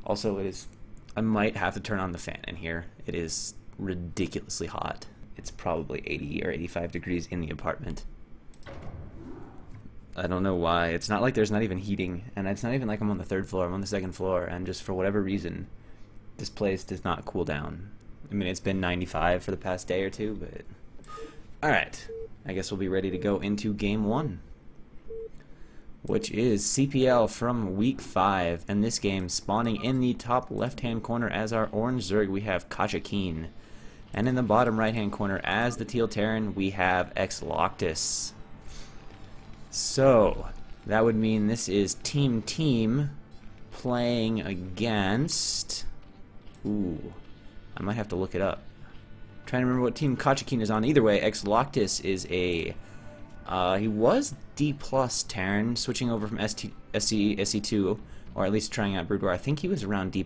Also, I might have to turn on the fan in here. It is ridiculously hot. It's probably 80 or 85 degrees in the apartment. I don't know why. It's not like there's not even heating, and it's not even like I'm on the 3rd floor. I'm on the 2nd floor, and just for whatever reason, this place does not cool down. I mean, it's been 95 for the past day or two, but... Alright, I guess we'll be ready to go into Game 1, which is CPL from Week 5, and this game spawning in the top left-hand corner as our orange Zerg, we have Kachakeen, and in the bottom right-hand corner as the Teal Terran, we have Exloctus. So, that would mean this is Team playing against... Ooh, I might have to look it up. I'm trying to remember what team Kachakeen is on. Either way, Exloctus is a... he was D+ Terran, switching over from SE2, or at least trying out Brood War. I think he was around D+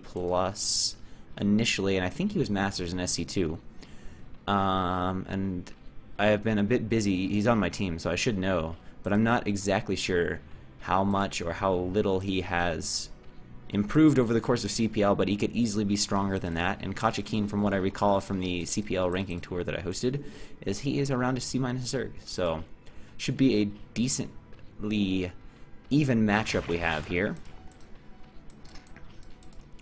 initially, and I think he was Masters in SE2. And I have been a bit busy. He's on my team, so I should know, but I'm not exactly sure how much or how little he has improved over the course of CPL, but he could easily be stronger than that. And Kachakeen, from what I recall from the CPL ranking tour that I hosted, is he is around a C- Zerg. So should be a decently even matchup we have here,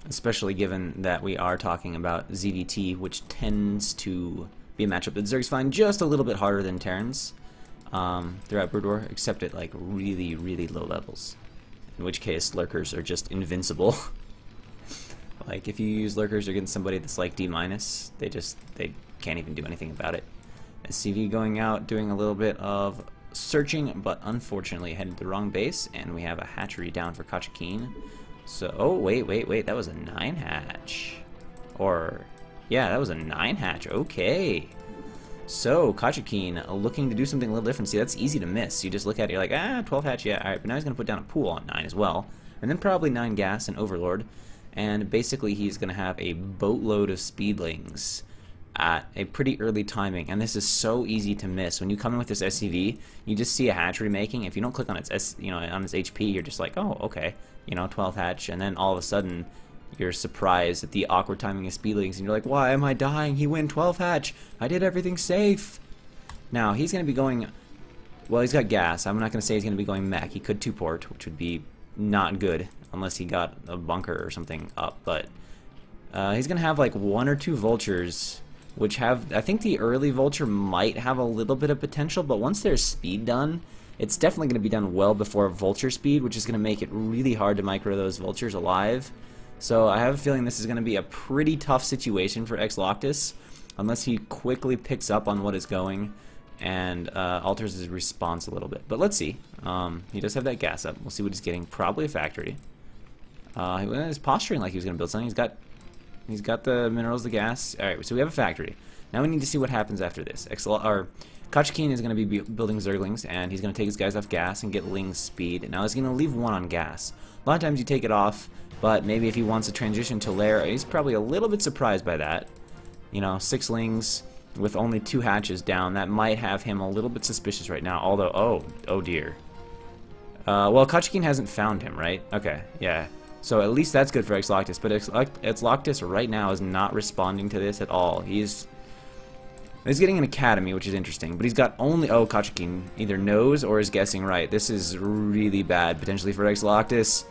especially given that we are talking about ZVT, which tends to be a matchup that Zergs find just a little bit harder than Terrans throughout Brood War, except at like really, really low levels. In which case, lurkers are just invincible. Like, if you use lurkers against somebody that's like D-, they can't even do anything about it. SCV going out, doing a little bit of searching, but unfortunately headed to the wrong base, and we have a hatchery down for Kachakeen. So, oh, wait, that was a 9 hatch. Or, yeah, that was a 9 hatch, okay. So, Kachakeen looking to do something a little different. See, that's easy to miss. You just look at it, you're like, 12 hatch, yeah, alright. But now he's going to put down a pool on 9 as well. And then probably 9 gas and Overlord. And basically he's going to have a boatload of speedlings at a pretty early timing. And this is so easy to miss. When you come in with this SCV, you just see a hatchery making. If you don't click on its on its HP, you're just like, oh, okay, 12 hatch. And then all of a sudden, you're surprised at the awkward timing of speedlings, and you're like, why am I dying? He went 12 hatch. I did everything safe. Now, he's going to be going... Well, he's got gas. I'm not going to say he's going to be going mech. He could 2-port, which would be not good, unless he got a bunker or something up. But he's going to have like 1 or 2 vultures, which have... I think the early vulture might have a little bit of potential, but once there's speed done, it's definitely going to be done well before vulture speed, which is going to make it really hard to micro those vultures alive. So I have a feeling this is going to be a pretty tough situation for Exloctus, unless he quickly picks up on what is going and alters his response a little bit. But let's see. He does have that gas up. We'll see what he's getting. Probably a factory. He's posturing like he was going to build something. He's got the minerals, the gas. All right, so we have a factory. Now we need to see what happens after this. Kachakeen is going to be building Zerglings, and he's going to take his guys off gas and get Ling's speed. Now he's going to leave 1 on gas. A lot of times you take it off, but maybe if he wants to transition to lair, he's probably a little bit surprised by that. 6 Lings with only 2 hatches down, that might have him a little bit suspicious right now, although, oh dear. Well, Kachakeen hasn't found him, right? Okay, yeah. So at least that's good for Exloctus, but Exloctus right now is not responding to this at all. He's getting an academy, which is interesting, but he's got only... Oh, Kachakeen either knows or is guessing right. This is really bad, potentially, for Exloctus.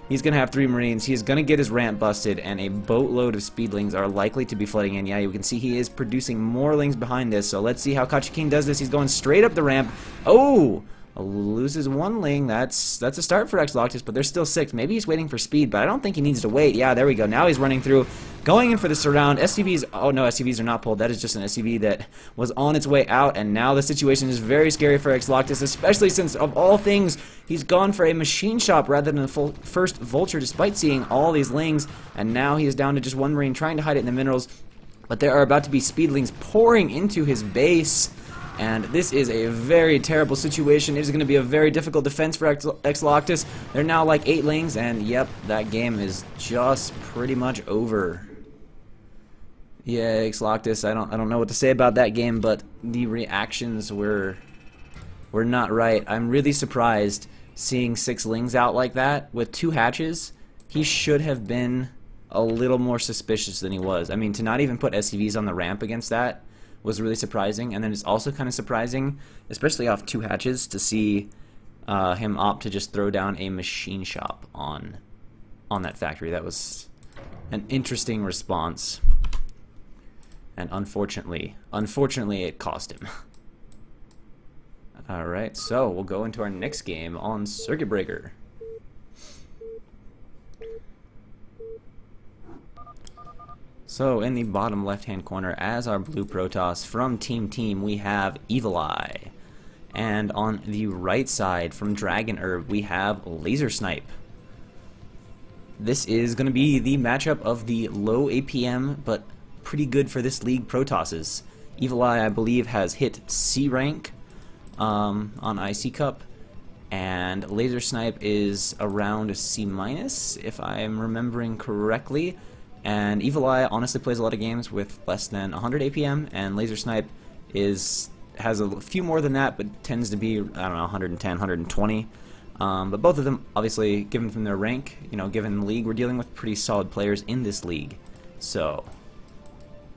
He's going to have 3 Marines. He's going to get his ramp busted, and a boatload of speedlings are likely to be flooding in. Yeah, you can see he is producing more lings behind this, so let's see how Kachakeen does this. He's going straight up the ramp. Oh! Loses 1 ling. That's a start for Exloctus, but there's still 6. Maybe he's waiting for speed, but I don't think he needs to wait. Yeah, there we go. Now he's running through, going in for the surround. SCVs, oh no, SCVs are not pulled. That is just an SCV that was on its way out, and now the situation is very scary for Exloctus, especially since, of all things, he's gone for a machine shop rather than a first vulture, despite seeing all these lings, and now he is down to just 1 Marine trying to hide it in the minerals, but there are about to be speedlings pouring into his base. And this is a very terrible situation. It is going to be a very difficult defense for Exloctus. They're now like 8 lings, and yep, that game is just pretty much over. Yeah, Exloctus, I don't know what to say about that game, but the reactions were not right. I'm really surprised seeing 6 lings out like that with 2 hatches. He should have been a little more suspicious than he was. I mean, to not even put SCVs on the ramp against that was really surprising, and then it's also kind of surprising, especially off 2 hatches, to see him opt to just throw down a machine shop on that factory. That was an interesting response, and unfortunately it cost him. Alright, so we'll go into our next game on Circuit Breaker. So in the bottom left hand corner, as our blue Protoss from Team, we have Evil Eye. And on the right side from Dragon Herb, we have Laser Snipe. This is going to be the matchup of the low APM, but pretty good for this league Protosses. Evil Eye, I believe, has hit C rank on IC Cup, and Laser Snipe is around C-, if I'm remembering correctly. And Evil Eye honestly plays a lot of games with less than 100 APM, and Laser Snipe has a few more than that, but tends to be, I don't know, 110, 120. But both of them, obviously, given from their rank, you know, given the league, we're dealing with pretty solid players in this league. So,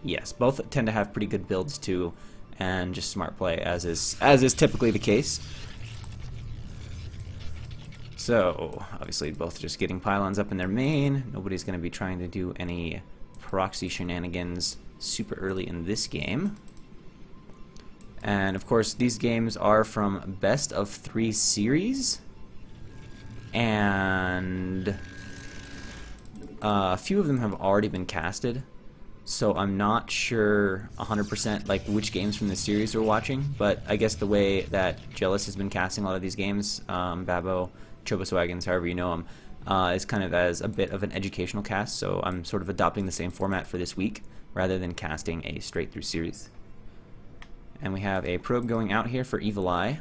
yes, both tend to have pretty good builds too, and just smart play, as is typically the case. So, obviously, both just getting pylons up in their main. Nobody's going to be trying to do any proxy shenanigans super early in this game. And, of course, these games are from best of 3 series. And a few of them have already been casted. So I'm not sure 100% like which games from this series we're watching. But I guess the way that Jealous has been casting a lot of these games, Babbo, Choboswagons, however you know them, is kind of as a bit of an educational cast, so I'm sort of adopting the same format for this week rather than casting a straight through series. And we have a probe going out here for Evil Eye,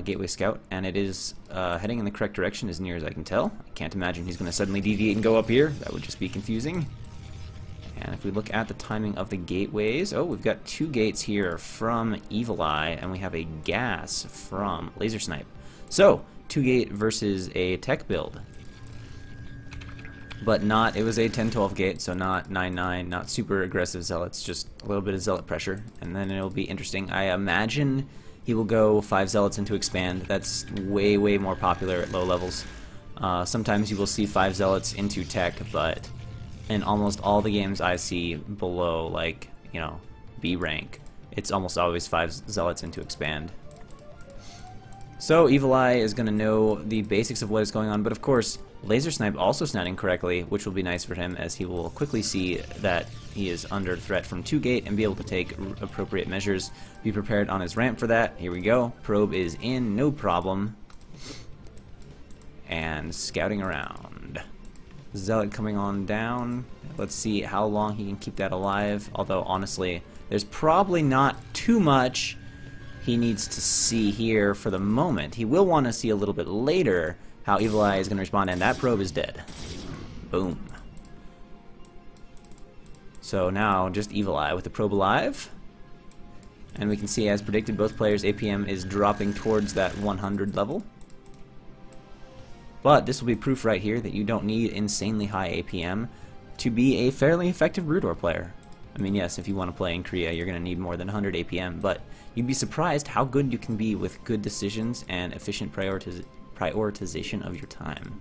Gateway Scout, and it is heading in the correct direction as near as I can tell. I can't imagine he's going to suddenly deviate and go up here. That would just be confusing. And if we look at the timing of the gateways, oh, we've got 2 gates here from Evil Eye, and we have a gas from Laser Snipe. So, 2 gate versus a tech build. But not, it was a 10-12 gate, so not 9-9, not super aggressive zealots, just a little bit of zealot pressure, and then it'll be interesting. I imagine he will go 5 zealots into expand. That's way, way more popular at low levels. Sometimes you will see 5 zealots into tech, but in almost all the games I see below, like, you know, B rank, it's almost always 5 zealots into expand. So Evil Eye is going to know the basics of what is going on, but of course Laser Snipe also sniping correctly, which will be nice for him as he will quickly see that he is under threat from 2 gate and be able to take appropriate measures. Be prepared on his ramp for that. Here we go. Probe is in, no problem. And scouting around. Zealot coming on down. Let's see how long he can keep that alive, although honestly there's probably not too much he needs to see here for the moment. He will want to see a little bit later how Evil Eye is going to respond, and that probe is dead. Boom. So now just Evil Eye with the probe alive. And we can see, as predicted, both players' APM is dropping towards that 100 level. But this will be proof right here that you don't need insanely high APM to be a fairly effective Brood War player. I mean, yes, if you want to play in Korea, you're going to need more than 100 APM, but you'd be surprised how good you can be with good decisions and efficient prioritization of your time.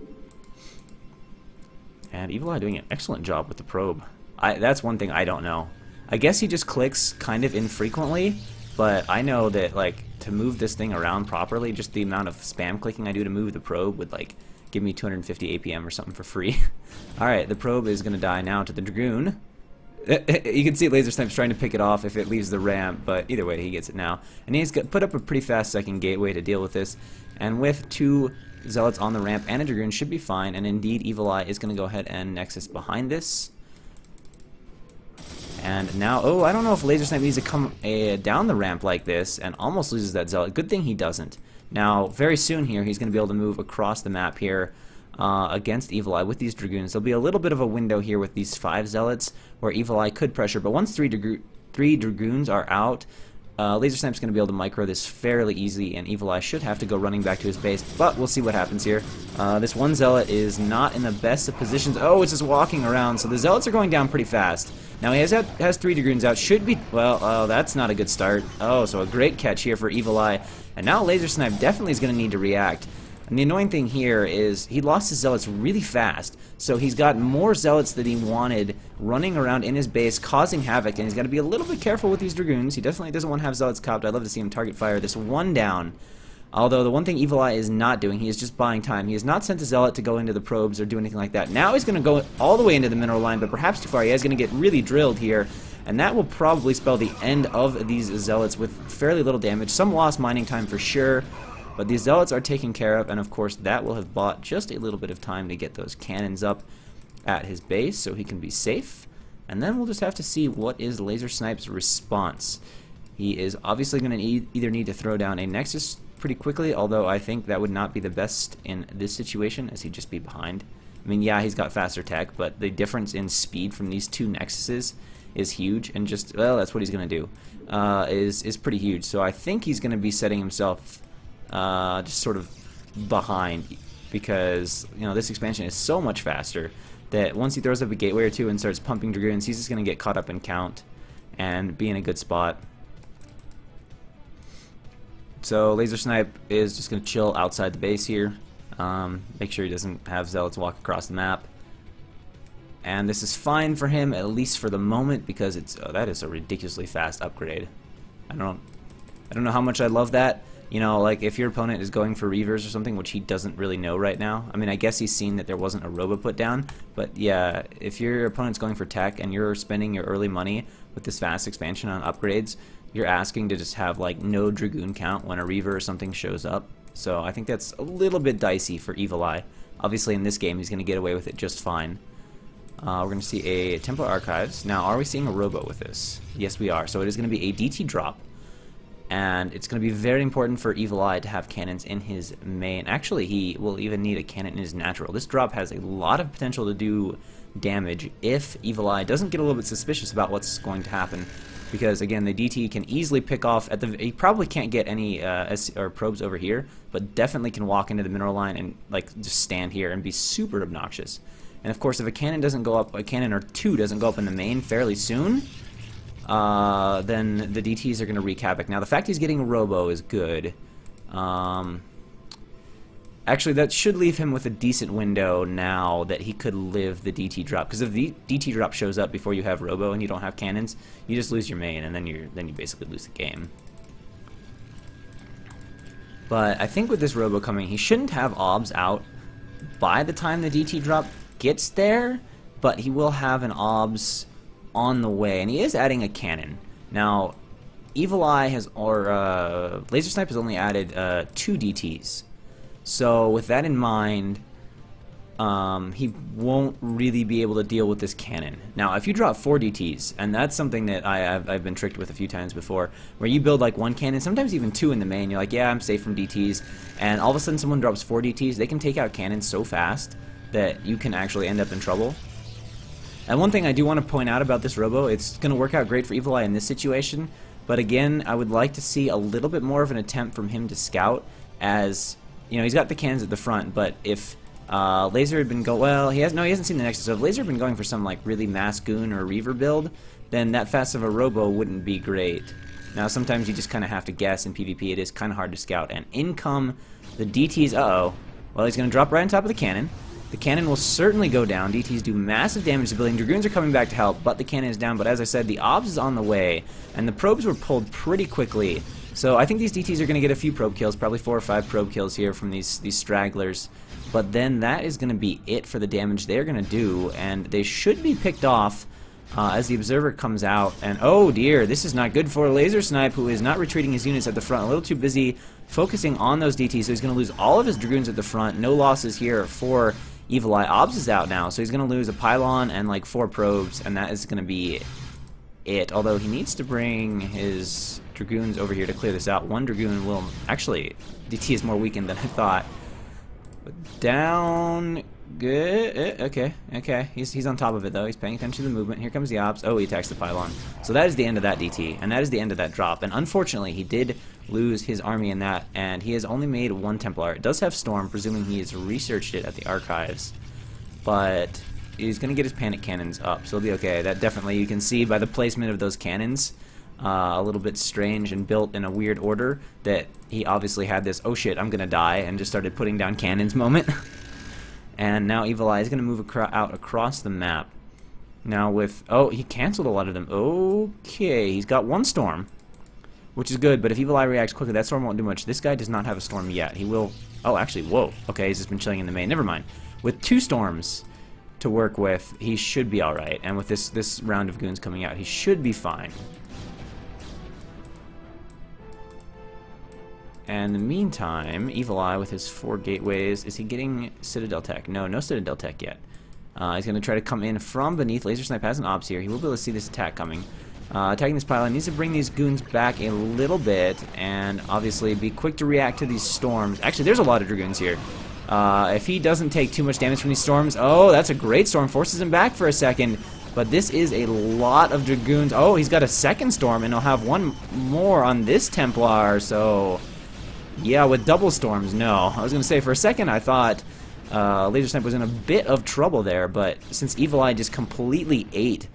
And Evil Eye doing an excellent job with the probe. That's one thing I don't know. I guess he just clicks kind of infrequently, but I know that, like, to move this thing around properly, just the amount of spam clicking I do to move the probe would, like, give me 250 APM or something for free. Alright, the probe is going to die now to the Dragoon. You can see Laser Snipe's trying to pick it off if it leaves the ramp, but either way he gets it now. And he's put up a pretty fast second gateway to deal with this, and with 2 zealots on the ramp and a Dragoon should be fine, and indeed Evil Eye is going to go ahead and Nexus behind this. And now, oh, I don't know if Laser Snipe needs to come down the ramp like this and almost loses that zealot. Good thing he doesn't. Now, very soon here, he's going to be able to move across the map here against Evil Eye with these Dragoons. There'll be a little bit of a window here with these 5 zealots where Evil Eye could pressure, but once 3 Dragoons are out, Laser Snipe's going to be able to micro this fairly easily, and Evil Eye should have to go running back to his base, but we'll see what happens here. This one Zealot is not in the best of positions. Oh, it's just walking around, so the Zealots are going down pretty fast. Now he has 3 Dragoons out, should be, well, that's not a good start. Oh, so a great catch here for Evil Eye, and now Laser Snipe definitely is going to need to react. And the annoying thing here is he lost his Zealots really fast, so he's got more Zealots than he wanted running around in his base, causing havoc, and he's got to be a little bit careful with these Dragoons. He definitely doesn't want to have Zealots copped. I'd love to see him target fire this one down. Although the one thing Evil Eye is not doing, he is just buying time. He has not sent a Zealot to go into the probes or do anything like that. Now he's going to go all the way into the mineral line, but perhaps too far. He is going to get really drilled here, and that will probably spell the end of these Zealots with fairly little damage. Some lost mining time for sure. But these Zealots are taken care of, and of course that will have bought just a little bit of time to get those cannons up at his base so he can be safe. And then we'll just have to see what is Laser Snipe's response. He is obviously going to either need to throw down a Nexus pretty quickly, although I think that would not be the best in this situation, as he'd just be behind. I mean, yeah, he's got faster tech, but the difference in speed from these 2 Nexuses is huge, and just, well, that's what he's going to do, is pretty huge. So I think he's going to be setting himself just sort of behind, because this expansion is so much faster that once he throws up a gateway or 2 and starts pumping Dragoons, he's just going to get caught up in count and be in a good spot. So Laser Snipe is just going to chill outside the base here, make sure he doesn't have Zealots walk across the map, and this is fine for him, at least for the moment, because it's that is a ridiculously fast upgrade. I don't know how much I love that. Like if your opponent is going for Reavers or something, which he doesn't really know right now. I mean, I guess he's seen that there wasn't a Robo put down, but yeah, if your opponent's going for tech and you're spending your early money with this fast expansion on upgrades, you're asking to just have like no Dragoon count when a Reaver or something shows up. So I think that's a little bit dicey for Evil Eye. Obviously in this game he's going to get away with it just fine. We're going to see a Templar Archives. Now, are we seeing a Robo with this? Yes, we are. So it is going to be a DT drop. And it's going to be very important for Evil Eye to have cannons in his main. Actually, he will even need a cannon in his natural. This drop has a lot of potential to do damage if Evil Eye doesn't get a little bit suspicious about what's going to happen. Because, again, the DT can easily pick off at the... He probably can't get any or probes over here, but definitely can walk into the mineral line and, like, just stand here and be super obnoxious. And, of course, if a cannon doesn't go up, a cannon or 2 doesn't go up in the main fairly soon, then the DTs are going to wreak havoc. Now, the fact he's getting a Robo is good. Actually, that should leave him with a decent window now that he could live the DT drop. Because if the DT drop shows up before you have Robo and you don't have cannons, you just lose your main, and then you basically lose the game. But I think with this Robo coming, he shouldn't have OBS out by the time the DT drop gets there, but he will have an OBS on the way, and he is adding a cannon. Now, Evil Eye has, or Laser Snipe has only added 2 DTs. So with that in mind, he won't really be able to deal with this cannon. Now, if you drop 4 DTs, and that's something that I've been tricked with a few times before, where you build like 1 cannon, sometimes even 2 in the main, you're like, yeah, I'm safe from DTs, and all of a sudden someone drops 4 DTs, they can take out cannons so fast that you can actually end up in trouble. And one thing I do want to point out about this Robo, it's going to work out great for Evil Eye in this situation, but again, I would like to see a little bit more of an attempt from him to scout, as, he's got the cannons at the front, but if Laser had been well, he hasn't seen the Nexus, so if Laser had been going for some like really mass goon or Reaver build, then that fast of a Robo wouldn't be great. Now, sometimes you just kind of have to guess in PvP, it is kind of hard to scout, and in come the DTs, well, he's going to drop right on top of the cannon. The cannon will certainly go down. DTs do massive damage to the building. Dragoons are coming back to help, but the cannon is down. But as I said, the OBS is on the way, and the probes were pulled pretty quickly. So I think these DTs are going to get a few probe kills, probably 4 or 5 probe kills here from these stragglers. But then that is going to be it for the damage they're going to do, and they should be picked off as the Observer comes out. And oh dear, this is not good for Laser Snipe, who is not retreating his units at the front, a little too busy focusing on those DTs, so he's going to lose all of his Dragoons at the front. No losses here for Evil Eye. OBS is out now, so he's going to lose a pylon and like 4 probes, and that is going to be it. Although he needs to bring his Dragoons over here to clear this out. 1 Dragoon will... Actually, DT is more weakened than I thought. But down Good. Okay. Okay. He's on top of it though. He's paying attention to the movement. Here comes the ops. Oh, he attacks the pylon. So that is the end of that DT, and that is the end of that drop. And unfortunately, he did lose his army in that, and he has only made one Templar. It does have Storm, presuming he has researched it at the archives, but he's going to get his panic cannons up, so it'll be okay. That definitely, you can see by the placement of those cannons, a little bit strange and built in a weird order, that he obviously had this, oh shit, I'm going to die, and just started putting down cannons moment. And now Evil Eye is going to move out across the map. Now with, oh, he canceled a lot of them. Okay, he's got one Storm, which is good, but if Evil Eye reacts quickly, that Storm won't do much. This guy does not have a Storm yet. He will, oh, actually, whoa. Okay, he's just been chilling in the main. Never mind. With two Storms to work with, he should be alright. And with this round of goons coming out, he should be fine. And in the meantime, Evil Eye with his 4 gateways, is he getting Citadel Tech? No, no Citadel Tech yet. He's going to try to come in from beneath. Laser Snipe has an ops here. He will be able to see this attack coming. Attacking this pylon, needs to bring these goons back a little bit, and obviously be quick to react to these storms. Actually, there's a lot of Dragoons here. If he doesn't take too much damage from these storms, oh, that's a great storm. Forces him back for a second. But this is a lot of Dragoons. Oh, he's got a second storm, and he'll have one more on this Templar, so... yeah, with double storms, no. I was going to say, for a second, I thought Laser Snipe was in a bit of trouble there, but since Evil Eye just completely ate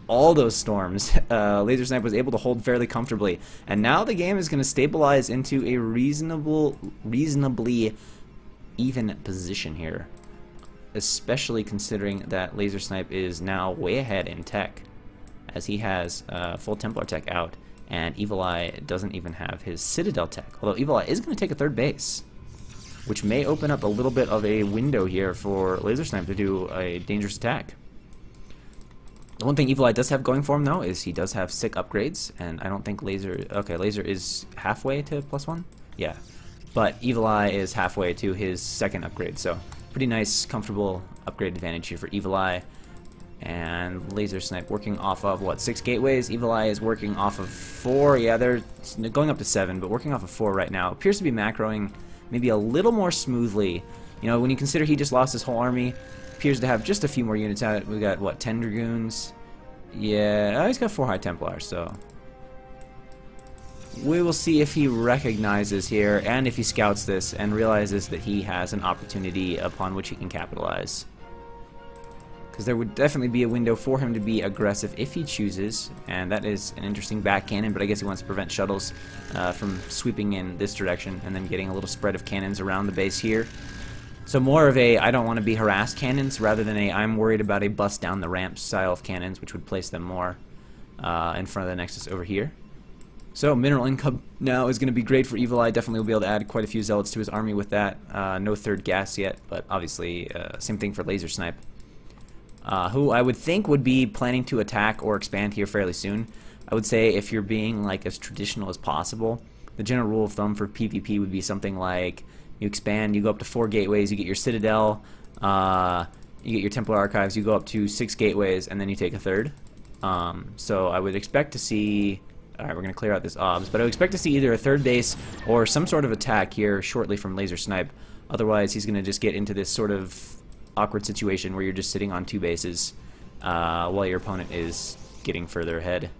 all those storms, Laser Snipe was able to hold fairly comfortably. And now the game is going to stabilize into a reasonably even position here, especially considering that Laser Snipe is now way ahead in tech, as he has full Templar tech out. And Evil Eye doesn't even have his Citadel tech. Although Evil Eye is going to take a third base, which may open up a little bit of a window here for Laser Snipe to do a dangerous attack. The one thing Evil Eye does have going for him, though, is he does have sick upgrades, and I don't think Laser... okay, Laser is halfway to +1? Yeah. But Evil Eye is halfway to his second upgrade, so pretty nice, comfortable upgrade advantage here for Evil Eye. And Laser Snipe working off of, what, 6 gateways? Evil Eye is working off of 4. Yeah, they're going up to 7, but working off of 4 right now. Appears to be macroing maybe a little more smoothly. You know, when you consider he just lost his whole army, appears to have just a few more units out. We got, what, 10 Dragoons? Yeah, oh, he's got 4 High Templars, so... we will see if he recognizes here, and if he scouts this, and realizes that he has an opportunity upon which he can capitalize. Because there would definitely be a window for him to be aggressive if he chooses, and that is an interesting back cannon, but I guess he wants to prevent shuttles from sweeping in this direction and then getting a little spread of cannons around the base here. So more of a I don't want to be harassed cannons rather than a I'm worried about a bust down the ramp style of cannons, which would place them more in front of the Nexus over here. So mineral income now is going to be great for Evil Eye. Definitely will be able to add quite a few zealots to his army with that. No third gas yet, but obviously same thing for Laser Snipe. Who I would think would be planning to attack or expand here fairly soon. I would say if you're being like as traditional as possible, the general rule of thumb for PvP would be something like you expand, you go up to 4 gateways, you get your Citadel, you get your Templar Archives, you go up to 6 gateways, and then you take a third. So I would expect to see... alright, we're going to clear out this obs, but I would expect to see either a third base or some sort of attack here shortly from Laser Snipe. Otherwise, he's going to just get into this sort of awkward situation where you're just sitting on 2 bases while your opponent is getting further ahead.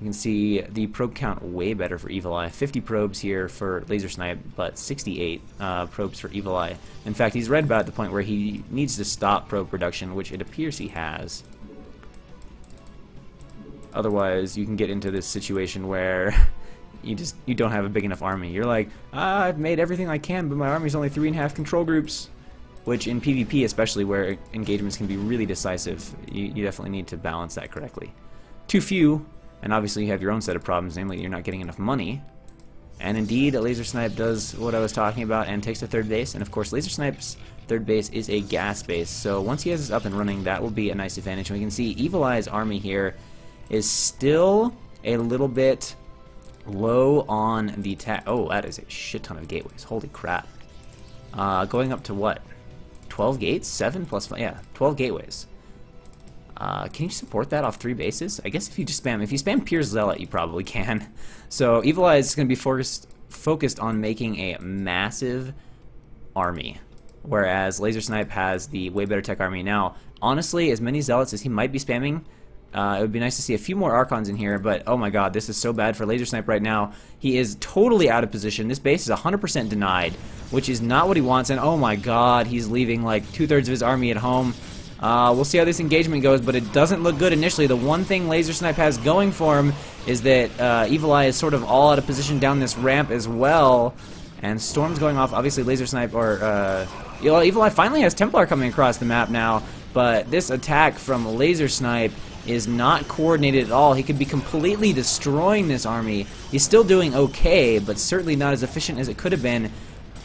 You can see the probe count way better for Evil Eye. 50 probes here for Laser Snipe, but 68 probes for Evil Eye. In fact, he's right about the point where he needs to stop probe production, which it appears he has. Otherwise, you can get into this situation where you don't have a big enough army. You're like, I've made everything I can, but my army's only 3.5 control groups. Which in PvP, especially where engagements can be really decisive, you definitely need to balance that correctly. Too few, and obviously you have your own set of problems, namely you're not getting enough money. And indeed, a Laser Snipe does what I was talking about and takes a third base. And of course, Laser Snipe's third base is a gas base, so once he has this up and running, that will be a nice advantage. And we can see Evil Eye's army here is still a little bit low on the oh, that is a shit ton of gateways. Holy crap. Going up to what? 12 gates? 7 plus 5? Yeah, 12 gateways. Can you support that off 3 bases? I guess if you spam Pure Zealot, you probably can. So Evil Eye is going to be focused on making a massive army. whereas Laser Snipe has the way better tech army. Now, honestly, as many Zealots as he might be spamming, it would be nice to see a few more Archons in here, but oh my god, this is so bad for Laser Snipe right now. He is totally out of position. This base is 100% denied, which is not what he wants, and oh my god, he's leaving like 2/3 of his army at home. We'll see how this engagement goes, but it doesn't look good initially. The one thing Laser Snipe has going for him is that Evil Eye is sort of all out of position down this ramp as well, and Storm's going off. Obviously, Laser Snipe, or Evil Eye finally has Templar coming across the map now, but this attack from Laser Snipe is not coordinated at all. He could be completely destroying this army. He's still doing okay, but certainly not as efficient as it could have been.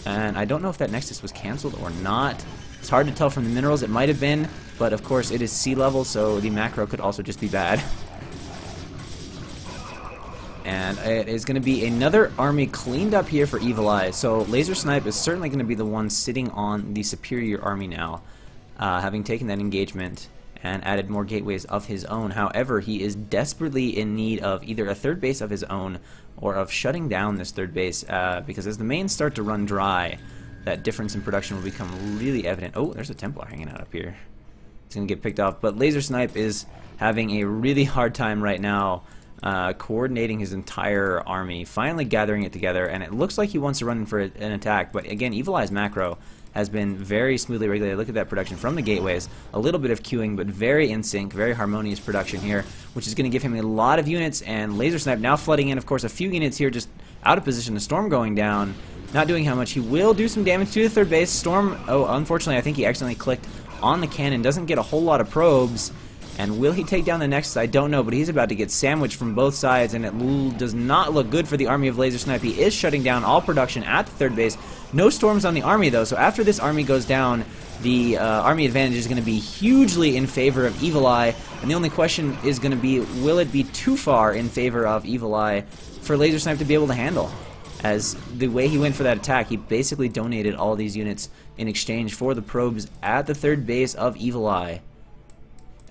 And I don't know if that Nexus was canceled or not. It's hard to tell from the minerals. It might have been, but of course it is sea level, so the macro could also just be bad. And it is going to be another army cleaned up here for Evil Eye. So Laser Snipe is certainly going to be the one sitting on the superior army now, having taken that engagement and added more gateways of his own. However, he is desperately in need of either a third base of his own or of shutting down this third base, because as the mains start to run dry, that difference in production will become really evident. Oh, there's a Templar hanging out up here. He's going to get picked off, but Laser Snipe is having a really hard time right now coordinating his entire army, finally gathering it together, and it looks like he wants to run in for an attack, but again, Evil Eye's macro has been very smoothly regulated. Look at that production from the gateways. A little bit of queuing, but very in sync, very harmonious production here, which is going to give him a lot of units, and Laser Snipe now flooding in, of course, a few units here just out of position. The Storm going down, not doing how much. He will do some damage to the third base. Storm, oh, unfortunately, I think he accidentally clicked on the cannon. Doesn't get a whole lot of probes. And will he take down the Nexus? I don't know, but he's about to get sandwiched from both sides, and it does not look good for the army of Laser Snipe. He is shutting down all production at the third base. No Storms on the army, though, so after this army goes down, the army advantage is going to be hugely in favor of Evil Eye, and the only question is going to be, will it be too far in favor of Evil Eye for Laser Snipe to be able to handle? As the way he went for that attack, he basically donated all these units in exchange for the probes at the third base of Evil Eye.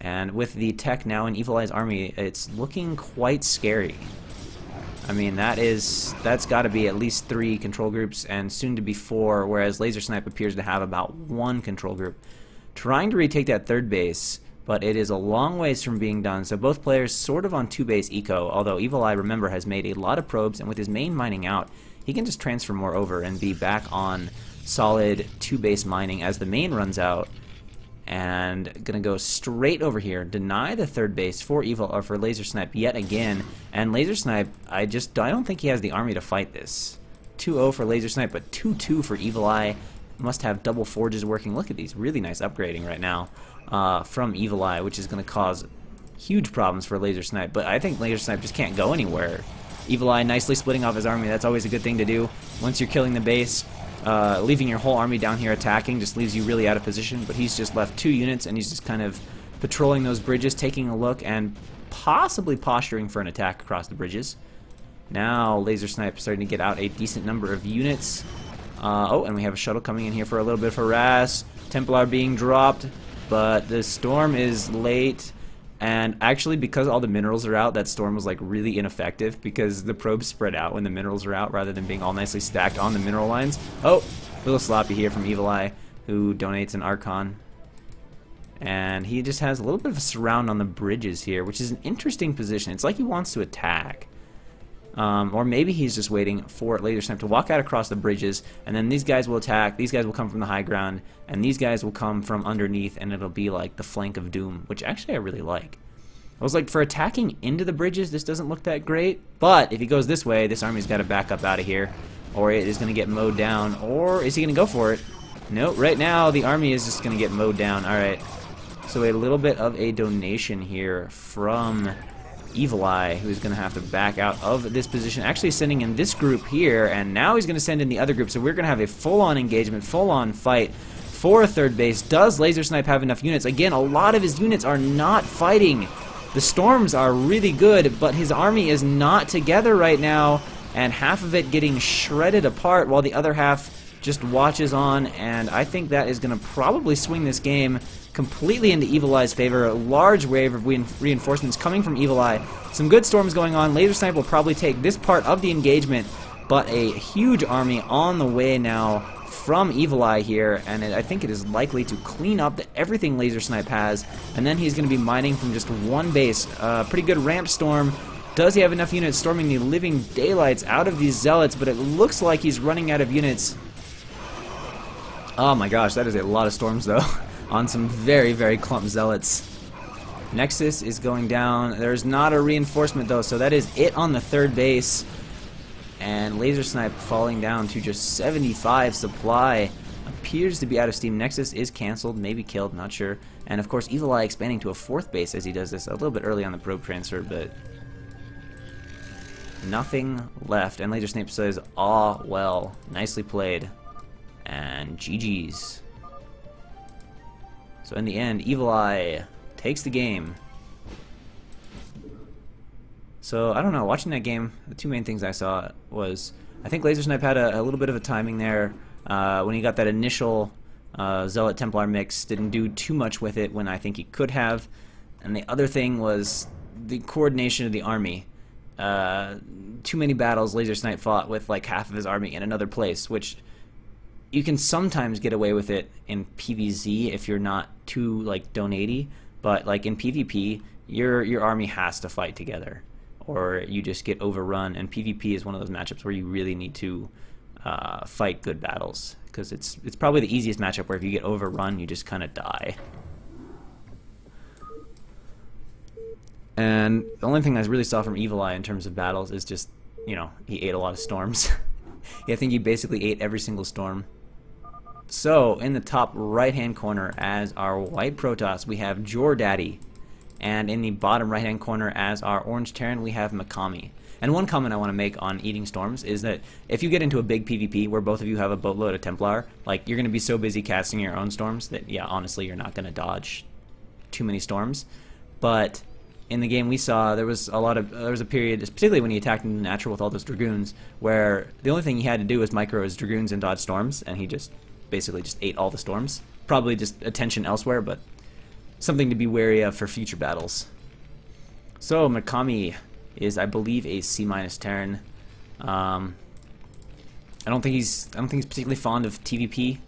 And with the tech now in Evil Eye's army, it's looking quite scary. I mean, that's got to be at least 3 control groups, and soon to be 4, whereas Laser Snipe appears to have about 1 control group. Trying to retake that third base, but it is a long ways from being done, so both players sort of on 2-base eco, although Evil Eye, remember, has made a lot of probes, and with his main mining out, he can just transfer more over and be back on solid 2-base mining as the main runs out. And gonna go straight over here, deny the third base for for Laser Snipe yet again. And Laser Snipe, I don't think he has the army to fight this. 2-0 for Laser Snipe, but 2-2 for Evil Eye. Must have double forges working. Look at these, really nice upgrading right now from Evil Eye, which is gonna cause huge problems for Laser Snipe. But I think Laser Snipe just can't go anywhere. Evil Eye nicely splitting off his army. That's always a good thing to do once you're killing the base. Leaving your whole army down here attacking just leaves you really out of position, but he's just left 2 units, and he's just kind of patrolling those bridges, taking a look, and possibly posturing for an attack across the bridges. Now Laser Snipe starting to get out a decent number of units. Oh, and we have a shuttle coming in here for a little bit of harass. Templar being dropped, but the Storm is late. And actually, because all the minerals are out, that Storm was like really ineffective because the probes spread out when the minerals are out rather than being all nicely stacked on the mineral lines. Oh, a little sloppy here from Evil Eye, who donates an Archon. And he just has a little bit of a surround on the bridges here, which is an interesting position. It's like he wants to attack. Or maybe he's just waiting for Laser Snipe to walk out across the bridges, and then these guys will attack, these guys will come from the high ground, and these guys will come from underneath, and it'll be like the flank of doom, which actually I really like. I was like, for attacking into the bridges, this doesn't look that great, but if he goes this way, this army's got to back up out of here, or it is going to get mowed down, or is he going to go for it? No, right now the army is just going to get mowed down. Alright, so a little bit of a donation here from Evil Eye, who's going to have to back out of this position, actually sending in this group here, and now he's going to send in the other group, so we're going to have a full-on engagement, full-on fight for a third base. Does Laser Snipe have enough units? Again, a lot of his units are not fighting. The Storms are really good, but his army is not together right now, and half of it getting shredded apart while the other half just watches on, and I think that is going to probably swing this game completely into Evil Eye's favor. A large wave of reinforcements coming from Evil Eye. Some good Storms going on. Laser Snipe will probably take this part of the engagement, but a huge army on the way now from Evil Eye here, and I think it is likely to clean up everything Laser Snipe has, and then he's going to be mining from just one base. Pretty good ramp storm. Does he have enough units storming the living daylights out of these zealots? But it looks like he's running out of units. Oh my gosh, that is a lot of storms though on some very, very clump zealots. Nexus is going down. There's not a reinforcement though, so that is it on the third base. And Laser Snipe falling down to just 75 supply. Appears to be out of steam. Nexus is cancelled, maybe killed, not sure. And of course Evil Eye expanding to a fourth base as he does this a little bit early on the probe transfer, but nothing left. And Laser Snipe says, "Ah, well, nicely played." And GG's. So in the end, Evil Eye takes the game. So, I don't know, watching that game, the two main things I saw was, I think Laser Snipe had a little bit of a timing there. When he got that initial Zealot Templar mix, didn't do too much with it when I think he could have. And the other thing was the coordination of the army. Too many battles Laser Snipe fought with like half of his army in another place, which you can sometimes get away with it in PvZ if you're not too like donatey, but like in PvP, your army has to fight together, or you just get overrun. And PvP is one of those matchups where you really need to fight good battles, because it's probably the easiest matchup where if you get overrun, you just kind of die. And the only thing I really saw from Evil Eye in terms of battles is just, you know, he ate a lot of storms. I think he basically ate every single storm. So, in the top right-hand corner as our white Protoss, we have Jordaddy. And in the bottom right-hand corner as our orange Terran, we have Makami. And one comment I want to make on eating storms is that if you get into a big PvP where both of you have a boatload of Templar, like, you're going to be so busy casting your own storms that, yeah, honestly, you're not going to dodge too many storms. But in the game we saw, there was a period, particularly when he attacked in the natural with all those Dragoons, where the only thing he had to do was micro his Dragoons and dodge storms, and he just basically just ate all the storms. Probably just attention elsewhere, but something to be wary of for future battles. So Makami is, I believe, a C- Terran. I don't think he's particularly fond of TVP,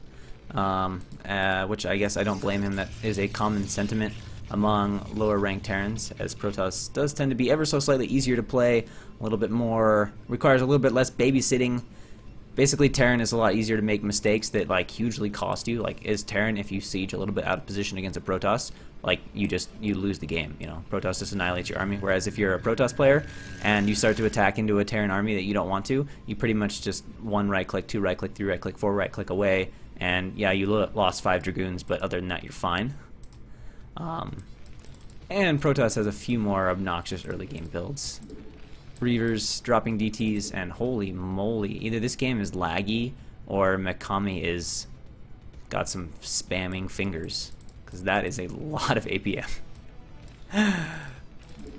which I guess I don't blame him. That is a common sentiment among lower ranked Terrans, as Protoss does tend to be ever so slightly easier to play, a little bit more, requires a little bit less babysitting. Basically, Terran is a lot easier to make mistakes that like hugely cost you. Like, is Terran, if you siege a little bit out of position against a Protoss, like you lose the game. You know, Protoss just annihilates your army. Whereas if you're a Protoss player and you start to attack into a Terran army that you don't want to, you pretty much just one right click, two right click, three right click, four right click away, and yeah, you lost 5 Dragoons, but other than that, you're fine. And Protoss has a few more obnoxious early game builds. Reavers dropping DTs, and holy moly, either this game is laggy or Makami is got some spamming fingers, because that is a lot of APM.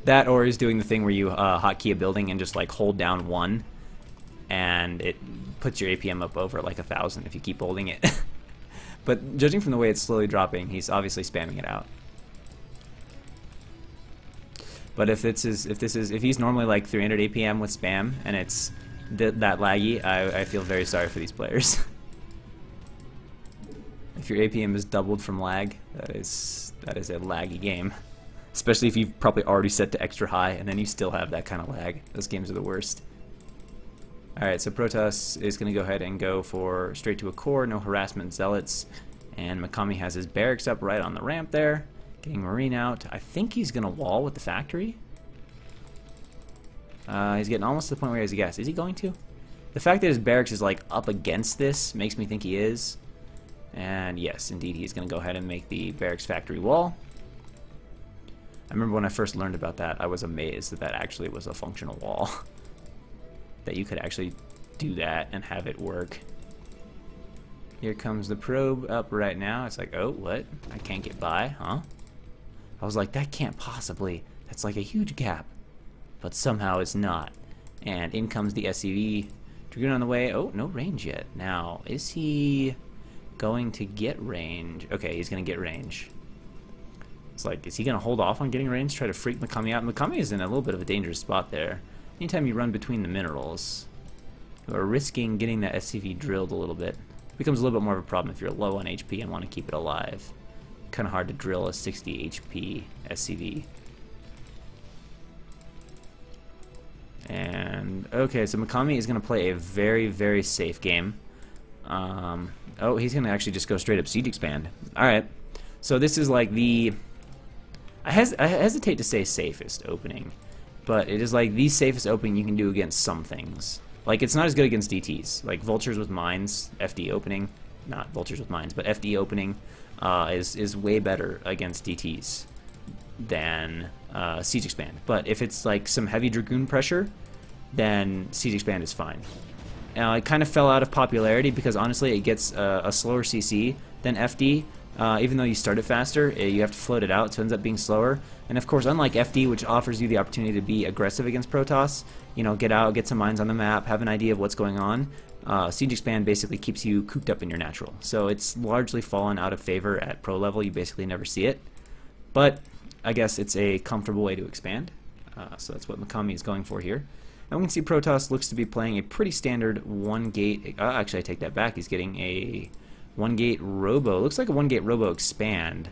That, or he's doing the thing where you hotkey a building and just like hold down 1 and it puts your APM up over like 1,000 if you keep holding it. But judging from the way it's slowly dropping, he's obviously spamming it out. But if he's normally like 300 APM with spam and it's that laggy, I feel very sorry for these players. If your APM is doubled from lag, that is a laggy game. Especially if you've probably already set to extra high and then you still have that kind of lag. Those games are the worst. Alright, so Protoss is going to go ahead and go for straight to a core, no harassment zealots. And Makami has his barracks up right on the ramp there. Getting Marine out. I think he's going to wall with the factory. He's getting almost to the point where he has a guess. Is he going to? The fact that his barracks is like up against this makes me think he is. And yes, indeed, he's going to go ahead and make the barracks factory wall. I remember when I first learned about that, I was amazed that that actually was a functional wall. That you could actually do that and have it work. Here comes the probe up right now. It's like, oh, what? I can't get by, huh? I was like, that can't possibly. That's like a huge gap. But somehow it's not. And in comes the SCV. Dragoon on the way. Oh, no range yet. Now, is he going to get range? Okay, he's going to get range. It's like, is he going to hold off on getting range? Try to freak Makami out? Makami is in a little bit of a dangerous spot there. Anytime you run between the minerals, you are risking getting that SCV drilled a little bit. Becomes a little bit more of a problem if you're low on HP and want to keep it alive. Kind of hard to drill a 60 HP SCV. And okay, so Mikami is going to play a very, very safe game. Oh, he's going to actually just go straight up Siege Expand. Alright, so this is like the... I hesitate to say safest opening, but it is like the safest opening you can do against some things. Like, it's not as good against DTs. Like, Vultures with Mines, FD opening, not Vultures with Mines, but FD opening is way better against DTs than Siege Expand. But if it's like some heavy Dragoon pressure, then Siege Expand is fine. It kind of fell out of popularity because honestly it gets a slower CC than FD. Even though you start it faster, you have to float it out, so it ends up being slower. And of course, unlike FD, which offers you the opportunity to be aggressive against Protoss, you know, get out, get some mines on the map, have an idea of what's going on, Siege Expand basically keeps you cooped up in your natural. So it's largely fallen out of favor at pro level. You basically never see it. But I guess it's a comfortable way to expand. So that's what Mikami is going for here. And we can see Protoss looks to be playing a pretty standard one-gate... actually, I take that back. He's getting a one-gate Robo. Looks like a one-gate Robo expand.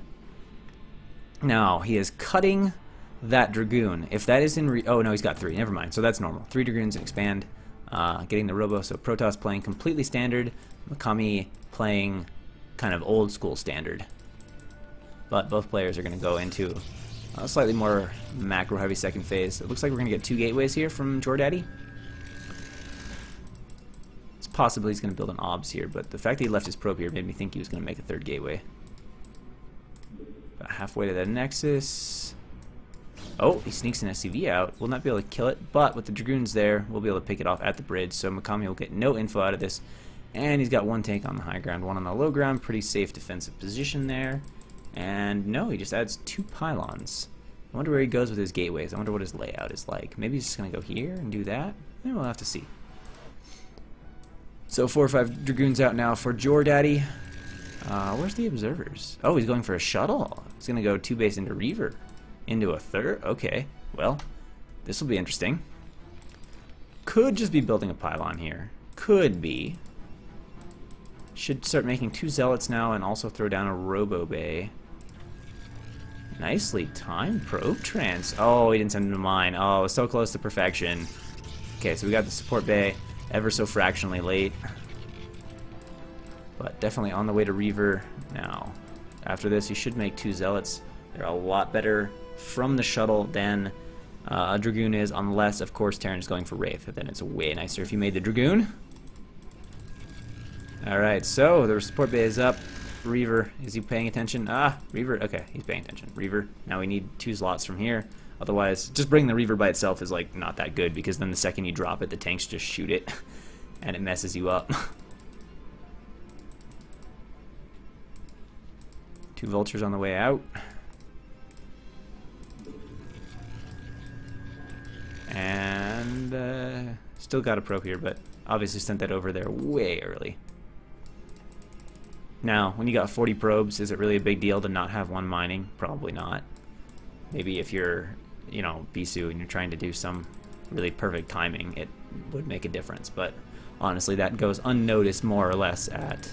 Now, he is cutting that Dragoon. If that is in... oh, no, he's got 3. Never mind. So that's normal. 3 Dragoons expand, getting the Robo. So Protoss playing completely standard. Mikami playing kind of old-school standard. But both players are going to go into a slightly more macro-heavy second phase. It looks like we're going to get 2 gateways here from Jordaddy. It's possible he's going to build an OBS here, but the fact that he left his probe here made me think he was going to make a 3rd gateway. About halfway to the Nexus. Oh, he sneaks an SCV out. We'll not be able to kill it, but with the Dragoons there, we'll be able to pick it off at the bridge, so Mikami will get no info out of this. And he's got 1 tank on the high ground, 1 on the low ground. Pretty safe defensive position there. And no, he just adds 2 pylons. I wonder where he goes with his gateways. I wonder what his layout is like. Maybe he's just going to go here and do that? We'll have to see. So 4 or 5 Dragoons out now for Jordaddy. Where's the observers? Oh, he's going for a shuttle. He's going to go 2 base into Reaver. Into a 3rd? Okay. Well, this will be interesting. Could just be building a pylon here. Could be. Should start making 2 Zealots now and also throw down a Robo Bay. Nicely timed probe trans. Oh, he didn't send him to mine. Oh, so close to perfection. Okay, so we got the support bay ever so fractionally late. But definitely on the way to Reaver now. After this, he should make 2 Zealots. They're a lot better from the shuttle than a Dragoon is, unless, of course, Terran is going for Wraith. Then it's way nicer if you made the Dragoon. Alright, so the support bay is up. Reaver, is he paying attention? Ah, Reaver, okay, he's paying attention. Reaver, now we need 2 slots from here. Otherwise, just bringing the Reaver by itself is like not that good, because then the second you drop it, the tanks just shoot it, and it messes you up. 2 Vultures on the way out. And still got a probe here, but obviously sent that over there way early. Now, when you got 40 probes, is it really a big deal to not have 1 mining? Probably not. Maybe if you're, you know, Bisu and you're trying to do some really perfect timing, it would make a difference. But honestly, that goes unnoticed more or less at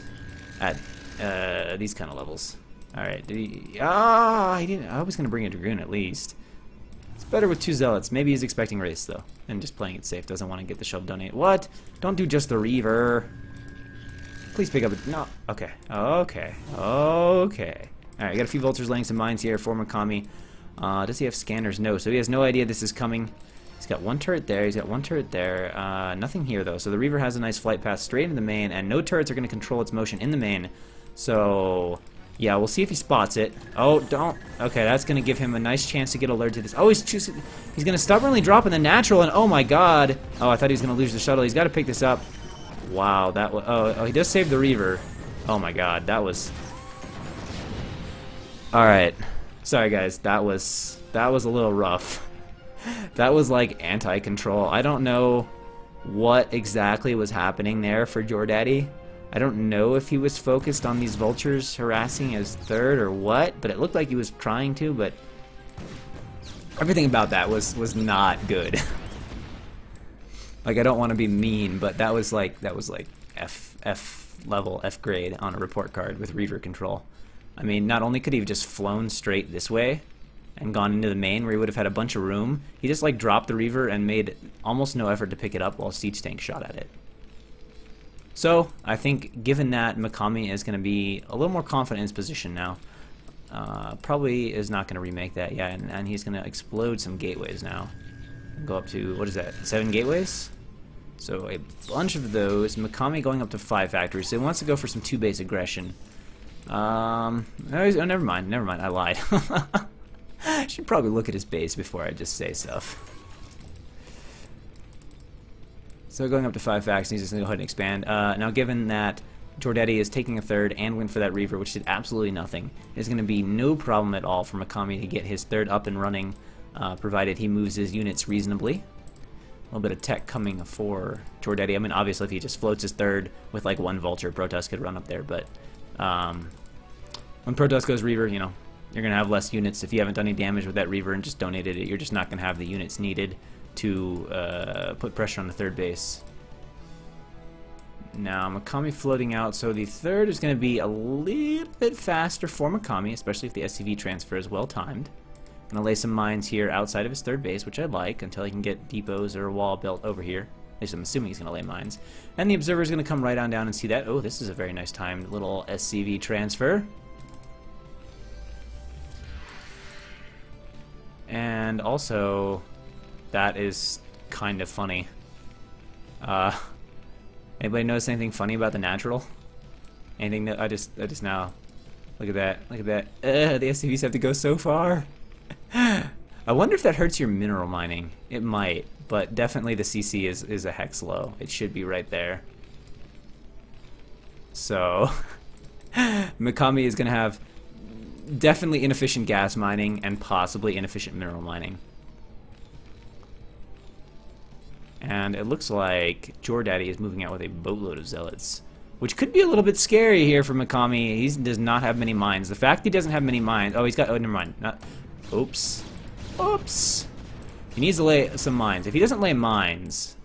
these kind of levels. All right, did he? Ah, he didn't. I was gonna bring a Dragoon at least. It's better with 2 Zealots. Maybe he's expecting race though, and just playing it safe. Doesn't want to get the shove donate. What? Don't do just the Reaver. Please pick up a... No. Okay. Okay. Okay. Alright, got a few Vultures laying some mines here for Mikami. Does he have scanners? No. So he has no idea this is coming. He's got 1 turret there. He's got 1 turret there. Nothing here, though. So the Reaver has a nice flight path straight into the main, and no turrets are going to control its motion in the main. So, yeah, we'll see if he spots it. Oh, don't. Okay, that's going to give him a nice chance to get alert to this. Oh, he's going to stubbornly drop in the natural, and oh my god. Oh, I thought he was going to lose the shuttle. He's got to pick this up. Wow, that was... Oh, he does save the Reaver. Oh my god, that was... Alright. Sorry guys, that was a little rough. That was like anti-control. I don't know what exactly was happening there for Jordaddy. I don't know if he was focused on these Vultures harassing his 3rd or what, but it looked like he was trying to, but... Everything about that was not good. Like, I don't want to be mean, but that was like F level, F grade on a report card with Reaver control. I mean, not only could he have just flown straight this way and gone into the main where he would have had a bunch of room, he just like dropped the Reaver and made almost no effort to pick it up while Siege Tank shot at it. So, I think given that, Mikami is going to be a little more confident in his position now. Probably is not going to remake that, yeah, and he's going to explode some gateways now. Go up to, what is that, 7 gateways? So a bunch of those. Mikami going up to 5 factories, so he wants to go for some 2-base aggression. Oh, never mind, I lied. I should probably look at his base before I just say stuff. So going up to 5 facts, he's just going to go ahead and expand. Now given that Jordetti is taking a third and went for that Reaver, which did absolutely nothing, it's going to be no problem at all for Mikami to get his third up and running, provided he moves his units reasonably. A little bit of tech coming for Jordetti. I mean, obviously if he just floats his third with like 1 Vulture, Protoss could run up there, but when Protoss goes Reaver, you know, you're going to have less units. If you haven't done any damage with that Reaver and just donated it, you're just not going to have the units needed to put pressure on the third base. Now, Mikami floating out, so the third is going to be a little bit faster for Mikami, especially if the SCV transfer is well timed. Going to lay some mines here outside of his third base, which I like, until he can get depots or a wall built over here. At least I'm assuming he's going to lay mines. And the observer is going to come right on down and see that. Oh, this is a very nice timed little SCV transfer. And also, that is kind of funny. Anybody notice anything funny about the natural? Anything that I just now look at that, the SCVs have to go so far. I wonder if that hurts your mineral mining. It might, but definitely the CC is a hex low. It should be right there. So Mikami is gonna have definitely inefficient gas mining and possibly inefficient mineral mining. And it looks like Jordetti is moving out with a boatload of zealots, which could be a little bit scary here for Mikami. He does not have many mines. The fact he doesn't have many mines... Oh, he's got... Oh, never mind. Oops. Oops. He needs to lay some mines. If he doesn't lay mines...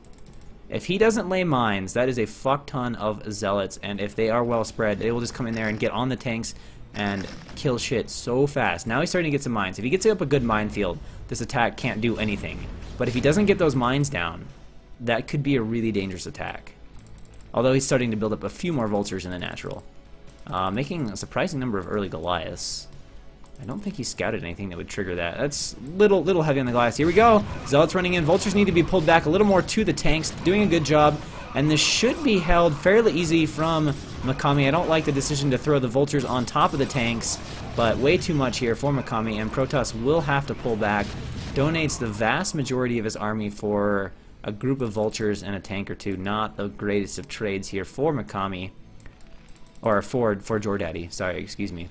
that is a fuck ton of zealots, and if they are well spread, they will just come in there and get on the tanks and kill shit so fast. Now he's starting to get some mines. If he gets up a good minefield, this attack can't do anything. But if he doesn't get those mines down, that could be a really dangerous attack. Although he's starting to build up a few more vultures in the natural. Making a surprising number of early Goliaths. I don't think he scouted anything that would trigger that. That's little heavy on the Goliaths. Here we go. Zealots running in. Vultures need to be pulled back a little more to the tanks. Doing a good job. And this should be held fairly easy from Mikami. I don't like the decision to throw the vultures on top of the tanks, but way too much here for Mikami, and Protoss will have to pull back. Donates the vast majority of his army for a group of vultures and a tank or two. Not the greatest of trades here for Mikami. Or for Jordetti. Sorry, excuse me.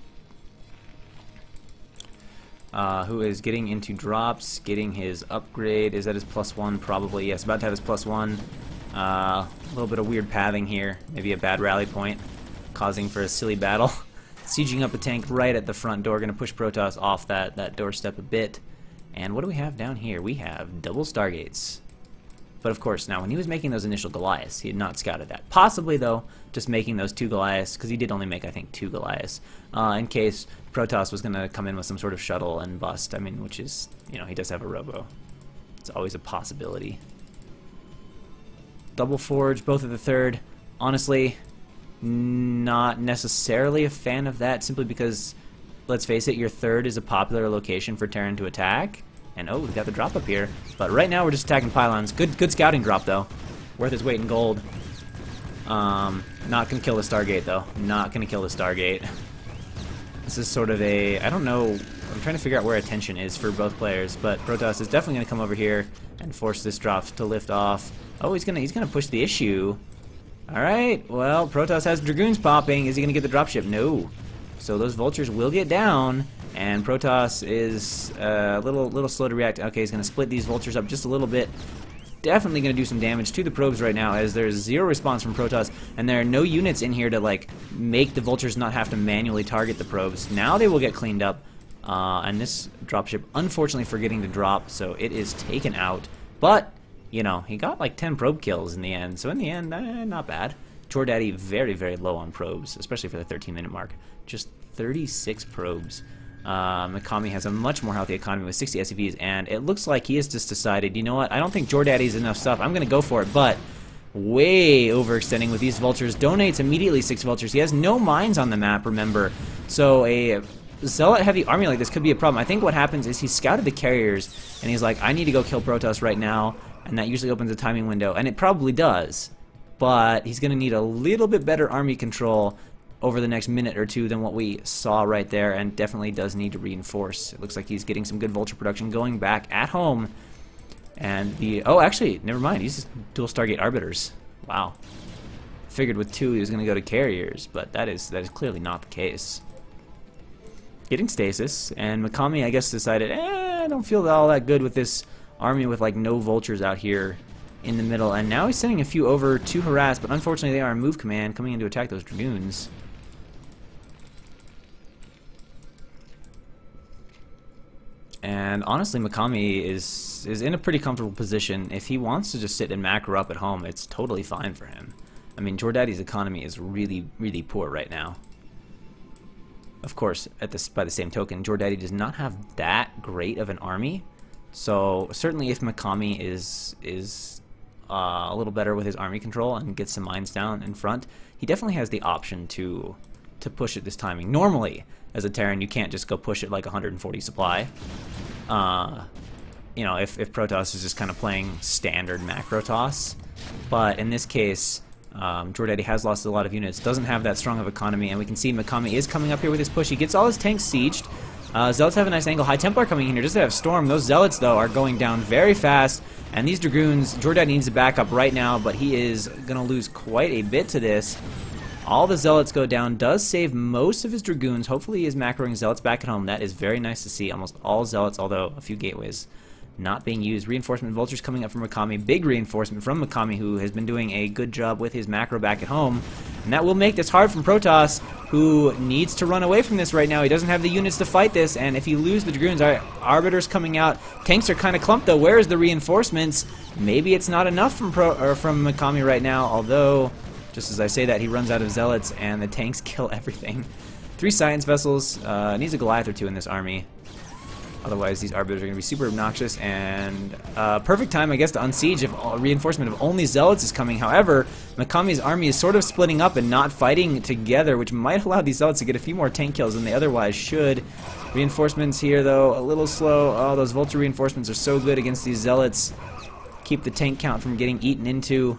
Who is getting into drops, getting his upgrade. Is that his +1? Probably, yes. About to have his +1. A little bit of weird pathing here. Maybe a bad rally point, causing for a silly battle. Sieging up a tank right at the front door. Going to push Protoss off that doorstep a bit. And what do we have down here? We have double Stargates. But of course, now when he was making those initial Goliaths, he had not scouted that. Possibly, though, just making those 2 Goliaths, because he did only make, I think, 2 Goliaths, in case Protoss was going to come in with some sort of shuttle and bust. I mean, which is, you know, he does have a robo. It's always a possibility. Double Forge, both of the third. Honestly, not necessarily a fan of that, simply because, let's face it, your third is a popular location for Terran to attack. And oh, we got the drop up here. But right now we're just attacking pylons. Good scouting drop though. Worth his weight in gold. Not gonna kill the Stargate though. Not gonna kill the Stargate. This is sort of a, I don't know, I'm trying to figure out where attention is for both players, but Protoss is definitely gonna come over here and force this drop to lift off. Oh, he's gonna push the issue. Alright, well, Protoss has Dragoons popping. Is he gonna get the dropship? No. So those vultures will get down. And Protoss is a little slow to react. Okay, he's going to split these vultures up just a little bit. Definitely going to do some damage to the probes right now, as there's 0 response from Protoss, and there are no units in here to like make the vultures not have to manually target the probes. Now they will get cleaned up, and this dropship unfortunately forgetting to drop, so it is taken out. But you know, he got like 10 probe kills in the end, so in the end, not bad. JorDaddy very, very low on probes, especially for the 13-minute mark. Just 36 probes. Mikami has a much more healthy economy with 60 SCVs, and it looks like he has just decided, you know what, I don't think JorDaddy's enough stuff. I'm going to go for it, but way overextending with these vultures. Donates immediately 6 vultures. He has no mines on the map, remember. So a zealot-heavy army like this could be a problem. I think what happens is he scouted the carriers, and he's like, I need to go kill Protoss right now, and that usually opens a timing window, and it probably does. But he's going to need a little bit better army control over the next minute or two than what we saw right there, and definitely does need to reinforce. It looks like he's getting some good vulture production going back at home. And oh, actually, never mind. He's just dual Stargate Arbiters. Wow. Figured with 2 he was going to go to carriers, but that is clearly not the case. Getting stasis, and Mikami, I guess, decided, I don't feel all that good with this army with like no vultures out here in the middle. And now he's sending a few over to harass, but unfortunately they are in move command coming in to attack those dragoons. And honestly, Mikami is in a pretty comfortable position. If he wants to just sit and macro up at home, it's totally fine for him. I mean, JorDaddy's economy is really, really poor right now. Of course, by the same token, JorDaddy does not have that great of an army. So certainly if Mikami is a little better with his army control and gets some mines down in front, he definitely has the option to push it this timing. Normally, as a Terran, you can't just go push it like 140 supply. You know, if Protoss is just kind of playing standard macro toss. But in this case, JorDaddy has lost a lot of units, doesn't have that strong of economy, and we can see Mikami is coming up here with his push. He gets all his tanks sieged. Zealots have a nice angle. High Templar coming in here just to have Storm. Those Zealots, though, are going down very fast, and these Dragoons, JorDaddy needs to back up right now, but he is going to lose quite a bit to this. All the Zealots go down, does save most of his Dragoons. Hopefully he is macroing Zealots back at home. That is very nice to see. Almost all Zealots, although a few gateways not being used. Reinforcement Vultures coming up from Mikami. Big reinforcement from Mikami, who has been doing a good job with his macro back at home. And that will make this hard from Protoss, who needs to run away from this right now. He doesn't have the units to fight this, and if he loses the Dragoons, Arbiters coming out. Tanks are kind of clumped, though. Where is the reinforcements? Maybe it's not enough from Mikami right now, although, just as I say that, he runs out of Zealots, and the tanks kill everything. 3 Science Vessels. Needs a Goliath or 2 in this army. Otherwise, these Arbiters are going to be super obnoxious, and perfect time, I guess, to unsiege if reinforcement of only Zealots is coming. However, Mikami's army is sort of splitting up and not fighting together, which might allow these Zealots to get a few more tank kills than they otherwise should. Reinforcements here, though, a little slow. Oh, those Vulture reinforcements are so good against these Zealots. Keep the tank count from getting eaten into.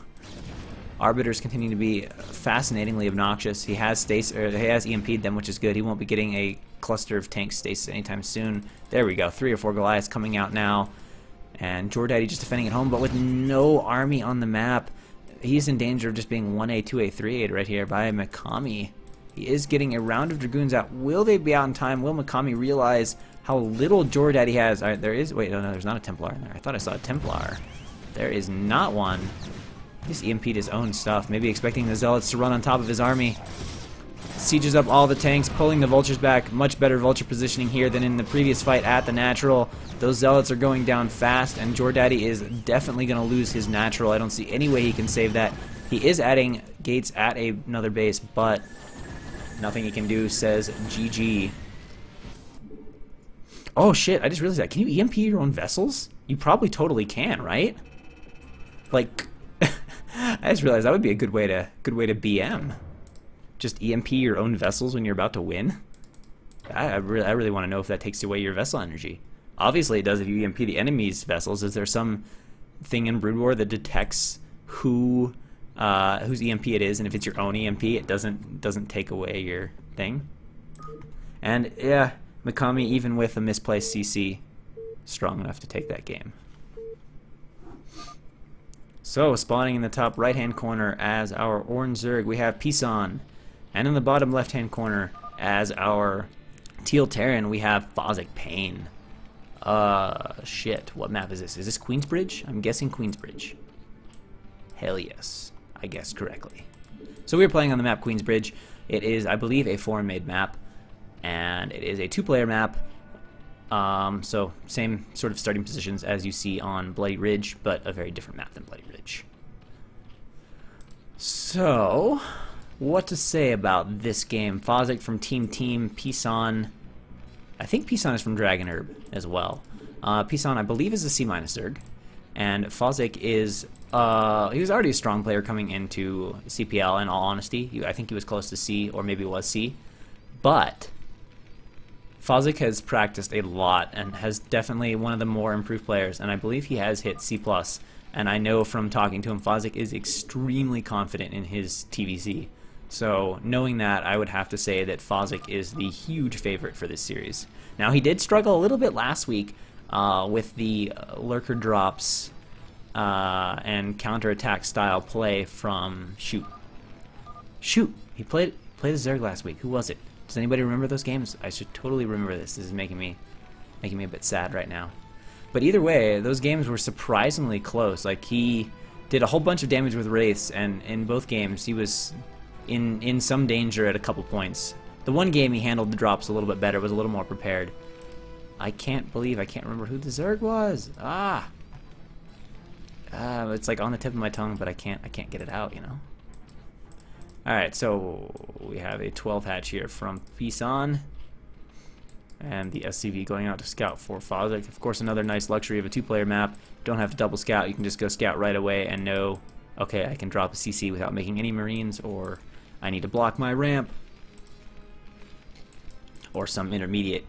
Arbiters continue to be fascinatingly obnoxious. He has EMP'd them, which is good. He won't be getting a cluster of tank stasis anytime soon. There we go. 3 or 4 Goliaths coming out now. And JorDaddy just defending at home, but with no army on the map. He's in danger of just being 1A, 2A, 3A right here by Mikami. He is getting a round of Dragoons out. Will they be out in time? Will Mikami realize how little JorDaddy has? All right, there is... Wait, no, there's not a Templar in there. I thought I saw a Templar. There is not one. He just EMP'd his own stuff, maybe expecting the Zealots to run on top of his army. Sieges up all the tanks, pulling the Vultures back. Much better Vulture positioning here than in the previous fight at the Natural. Those Zealots are going down fast, and JorDaddy is definitely going to lose his Natural. I don't see any way he can save that. He is adding gates at another base, but nothing he can do, says GG. Oh shit, I just realized that. Can you EMP your own vessels? You probably totally can, right? Like... I just realized that would be a good way to BM. Just EMP your own vessels when you're about to win. I really want to know if that takes away your vessel energy. Obviously it does if you EMP the enemy's vessels. Is there some thing in Brood War that detects whose EMP it is, and if it's your own EMP, it doesn't take away your thing? And yeah, Mikami, even with a misplaced CC, strong enough to take that game. So, spawning in the top right-hand corner as our Orange Zerg, we have Pisan. And in the bottom left-hand corner as our Teal Terran, we have Fozic Pain. Shit, what map is this? Is this Queensbridge? I'm guessing Queensbridge. Hell yes, I guessed correctly. So we are playing on the map Queensbridge. It is, I believe, a foreign-made map, and it is a 2-player map. So same sort of starting positions as you see on Bloody Ridge, but a very different map than Bloody Ridge. So, what to say about this game? Fozic from Team Pisan. I think Pisan is from Dragon Herb as well. Pisan, I believe, is a C- Zerg. And Fozic is, he was already a strong player coming into CPL, in all honesty. I think he was close to C, or maybe it was C. But Fozic has practiced a lot and has definitely one of the more improved players, and I believe he has hit C+. And I know from talking to him, Fozic is extremely confident in his TVC. So, knowing that, I would have to say that Fozic is the huge favorite for this series. Now, he did struggle a little bit last week with the lurker drops and counterattack style play from Shoot. Shoot! He played the Zerg last week. Who was it? Does anybody remember those games? I should totally remember this. This is making me a bit sad right now. But either way, those games were surprisingly close. Like, he did a whole bunch of damage with Wraiths, and in both games he was in some danger at a couple points. The one game he handled the drops a little bit better, was a little more prepared. I can't believe I can't remember who the Zerg was. It's like on the tip of my tongue, but I can't get it out, you know. Alright, so we have a 12 hatch here from Pisan. And the SCV going out to scout for Fozic. Of course, another nice luxury of a two-player map. Don't have to double scout. You can just go scout right away and know, okay, I can drop a CC without making any Marines, or I need to block my ramp, or some intermediate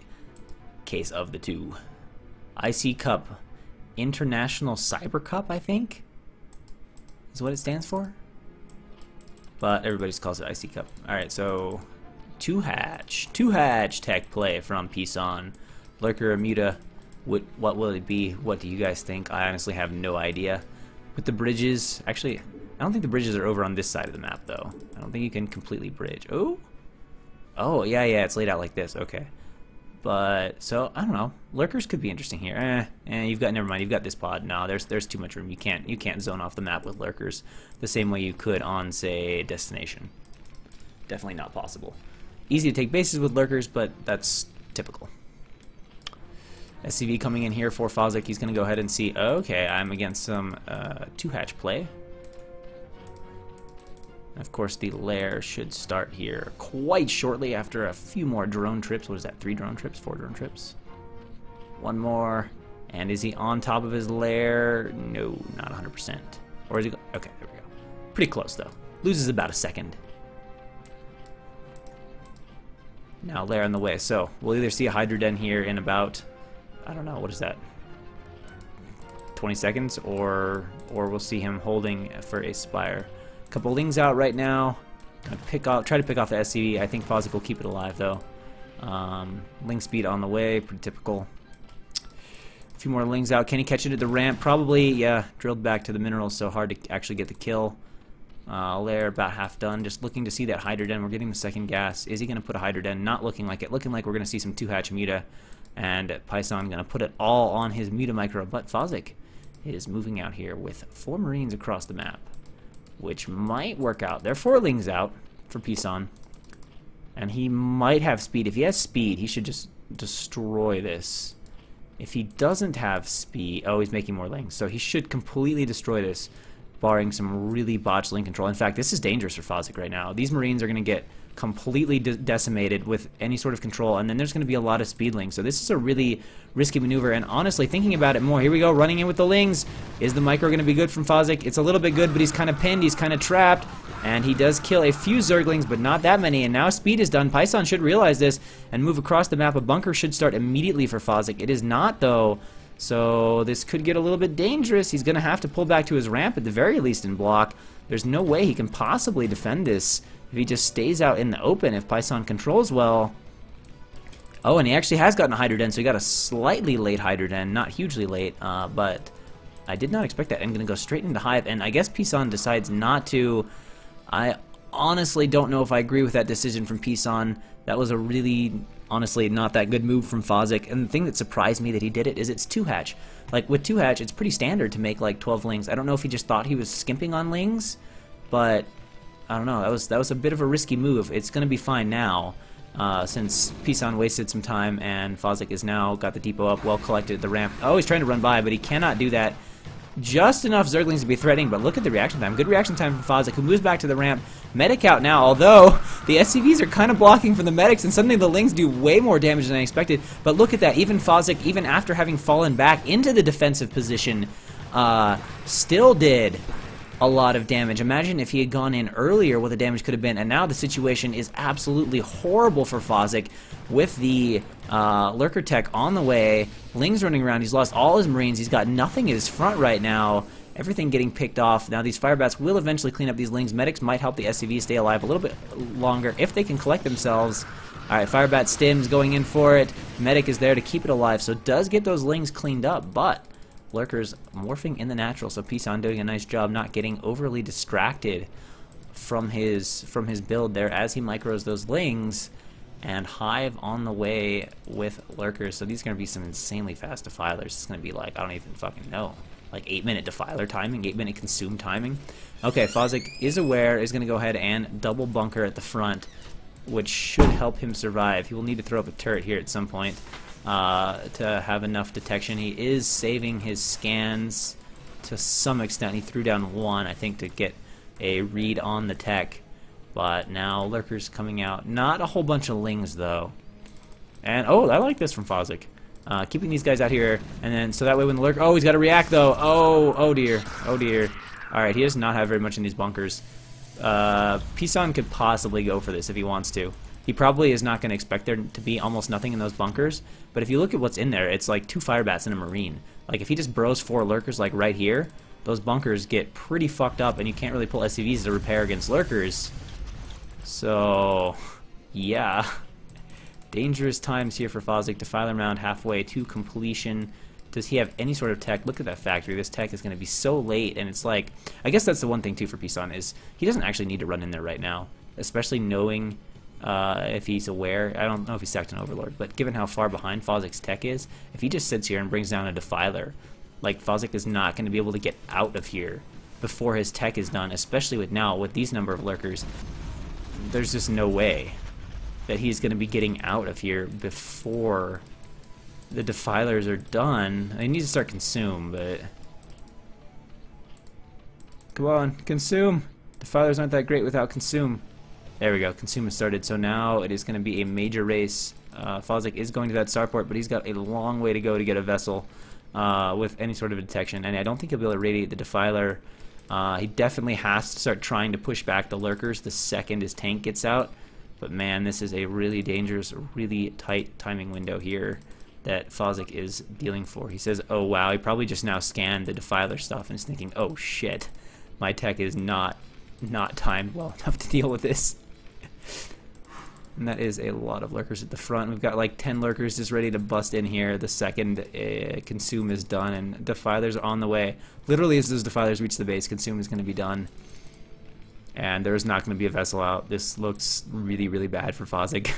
case of the two. IC Cup, International Cyber Cup, I think, is what it stands for. But everybody just calls it IC Cup. Alright, so two hatch tech play from Pisan. Lurker, Muta, what will it be? What do you guys think? I honestly have no idea. With the bridges, actually, I don't think the bridges are over on this side of the map, though. I don't think you can completely bridge. Oh, yeah, it's laid out like this. Okay. But, so, I don't know. Lurkers could be interesting here. Never mind, you've got this pod. No, there's too much room. You can't zone off the map with lurkers the same way you could on, say, Destination. Definitely not possible. Easy to take bases with lurkers, but that's typical. SCV coming in here for Fozic. He's going to go ahead and see, okay, I'm against some two-hatch play. Of course, the lair should start here quite shortly after a few more drone trips. What is that, 3 drone trips, 4 drone trips? One more. And is he on top of his lair? No, not 100%. Or is he? Okay, there we go. Pretty close, though. Loses about a second. Now lair on the way. So we'll either see a Hydra Den here in about, I don't know, what is that? 20 seconds, or we'll see him holding for a Spire. Couple Lings out right now. Try to pick off the SCV. I think Fozic will keep it alive, though. Ling speed on the way, pretty typical. A few more Lings out. Can he catch it at the ramp? Probably, yeah. Drilled back to the minerals, so hard to actually get the kill. Lair about half done. Just looking to see that Hydra Den. We're getting the second gas. Is he going to put a Hydra Den? Not looking like it. Looking like we're going to see some two-hatch Muta. And Pisan going to put it all on his Muta Micro. But Fozic is moving out here with 4 Marines across the map, which might work out. There are 4 Lings out for Pisan. And he might have speed. If he has speed, he should just destroy this. If he doesn't have speed... Oh, he's making more Lings. So he should completely destroy this, barring some really botched Ling control. In fact, this is dangerous for Fozic right now. These Marines are going to get completely decimated with any sort of control, and then there's going to be a lot of speed Lings. So this is a really risky maneuver, and honestly, thinking about it more, here we go, running in with the Lings. Is the micro going to be good from Fozic? It's a little bit good, but he's kind of pinned, he's kind of trapped, and he does kill a few Zerglings, but not that many, and now speed is done. Pisan should realize this and move across the map. A bunker should start immediately for Fozic. It is not, though, so this could get a little bit dangerous. He's going to have to pull back to his ramp at the very least and block. There's no way he can possibly defend this if he just stays out in the open. If Pisan controls well. Oh, and he actually has gotten a Hydra Den, so he got a slightly late Hydra Den, not hugely late, but I did not expect that. I'm going to go straight into Hive, and I guess Pisan decides not to. I honestly don't know if I agree with that decision from Pisan. That was a really, honestly, not that good move from Fozic, and the thing that surprised me that he did it is it's two-hatch. Like, with two-hatch, it's pretty standard to make, like, 12 Lings. I don't know if he just thought he was skimping on Lings, but I don't know. That was a bit of a risky move. It's going to be fine now, since Pisan wasted some time, and Fozic is now got the depot up, well collected at the ramp. Oh, he's trying to run by, but he cannot do that. just enough Zerglings to be threatening, but look at the reaction time. Good reaction time from Fozzik, who moves back to the ramp. Medic out now, although the SCVs are kind of blocking from the medics, and suddenly the Lings do way more damage than I expected. But look at that, even Fozzik, even after having fallen back into the defensive position, still did a lot of damage. Imagine if he had gone in earlier what the damage could have been, and now the situation is absolutely horrible for Fozzik with the Lurker Tech on the way, Lings running around, he's lost all his Marines, he's got nothing in his front right now, everything getting picked off. Now these Firebats will eventually clean up these Lings. Medics might help the SCV stay alive a little bit longer if they can collect themselves. Alright, Firebat Stims going in for it, Medic is there to keep it alive, so it does get those Lings cleaned up, but Lurkers morphing in the natural, so Pisan doing a nice job not getting overly distracted from his build there as he micros those Lings, and Hive on the way with Lurkers. So these are going to be some insanely fast defilers. It's going to be like, I don't even fucking know, like 8-minute defiler timing, 8-minute consume timing. Okay, Fozzik is aware, is going to go ahead and double bunker at the front, which should help him survive. He will need to throw up a turret here at some point to have enough detection. He is saving his scans to some extent. He threw down one, I think, to get a read on the tech. But now Lurkers coming out. Not a whole bunch of Lings, though. And, oh, I like this from Fozzik. Keeping these guys out here, and then, so that way when the Lurker... Oh, he's got to react, though. Oh dear. Oh, dear. Alright, he does not have very much in these bunkers. Pisan could possibly go for this if he wants to. He probably is not going to expect there to be almost nothing in those bunkers, but if you look at what's in there, it's like 2 Firebats and a Marine. Like, if he just bros 4 Lurkers, like right here, those bunkers get pretty fucked up, and you can't really pull SCVs to repair against Lurkers. So, yeah. Dangerous times here for Fozzik. Defiler round halfway to completion. Does he have any sort of tech? Look at that factory. This tech is going to be so late, and it's like... I guess that's the one thing, too, for Pisan, is he doesn't actually need to run in there right now, especially knowing... if he's aware. I don't know if he's stacked an Overlord, but given how far behind Fozzik's tech is, if he just sits here and brings down a Defiler, like, Fozzik is not going to be able to get out of here before his tech is done, especially with now, with these number of Lurkers. There's just no way that he's going to be getting out of here before the Defilers are done. They need to start Consume, but... Come on, Consume! Defilers aren't that great without Consume. There we go, Consume has started, so now it is going to be a major race. Fozzik is going to that starport, but he's got a long way to go to get a vessel with any sort of detection, and I don't think he'll be able to radiate the Defiler. He definitely has to start trying to push back the Lurkers the second his tank gets out, but man, this is a really dangerous, really tight timing window here that Fozzik is dealing for. He says, oh wow, he probably just now scanned the Defiler stuff and is thinking, oh shit, my tech is not timed well enough to deal with this. And that is a lot of Lurkers at the front. We've got like 10 Lurkers just ready to bust in here the second Consume is done, and Defilers are on the way. Literally as those Defilers reach the base, Consume is going to be done. And there's not going to be a vessel out. This looks really, really bad for Fozzik.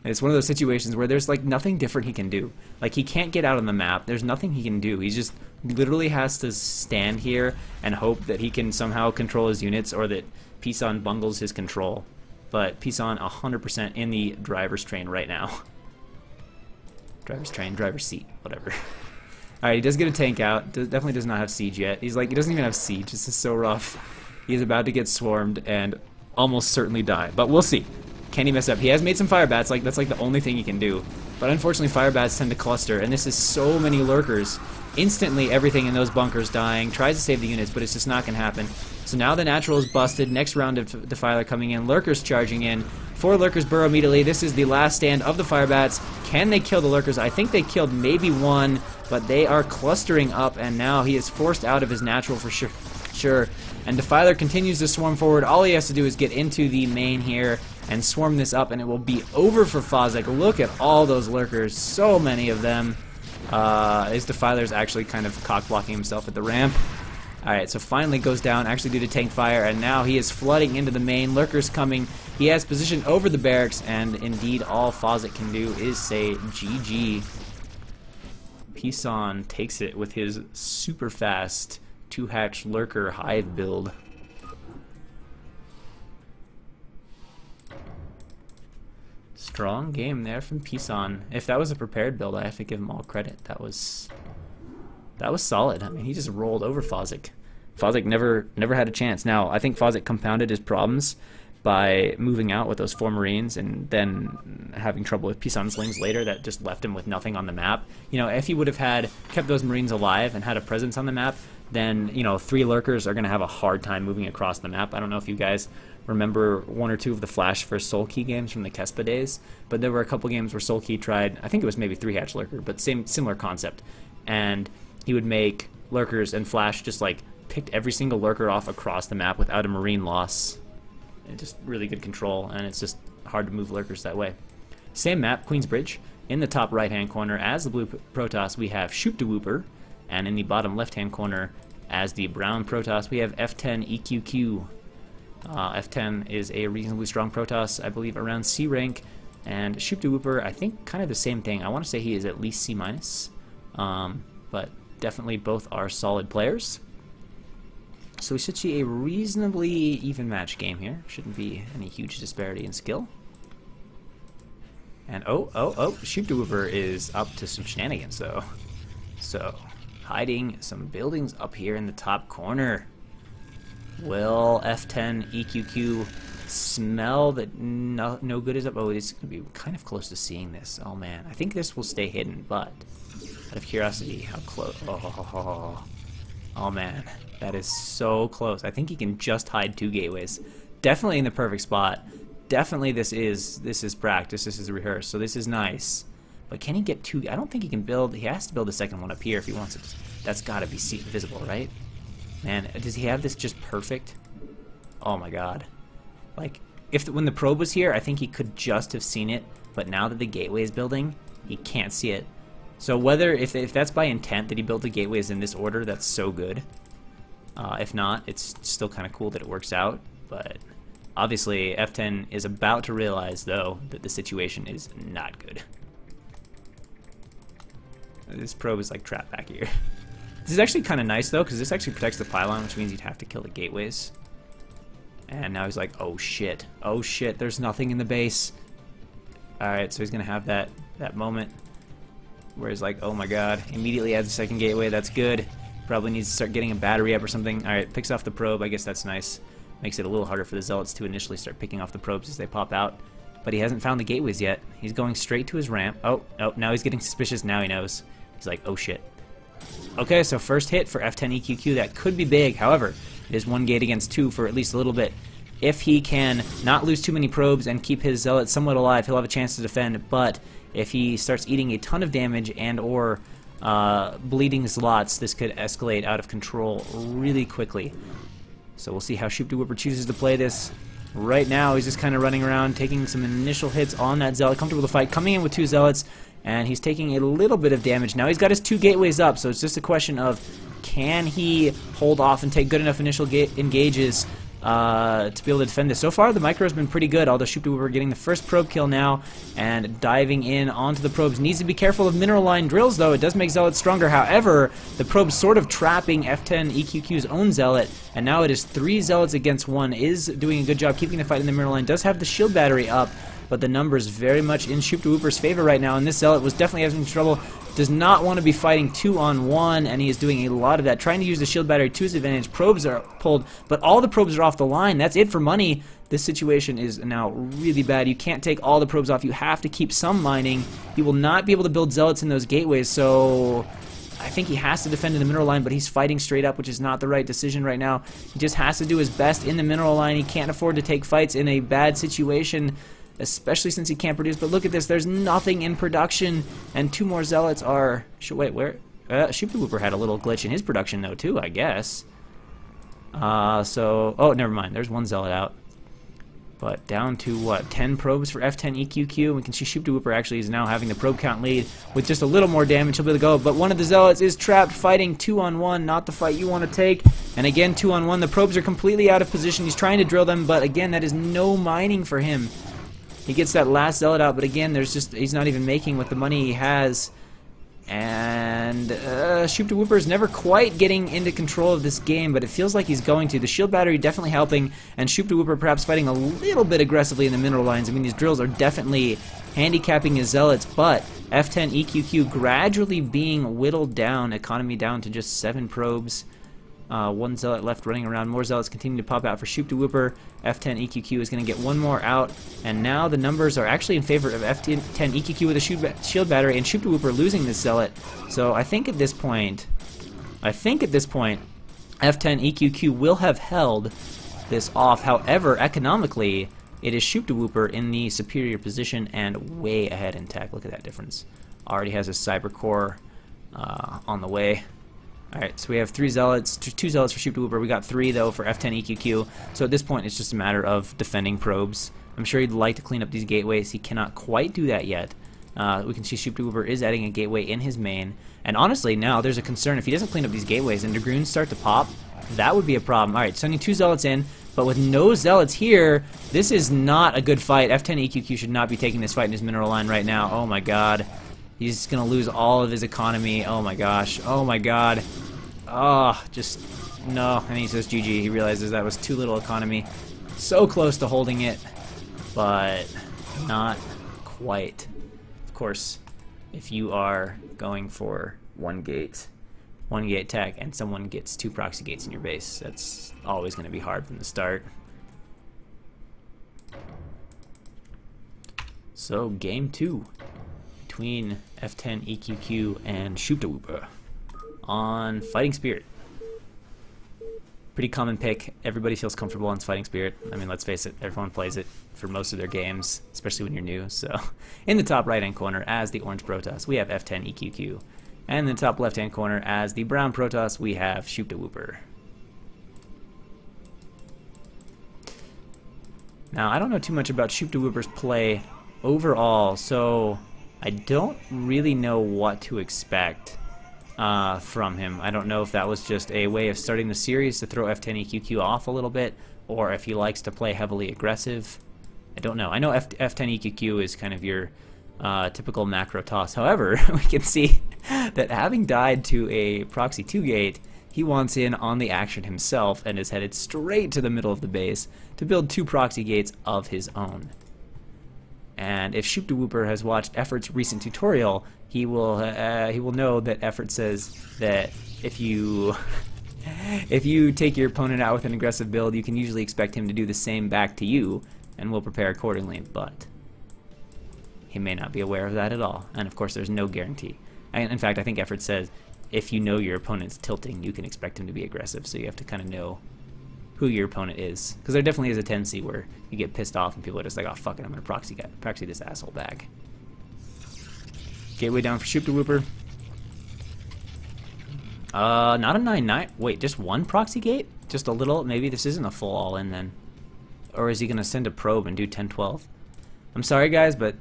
And it's one of those situations where there's like nothing different he can do. Like, he can't get out on the map. There's nothing he can do. He just literally has to stand here and hope that he can somehow control his units, or that Pisan bungles his control. But Pisan 100% in the driver's train right now. Driver's train, driver's seat, whatever. Alright, he does get a tank out. Definitely does not have siege yet. He's like, he doesn't even have siege. This is so rough. He is about to get swarmed and almost certainly die. But we'll see. Can he mess up? He has made some Firebats. Like, that's like the only thing he can do. But unfortunately, Firebats tend to cluster, and this is so many Lurkers. Instantly, everything in those bunkers dying. Tries to save the units, but it's just not going to happen. So now the natural is busted. Next round of Defiler coming in. Lurkers charging in. 4 Lurkers burrow immediately. This is the last stand of the Firebats. Can they kill the Lurkers? I think they killed maybe one, but they are clustering up, and now he is forced out of his natural for sure. And Defiler continues to swarm forward. All he has to do is get into the main here and swarm this up, and it will be over for Fozzik. Look at all those Lurkers. So many of them. His Defiler's actually kind of cock-blocking himself at the ramp. Alright, so finally goes down, actually due to tank fire, and now he is flooding into the main. Lurkers coming. He has position over the barracks, and indeed all Fozzik can do is say GG. Pisan takes it with his super fast 2-hatch Lurker Hive build. Strong game there from Pisan. If that was a prepared build, I have to give him all credit. That was That was solid. I mean, he just rolled over Fozzik. Fozzik never had a chance. Now, I think Fozzik compounded his problems by moving out with those 4 Marines and then having trouble with Pisan Slings later. That just left him with nothing on the map. You know, if he would have kept those Marines alive and had a presence on the map, then, you know, 3 Lurkers are going to have a hard time moving across the map. I don't know if you guys remember 1 or 2 of the Flash vs. Soul Key games from the Kespa days, but there were a couple games where Soul Key tried, I think it was maybe 3-hatch Lurker, but similar concept. And he would make Lurkers, and Flash just like picked every single Lurker off across the map without a Marine loss. And just really good control, and it's just hard to move Lurkers that way. Same map, Queensbridge. In the top right-hand corner, as the blue Protoss, we have Shoop de Wooper, and in the bottom left-hand corner, as the brown Protoss, we have F10 EQQ. F10 is a reasonably strong Protoss, I believe around C rank, and Shoop de Wooper, I think kind of the same thing. I want to say he is at least C-, but definitely both are solid players. So we should see a reasonably even match game here. Shouldn't be any huge disparity in skill. And Shoop de Wooper is up to some shenanigans though. So hiding some buildings up here in the top corner. Will F10 EQQ smell that no good is up? Oh, it's gonna be kind of close to seeing this. Oh man, I think this will stay hidden, but out of curiosity, how close? Oh man, that is so close. I think he can just hide 2 gateways. Definitely in the perfect spot. Definitely this is practice. This is rehearsed. So this is nice. But can he get 2? I don't think he can build. He has to build a second one up here if he wants it. That's got to be visible, right? Man, does he have this just perfect? Oh my god. Like when the probe was here, I think he could just have seen it. But now that the gateway is building, he can't see it. So whether if that's by intent that he built the gateways in this order, that's so good. If not, it's still kind of cool that it works out. But obviously, F10 is about to realize, though, that the situation is not good. This probe is like trapped back here. This is actually kind of nice, though, because this actually protects the pylon, which means you'd have to kill the gateways. And now he's like, oh shit, there's nothing in the base. Alright, so he's going to have that moment where he's like, oh my god, immediately adds a second gateway, that's good. Probably needs to start getting a battery up or something. Alright, picks off the probe, I guess that's nice. Makes it a little harder for the Zealots to initially start picking off the probes as they pop out. But he hasn't found the gateways yet. He's going straight to his ramp. Oh, now he's getting suspicious, now he knows. He's like, oh shit. Okay, so first hit for F10 EQQ, that could be big. However, it is 1 gate against 2 for at least a little bit. If he can not lose too many probes and keep his Zealots somewhat alive, he'll have a chance to defend, but if he starts eating a ton of damage and or bleeding slots, this could escalate out of control really quickly. So we'll see how Shoop de Wooper chooses to play this. Right now, he's just kind of running around, taking some initial hits on that Zealot, comfortable to fight, coming in with 2 Zealots, and he's taking a little bit of damage. Now he's got his 2 gateways up, so it's just a question of can he hold off and take good enough initial engages to be able to defend this. So far, the micro has been pretty good, although Shoop de Wooper getting the first probe kill now and diving in onto the probes. Needs to be careful of mineral line drills, though. It does make Zealots stronger. However, the probe's sort of trapping F10 EQQ's own Zealot, and now it is 3 Zealots against 1. Is doing a good job keeping the fight in the mineral line. Does have the shield battery up, but the numbers very much in Shoop de Wooper's favor right now, and this Zealot was definitely having trouble. Does not want to be fighting 2-on-1, and he is doing a lot of that. Trying to use the shield battery to his advantage. Probes are pulled, but all the probes are off the line. That's it for money. This situation is now really bad. You can't take all the probes off. You have to keep some mining. He will not be able to build Zealots in those gateways, so I think he has to defend in the mineral line, but he's fighting straight up, which is not the right decision right now. He just has to do his best in the mineral line. He can't afford to take fights in a bad situation, especially since he can't produce. But look at this, there's nothing in production, and 2 more Zealots are... Wait, where? Shoop de Wooper had a little glitch in his production, though, too, I guess. Oh, never mind, there's 1 Zealot out. But down to, what, 10 probes for F10 EQQ. We can see Shoop de Wooper actually is now having the probe count lead. With just a little more damage, he'll be able to go. But one of the Zealots is trapped, fighting 2-on-1, not the fight you want to take. And again, 2-on-1, the probes are completely out of position. He's trying to drill them, but again, that is no mining for him. He gets that last Zealot out, but again, he's not even making with the money he has. And Shoop de Wooper is never quite getting into control of this game, but it feels like he's going to. The shield battery definitely helping, and Shoop de Wooper perhaps fighting a little bit aggressively in the mineral lines. I mean, these drills are definitely handicapping his Zealots, but F10 EQQ gradually being whittled down, economy down to just 7 probes. One zealot left running around. More zealots continue to pop out for Shoop to Whooper. F10 EQQ is going to get one more out, and now the numbers are actually in favor of F10 EQQ with a shield battery and Shoop to Whooper losing this zealot. So I think at this point, F10 EQQ will have held this off. However, economically, it is Shoop to Whooper in the superior position and way ahead in tech. Look at that difference. Already has a cyber core on the way. Alright, so we have 2 zealots for Shoop to Whooper. We got 3 though for F10 EQQ. So at this point it's just a matter of defending probes. I'm sure he'd like to clean up these gateways. He cannot quite do that yet. We can see Shoop to Whooper is adding a gateway in his main. And honestly now there's a concern if he doesn't clean up these gateways and Dragoons start to pop, that would be a problem. Alright, sending 2 zealots in, but with no zealots here, this is not a good fight. F10 EQQ should not be taking this fight in his mineral line right now. Oh my god. He's gonna lose all of his economy. Oh my gosh. Oh my god. Oh, just no. And he says GG. He realizes that was too little economy. So close to holding it, but not quite. Of course, if you are going for one gate tech and someone gets 2 proxy gates in your base, that's always going to be hard from the start. So game 2 between F10 EQQ and Shoop to Whooper on Fighting Spirit. Pretty common pick. Everybody feels comfortable on Fighting Spirit. I mean, let's face it, everyone plays it for most of their games, especially when you're new. So in the top right hand corner as the orange Protoss, we have F10 EQQ. And in the top left hand corner as the brown Protoss, we have Shoop to Whooper. Now, I don't know too much about Shoop to Whooper's play overall, so I don't really know what to expect from him. I don't know if that was just a way of starting the series to throw F10 EQQ off a little bit, or if he likes to play heavily aggressive. I don't know. I know F10 EQQ is kind of your typical macro toss. However, we can see that having died to a proxy 2 gate, he wants in on the action himself and is headed straight to the middle of the base to build 2 proxy gates of his own. And if Shoop to Whooper has watched Effort's recent tutorial, he will know that Effort says that if you take your opponent out with an aggressive build, you can usually expect him to do the same back to you, and will prepare accordingly. But he may not be aware of that at all, and of course there's no guarantee. In fact, I think Effort says if you know your opponent's tilting, you can expect him to be aggressive, so you have to kind of know who your opponent is, because there definitely is a tendency where you get pissed off and people are just like, oh fuck it, I'm gonna proxy this asshole back. Gateway down for Shoop to Whooper. Not a 9-9. Wait, just one proxy gate? Just a little? Maybe this isn't a full all-in then. Or is he gonna send a probe and do 10-12? I'm sorry guys, but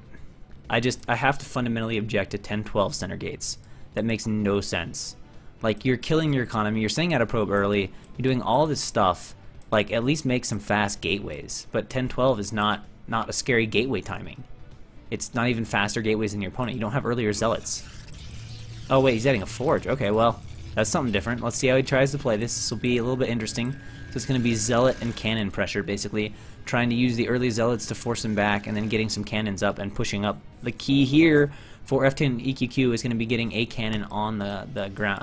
I have to fundamentally object to 10-12 center gates. That makes no sense. Like, you're killing your economy, you're sending out a probe early, you're doing all this stuff. Like, at least make some fast gateways. But 10-12 is not a scary gateway timing. It's not even faster gateways than your opponent. You don't have earlier zealots. Oh wait, he's adding a forge. Okay, well, that's something different. Let's see how he tries to play this. This will be a little bit interesting. So it's going to be zealot and cannon pressure, basically. Trying to use the early zealots to force him back, and then getting some cannons up and pushing up. The key here for F10 EQQ is going to be getting a cannon on the ground,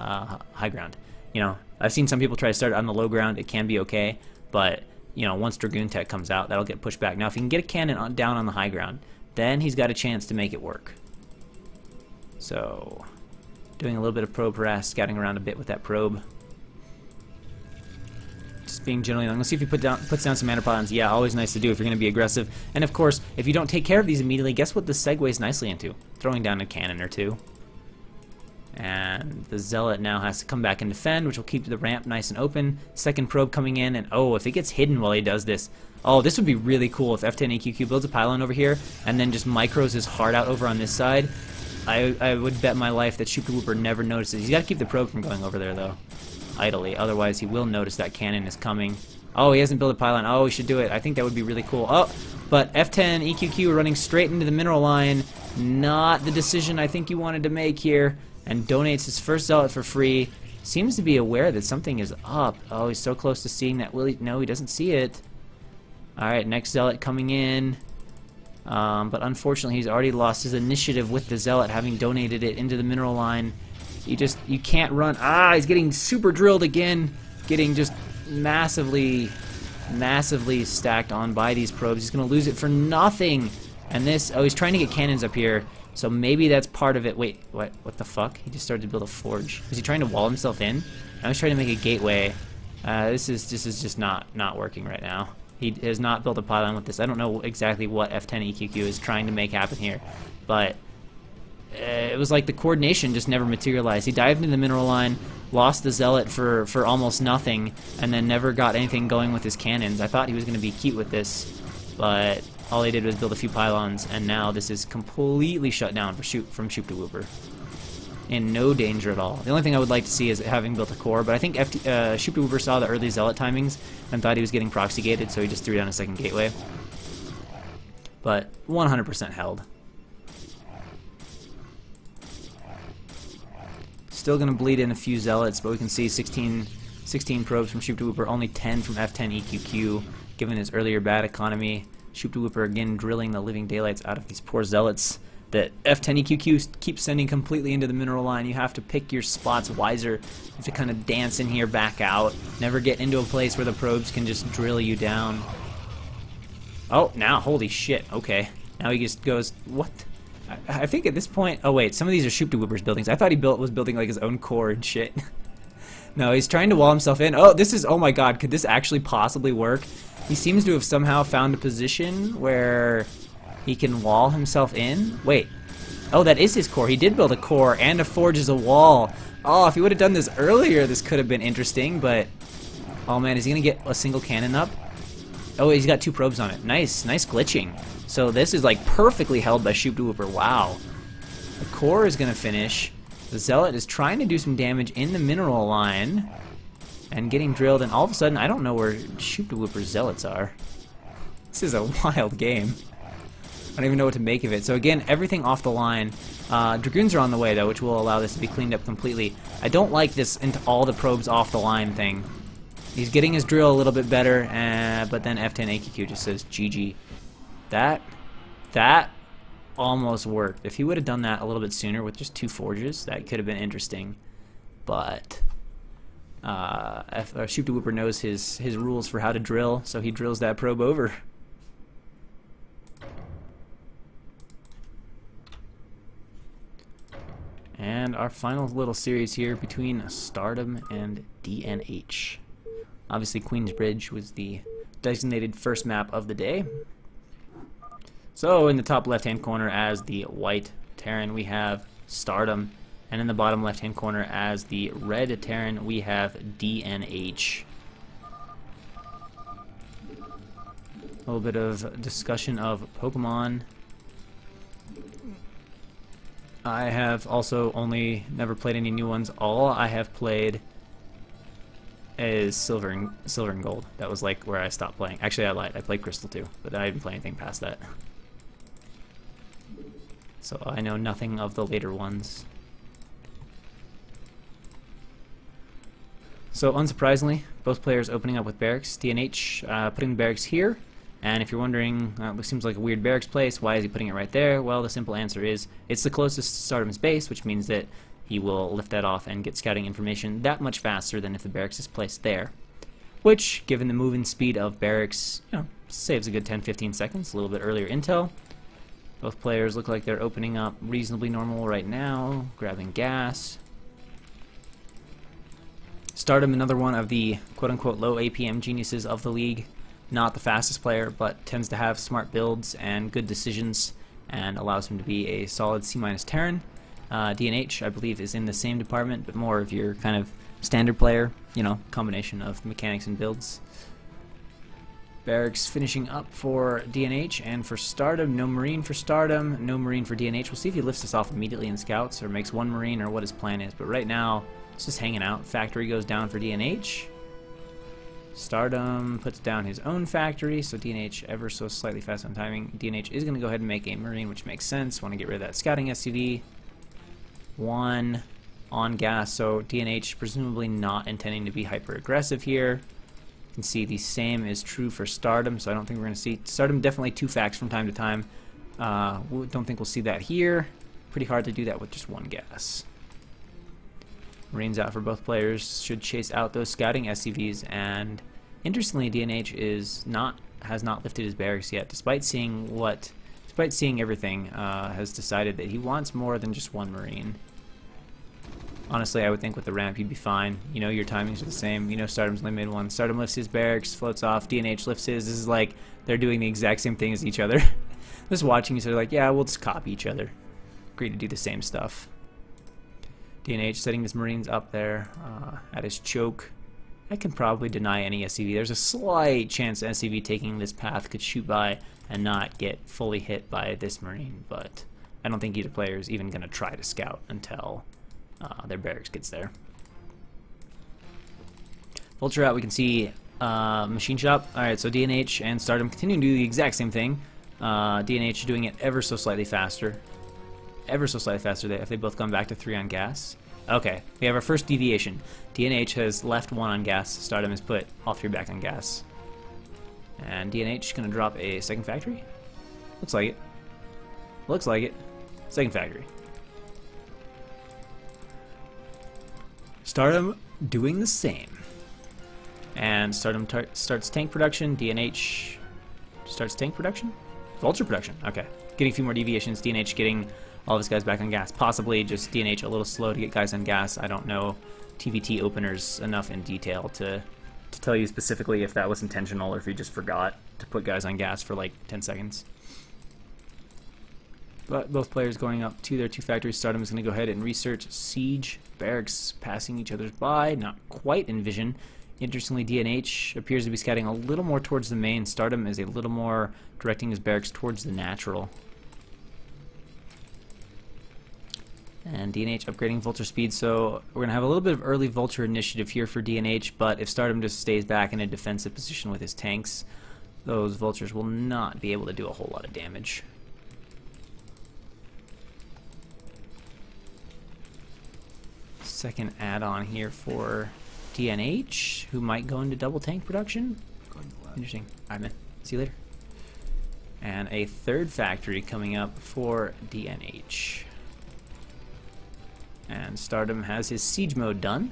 high ground. You know, I've seen some people try to start on the low ground. It can be okay, but you know, once Dragoon Tech comes out, that'll get pushed back. Now, if he can get a cannon down on the high ground, then he's got a chance to make it work. So, doing a little bit of probe harass, scouting around a bit with that probe. Just being generally long. Let's see if he puts down some mana pylons. Yeah, always nice to do if you're going to be aggressive. And of course, if you don't take care of these immediately, guess what this segues nicely into? Throwing down a cannon or 2. And the zealot now has to come back and defend, which will keep the ramp nice and open. Second probe coming in, and oh, if it gets hidden while he does this, oh, this would be really cool if F10 EQQ builds a pylon over here and then just micros his heart out over on this side. I would bet my life that Shoop to Whooper never notices. He's got to keep the probe from going over there, though, idly. Otherwise, he will notice that cannon is coming. Oh, he hasn't built a pylon. Oh, he should do it. I think that would be really cool. Oh, but F10 EQQ running straight into the mineral line. Not the decision I think he wanted to make here. And donates his first zealot for free. Seems to be aware that something is up. Oh, he's so close to seeing that. Will he? No, he doesn't see it. Alright, next zealot coming in. But unfortunately, he's already lost his initiative with the Zealot, having donated it into the mineral line. You can't run. Ah, he's getting super drilled again, getting just massively stacked on by these probes. He's going to lose it for nothing. And this, oh, he's trying to get cannons up here, so maybe that's part of it. Wait, what the fuck? He just started to build a forge. Was he trying to wall himself in? I was trying to make a gateway. This is just not working right now. He has not built a pylon with this. I don't know exactly what F10 EQQ is trying to make happen here, but it was like the coordination just never materialized. He dived into the mineral line, lost the Zealot for almost nothing, and then never got anything going with his cannons. I thought he was going to be cute with this, but all he did was build a few pylons, and now this is completely shut down from Shoop to Whooper. In no danger at all. The only thing I would like to see is having built a core, but I think Shoop to Whooper saw the early Zealot timings and thought he was getting proxy gated, so he just threw down a second gateway. But 100% held. Still going to bleed in a few Zealots, but we can see 16 probes from Shoop to Whooper, only 10 from F10 EQQ, given his earlier bad economy. Shoop to Whooper again drilling the living daylights out of these poor Zealots that F10 EQQ keeps sending completely into the mineral line. You have to pick your spots wiser. You have to kind of dance in here, back out, never get into a place where the probes can just drill you down. Oh, now, holy shit, okay. Now he just goes, what? I think at this point, oh wait, some of these are Shoop to Whooper's buildings. I thought he was building like his own core and shit. No, he's trying to wall himself in. Oh, this is, oh my god, could this actually possibly work? He seems to have somehow found a position where he can wall himself in. Wait. Oh, that is his core. He did build a core and a forge as a wall. Oh, if he would have done this earlier, this could have been interesting, but... Oh man, is he going to get a single cannon up? Oh, he's got 2 probes on it. Nice glitching. So this is like perfectly held by Shoop to Whooper. Wow. The core is going to finish. The Zealot is trying to do some damage in the mineral line and getting drilled, and all of a sudden, I don't know where Shoop to Whooper's Zealots are. This is a wild game. I don't even know what to make of it. So again, everything off the line. Dragoons are on the way, though, which will allow this to be cleaned up completely. I don't like this into all the probes off the line thing. He's getting his drill a little bit better, but then F10 AQQ just says GG. That almost worked. If he would have done that a little bit sooner with just 2 forges, that could have been interesting. But Shoop to Whooper knows his rules for how to drill, so he drills that probe over. And our final little series here between Stardom and DNH. Obviously, Queensbridge was the designated first map of the day. So in the top left-hand corner as the white Terran, we have Stardom. And in the bottom left-hand corner as the red Terran, we have DNH. A little bit of discussion of Pokemon. I have also never played any new ones. All I have played is Silver and Gold. That was like where I stopped playing. Actually, I lied. I played Crystal too, but I didn't play anything past that. So I know nothing of the later ones. So unsurprisingly, both players opening up with barracks. DNH putting the barracks here. And if you're wondering, it seems like a weird barracks place, why is he putting it right there? Well, the simple answer is, it's the closest to Stardom's base, which means that he will lift that off and get scouting information that much faster than if the barracks is placed there. Which, given the moving speed of barracks, saves a good 10-15 seconds, a little bit earlier intel. Both players look like they're opening up reasonably normal right now, grabbing gas. Stardom, another one of the quote-unquote low APM geniuses of the league. Not the fastest player, but tends to have smart builds and good decisions, and allows him to be a solid C- Terran. DNH, I believe, is in the same department, but more of your kind of standard player, combination of mechanics and builds. Barracks finishing up for DNH, and for Stardom, no Marine for Stardom, no Marine for DNH. We'll see if he lifts this off immediately in Scouts, or makes 1 Marine, or what his plan is, but right now, it's just hanging out. Factory goes down for DNH. Stardom puts down his own factory, so DNH ever so slightly fast on timing. DNH is going to go ahead and make a Marine, which makes sense. Want to get rid of that scouting SCV. 1 on gas, so DNH presumably not intending to be hyper aggressive here. You can see the same is true for Stardom, so I don't think we're going to see Stardom. Definitely 2 facts from time to time, Don't think we'll see that here. Pretty hard to do that with just one gas. Marines out for both players. Should chase out those scouting SCVs. And interestingly, DNH has not lifted his barracks yet, despite seeing everything. Has decided that he wants more than just one Marine. Honestly, I would think with the ramp he'd be fine. You know, your timings are the same. You know, Stardom's limited one. Stardom lifts his barracks, floats off. DNH lifts his. This is like they're doing the exact same thing as each other. Just watching each other like, yeah, we'll just copy each other. Agree to do the same stuff. DNH setting his Marines up there at his choke. I can probably deny any SCV. There's a slight chance SCV taking this path could shoot by and not get fully hit by this Marine, but I don't think either player is even going to try to scout until their barracks gets there. Vulture out, we can see Machine Shop. Alright, so DNH and Stardom continuing to do the exact same thing. DNH doing it ever so slightly faster. Ever so slightly faster if they both come back to 3 on gas. Okay, we have our first deviation. DNH has left 1 on gas. Stardom has put all 3 back on gas. And DNH is going to drop a second factory? Looks like it. Looks like it. Second factory. Stardom doing the same. And Stardom starts tank production. DNH starts tank production? Vulture production. Okay. Getting a few more deviations. DNH getting all of his guys back on gas. Possibly just DNH a little slow to get guys on gas. I don't know TVT openers enough in detail to tell you specifically if that was intentional or if he just forgot to put guys on gas for like 10 seconds. But both players going up to their 2 factories. Stardom is going to go ahead and research siege barracks, passing each other's by. Not quite in vision. Interestingly, DNH appears to be scouting a little more towards the main. Stardom is a little more directing his barracks towards the natural. And DNH upgrading Vulture speed, so we're going to have a little bit of early Vulture initiative here for DNH, but if Stardom just stays back in a defensive position with his tanks, those Vultures will not be able to do a whole lot of damage. Second add-on here for DNH, who might go into double tank production. Interesting. Alright, man. See you later. And a third factory coming up for DNH. And Stardom has his siege mode done.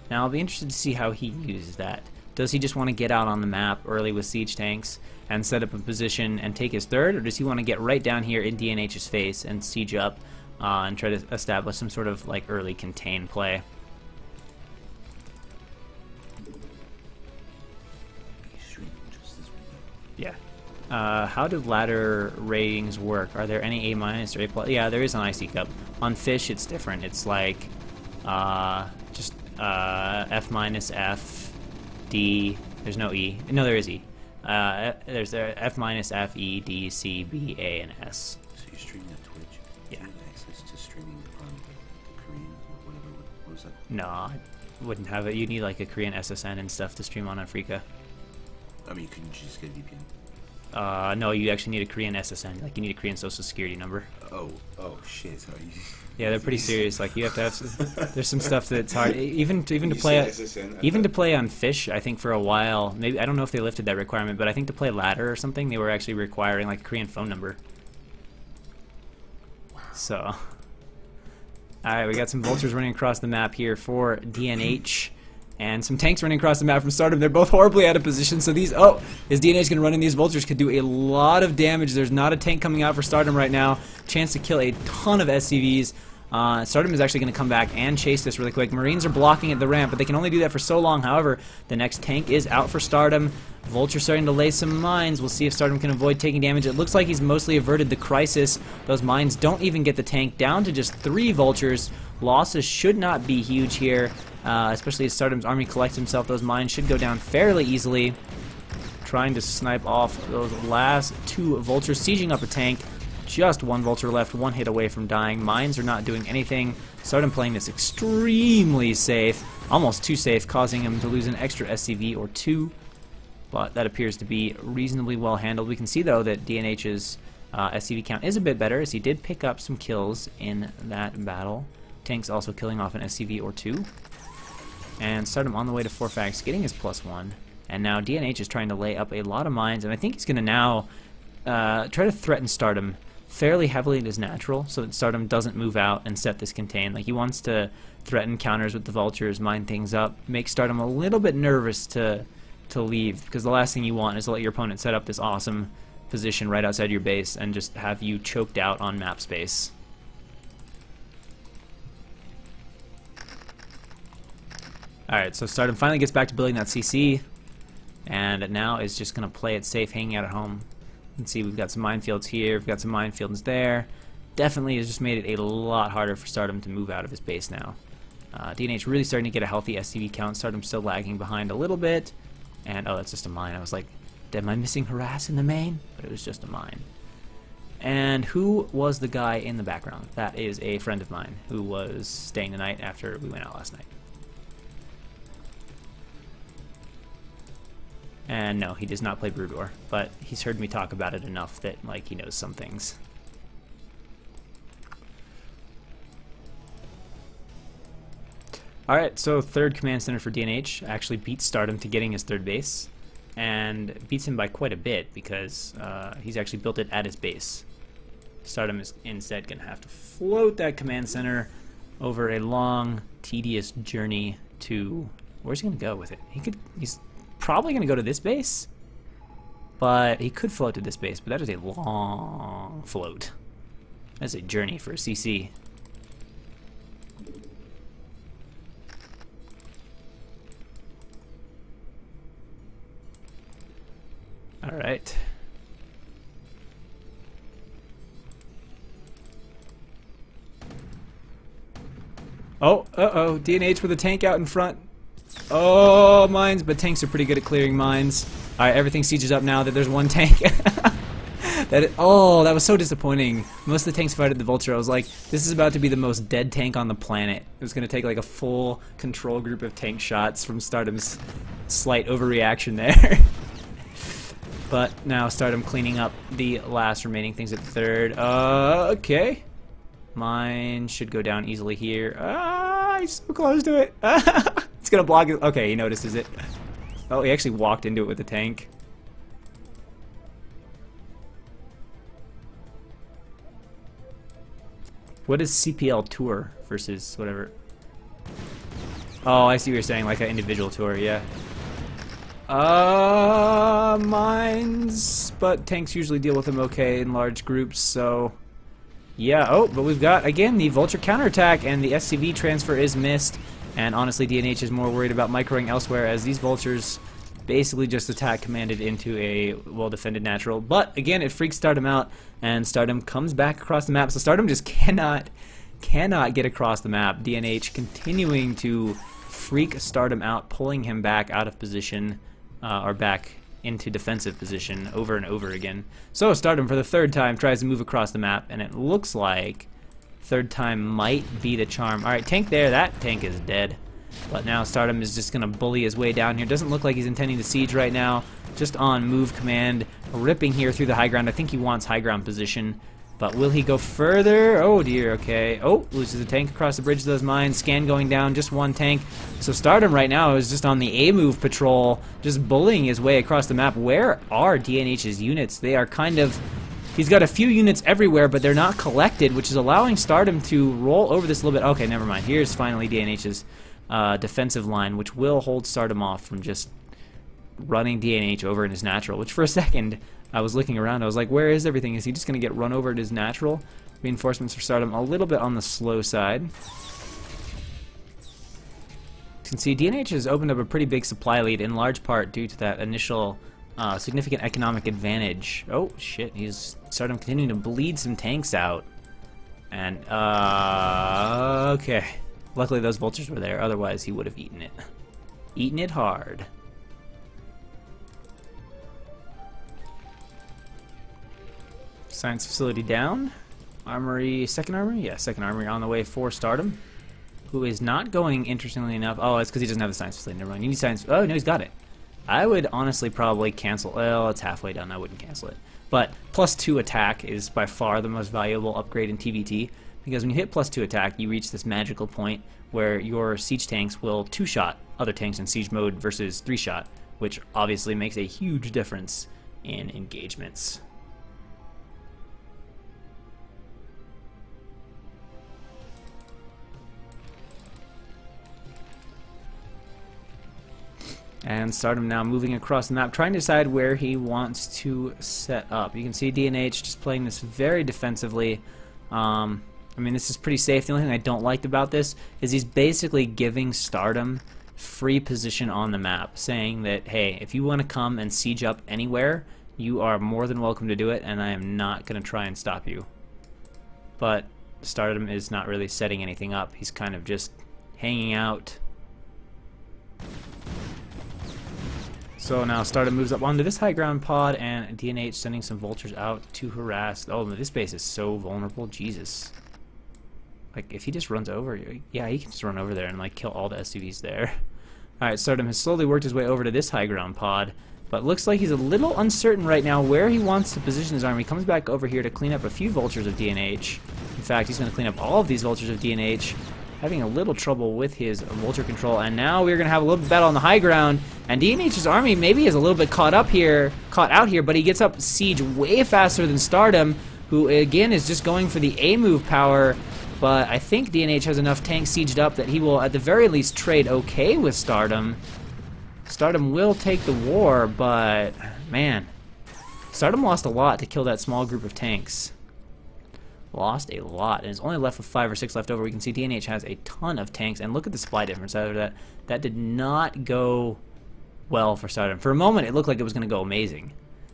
Now I'll be interested to see how he uses that. Does he just want to get out on the map early with siege tanks and set up a position and take his third, or does he want to get right down here in DNH's face and siege up and try to establish some sort of like early contain play? Yeah. How do ladder ratings work? Are there any A- or A+? Yeah, there is an IC Cup. On Fish, it's different. It's like just F-, F, D. There's no E. No, there is E. There's F-, F, E, D, C, B, A, and S. So you're streaming on Twitch? Yeah. Do you have access to streaming on the Korean or whatever? What was that? No, I wouldn't have it. You need like a Korean SSN and stuff to stream on Afrika. I mean, you couldn't just get a VPN? No, you actually need a Korean SSN. Like, you need a Korean social security number. Oh shit. Yeah, they're pretty serious. Like, you have to have. There's some stuff that's hard. Even to play. SSN, Even to play on Fish, I think for a while. Maybe I don't know if they lifted that requirement, but I think to play ladder or something, they were actually requiring like a Korean phone number. Wow. So, all right, we got some vultures running across the map here for DNH. And some tanks running across the map from Stardom. They're both horribly out of position, so these... Oh! Is DNH going to run in these vultures? Could do a lot of damage. There's not a tank coming out for Stardom right now. Chance to kill a ton of SCVs. Stardom is actually going to come back and chase this really quick. Marines are blocking at the ramp, but they can only do that for so long. However, the next tank is out for Stardom. Vulture starting to lay some mines. We'll see if Stardom can avoid taking damage. It looks like he's mostly averted the crisis. Those mines don't even get the tank down to just 3 vultures. Losses should not be huge here, especially as Stardom's army collects himself. Those mines should go down fairly easily. Trying to snipe off those last 2 vultures, sieging up a tank. Just 1 vulture left, 1 hit away from dying. Mines are not doing anything. Stardom playing this extremely safe, almost too safe, causing him to lose an extra SCV or 2. But that appears to be reasonably well handled. We can see, though, that DNH's SCV count is a bit better, as he did pick up some kills in that battle. Tank's also killing off an SCV or 2. And Stardom on the way to 4 facts, getting his +1. And now DNH is trying to lay up a lot of mines, and I think he's going to now try to threaten Stardom fairly heavily in his natural so that Stardom doesn't move out and set this contain. Like, he wants to threaten counters with the vultures, mine things up, make Stardom a little bit nervous to leave, because the last thing you want is to let your opponent set up this awesome position right outside your base and just have you choked out on map space. Alright, so Stardom finally gets back to building that CC, and now is just going to play it safe, hanging out at home. You can see we've got some minefields here, we've got some minefields there. Definitely has just made it a lot harder for Stardom to move out of his base now. DNH really starting to get a healthy SCV count. Stardom still lagging behind a little bit. And, oh, that's just a mine. I was like, am I missing harass in the main? But it was just a mine. And who was the guy in the background? That is a friend of mine who was staying the night after we went out last night. And no, he does not play Brood War, but he's heard me talk about it enough that, like, he knows some things. Alright, so third command center for DNH actually beats Stardom to getting his third base, and beats him by quite a bit because he's actually built it at his base. Stardom is instead going to have to float that command center over a long, tedious journey to... Where's he going to go with it? He's probably going to go to this base, but he could float to this base, but that is a long float. That's a journey for a CC. Alright. Oh, uh-oh, DNH with a tank out in front. Oh, mines, but tanks are pretty good at clearing mines. Alright, everything sieges up now that there's one tank. Oh, that was so disappointing. Most of the tanks fighted the Vulture. I was like, this is about to be the most dead tank on the planet. It was going to take like a full control group of tank shots from Stardom's slight overreaction there. But now Stardom cleaning up the last remaining things at third. Okay. Mine should go down easily here. He's so close to it. It's gonna block it. Okay, he notices it. Oh, he actually walked into it with the tank. What is CPL tour versus whatever? Oh, I see what you're saying, like an individual tour, yeah. Mines, but tanks usually deal with them okay in large groups, so yeah. Oh, but we've got again the Vulture counterattack, and the SCV transfer is missed, and honestly DNH is more worried about microing elsewhere, as these Vultures basically just attack commanded into a well-defended natural. But again, it freaks Stardom out, and Stardom comes back across the map, so Stardom just cannot get across the map. DNH continuing to freak Stardom out, pulling him back out of position, or back into defensive position over and over again. So Stardom for the third time tries to move across the map, and it looks like third time might be the charm. Alright, tank there. That tank is dead. But now Stardom is just going to bully his way down here. Doesn't look like he's intending to siege right now. Just on move command, ripping here through the high ground. I think he wants high ground position. But will he go further? Oh dear, okay. Oh, loses a tank across the bridge to those mines. Scan going down, just one tank. So Stardom right now is just on the A-move patrol, just bullying his way across the map. Where are DNH's units? They are kind of... He's got a few units everywhere, but they're not collected, which is allowing Stardom to roll over this a little bit. Okay, never mind. Here's finally DNH's defensive line, which will hold Stardom off from just running DNH over in his natural, which for a second... I was looking around, I was like, where is everything? Is he just going to get run over at his natural? Reinforcements for Stardom a little bit on the slow side. You can see DNH has opened up a pretty big supply lead, in large part due to that initial significant economic advantage. Oh, shit, he's Stardom continuing to bleed some tanks out. And, okay. Luckily those Vultures were there, otherwise he would have eaten it. Eaten it hard. Science facility down. Armory, second armory? Yeah, second armory on the way for Stardom, who is not going, interestingly enough. Oh, it's because he doesn't have the science facility. Never mind. You need science. Oh, no, he's got it. I would honestly probably cancel. Well, it's halfway done. I wouldn't cancel it. But +2 attack is by far the most valuable upgrade in TVT, because when you hit +2 attack, you reach this magical point where your siege tanks will 2-shot other tanks in siege mode versus 3-shot, which obviously makes a huge difference in engagements. And Stardom now moving across the map, trying to decide where he wants to set up. You can see DNH just playing this very defensively. I mean, this is pretty safe. The only thing I don't like about this is he's basically giving Stardom free position on the map, saying that, hey, if you want to come and siege up anywhere, you are more than welcome to do it, and I am not going to try and stop you. But Stardom is not really setting anything up. He's kind of just hanging out. So now Stardom moves up onto this high ground pod, and DNH sending some vultures out to harass. Oh, this base is so vulnerable. Jesus. Like, if he just runs over, yeah, he can just run over there and, like, kill all the SUVs there. Alright, Stardom has slowly worked his way over to this high ground pod, but looks like he's a little uncertain right now where he wants to position his army. He comes back over here to clean up a few vultures of DNH. In fact, he's going to clean up all of these vultures of DNH. Having a little trouble with his vulture control, and now we're gonna have a little bit battle on the high ground, and DNH's army maybe is a little bit caught out here, but he gets up siege way faster than Stardom, who again is just going for the A move power. But I think DNH has enough tanks sieged up that he will at the very least trade okay with Stardom. Stardom will take the war, but man, Stardom lost a lot to kill that small group of tanks. Lost a lot, and is only left with 5 or 6 left over. We can see DNH has a ton of tanks, and look at the supply difference out of that. That did not go well for Stardom. For a moment, it looked like it was going to go amazing.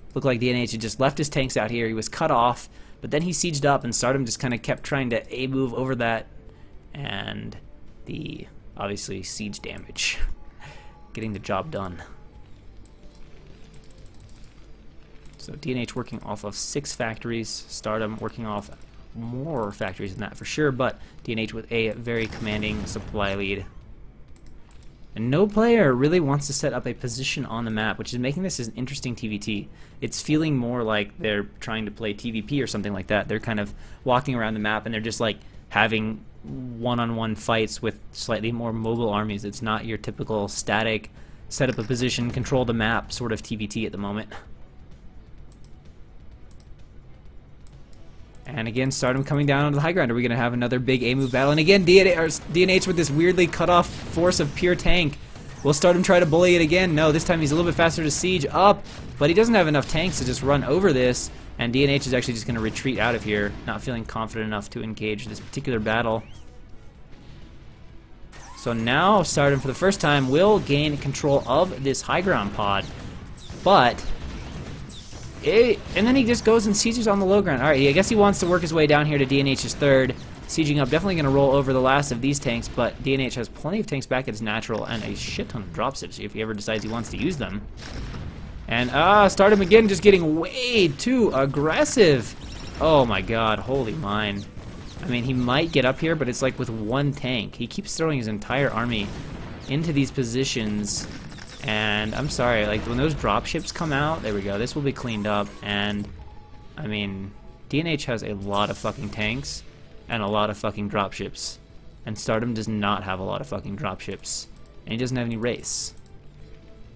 It looked like DNH had just left his tanks out here. He was cut off, but then he sieged up, and Stardom just kind of kept trying to A-move over that, and the, obviously, siege damage. Getting the job done. So DNH working off of 6 factories, Stardom working off more factories than that for sure, but DNH with a very commanding supply lead. And no player really wants to set up a position on the map, which is making this an interesting TVT. It's feeling more like they're trying to play TVP or something like that. They're kind of walking around the map and they're just like having one-on-one fights with slightly more mobile armies. It's not your typical static, set up a position, control the map sort of TVT at the moment. And again, Stardom coming down onto the high ground. Are we going to have another big A-move battle? And again, DNH with this weirdly cut-off force of pure tank. Will Stardom try to bully it again? No, this time he's a little bit faster to siege up, but he doesn't have enough tanks to just run over this, and DNH is actually just going to retreat out of here, not feeling confident enough to engage this particular battle. So now Stardom, for the first time, will gain control of this high ground pod, but... and then he just goes and sieges on the low ground. Alright, I guess he wants to work his way down here to DNH's third. Sieging up, definitely going to roll over the last of these tanks, but DNH has plenty of tanks back at his natural and a shit ton of dropships if he ever decides he wants to use them. And, Stardom again just getting way too aggressive. Oh my god, holy mine. I mean, he might get up here, but it's like with one tank. He keeps throwing his entire army into these positions. And I'm sorry, like when those dropships come out, there we go, this will be cleaned up. And I mean, DNH has a lot of fucking tanks and a lot of fucking dropships, and Stardom does not have a lot of fucking dropships, and he doesn't have any race.